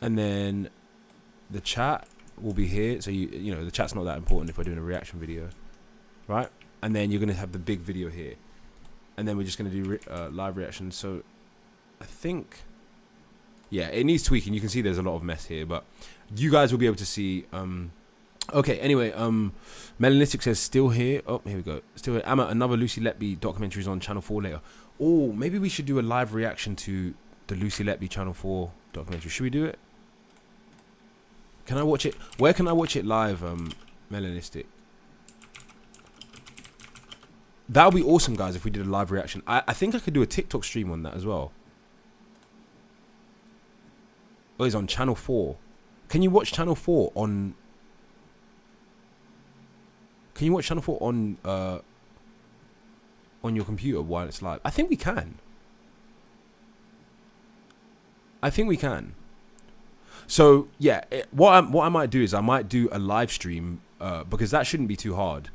and then the chat will be here. So you know the chat's not that important if we're doing a reaction video, right? And then you're gonna have the big video here, and then we're just gonna do live reactions. So I think, yeah, it needs tweaking. You can see there's a lot of mess here, but you guys will be able to see. Okay, anyway, Melanistic says still here. Oh, here we go. Still here. Amma, another Lucy Letby documentary is on Channel 4 later. Oh, maybe we should do a live reaction to the Lucy Letby Channel 4 documentary. Should we do it? Can I watch it? Where can I watch it live, Melanistic? That would be awesome, guys, if we did a live reaction. I think I could do a TikTok stream on that as well. Oh, it's on Channel 4. Can you watch Channel 4 on... Can you watch Channel 4 on your computer while it's live? I think we can. I think we can. So, yeah, what I might do is I might do a live stream, because that shouldn't be too hard.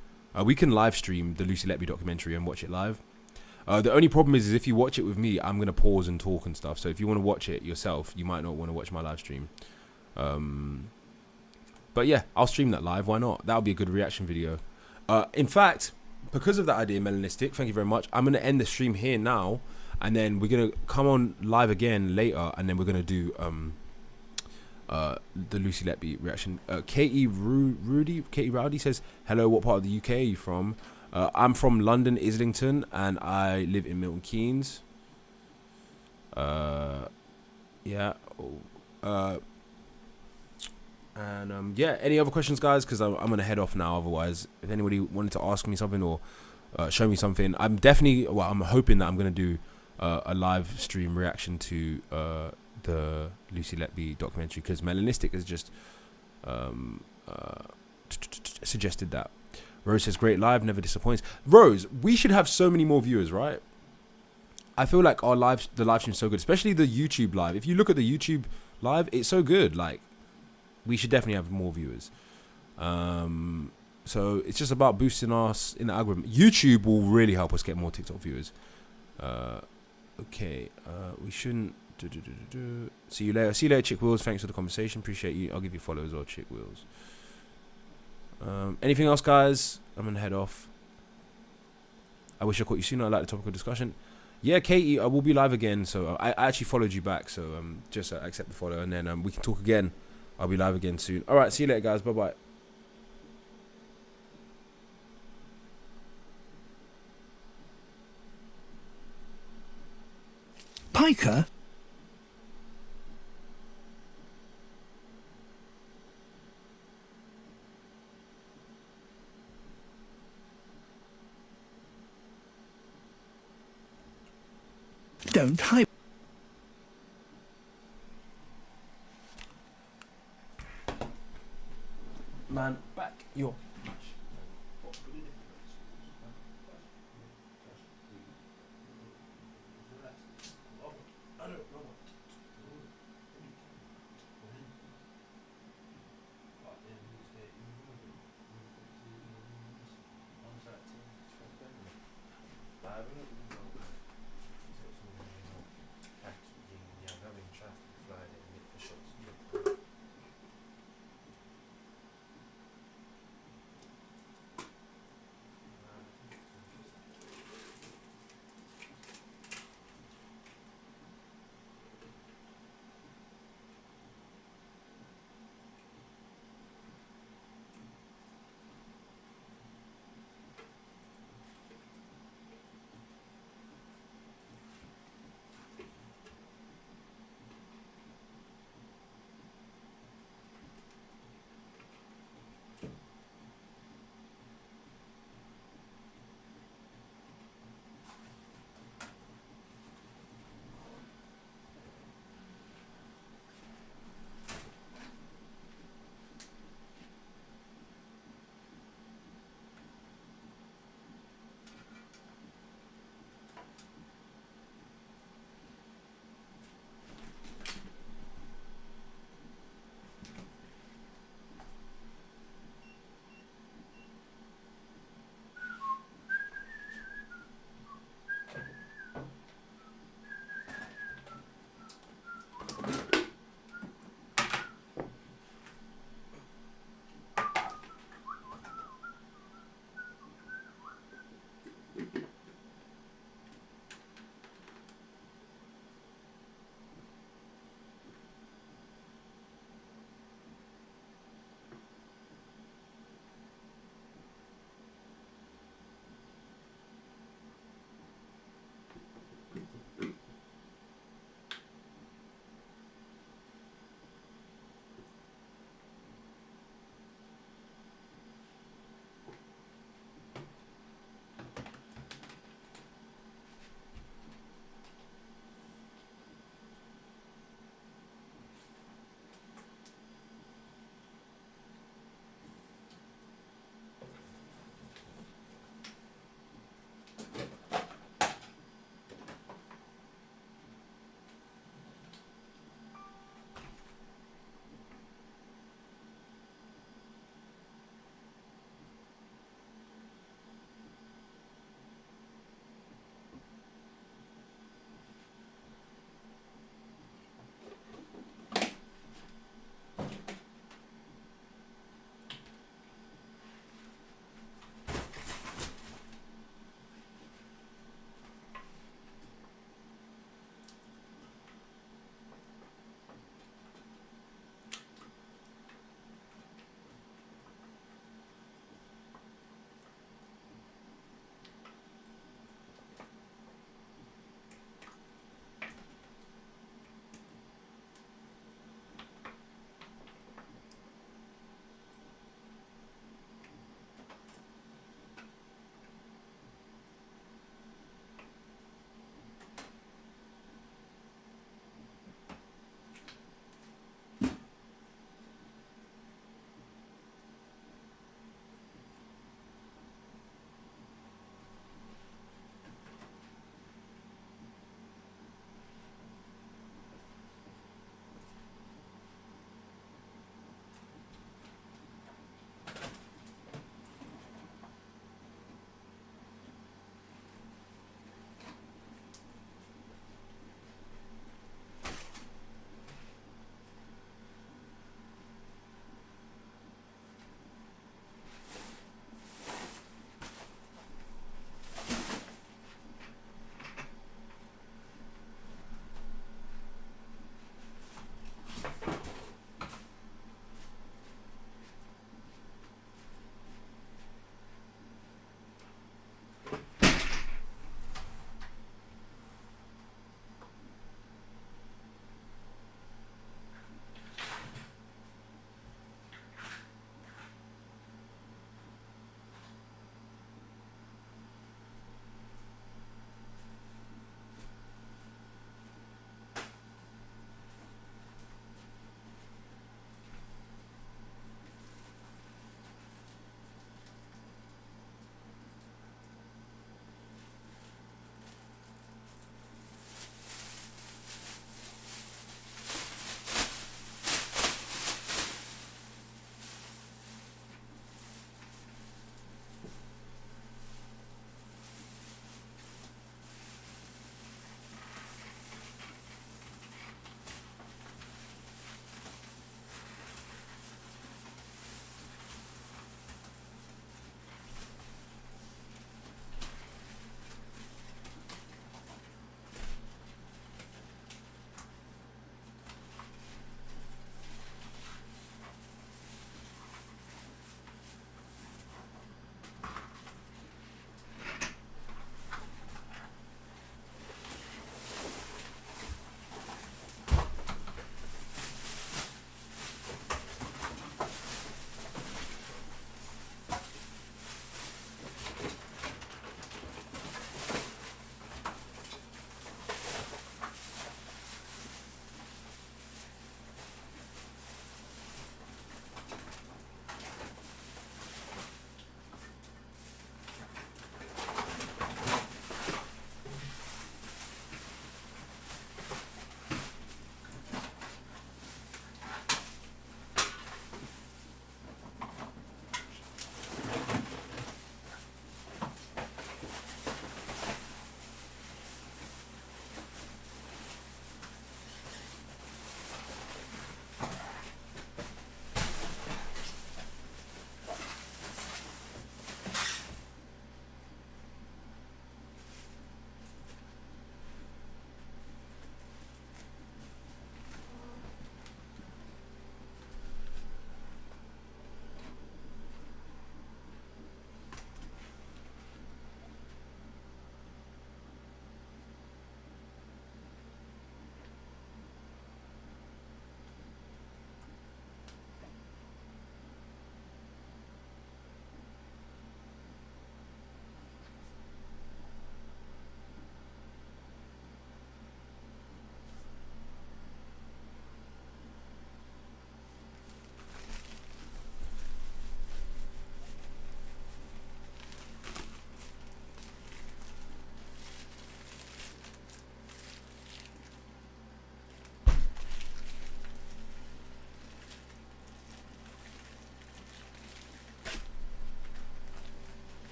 We can live stream the Lucy Letby documentary and watch it live. The only problem is if you watch it with me, I'm going to pause and talk and stuff. So if you want to watch it yourself, you might not want to watch my live stream. But yeah, I'll stream that live. Why not? That'll be a good reaction video. In fact, because of that idea, Melanistic, thank you very much. I'm going to end the stream here now. And then we're going to come on live again later. And then we're going to do the Lucy Letby reaction. Katie Rowdy says, hello, what part of the UK are you from? I'm from London, Islington, and I live in Milton Keynes. Yeah. Yeah, any other questions, guys? Because I'm going to head off now. Otherwise, if anybody wanted to ask me something or show me something, I'm hoping that I'm going to do a live stream reaction to the Lucy Letby documentary, because Melanistic has just suggested that. Rose says, great live, never disappoints. Rose, we should have so many more viewers, right? I feel like the live stream's so good, especially the YouTube live. If you look at the YouTube live, it's so good. Like, we should definitely have more viewers. So it's just about boosting us in the algorithm. YouTube will really help us get more TikTok viewers. Okay, we shouldn't. See you later. See you later, Chick Wills. Thanks for the conversation. Appreciate you. I'll give you follow as well, Chick Wills. Anything else, guys? I'm gonna head off. I wish I caught you sooner. I like the topical discussion. Yeah, Katie, I will be live again. So I actually followed you back. So just accept the follow, and then we can talk again. I'll be live again soon. All right, see you later, guys. Bye bye. Piker? Don't hype. Man, back your. I haven't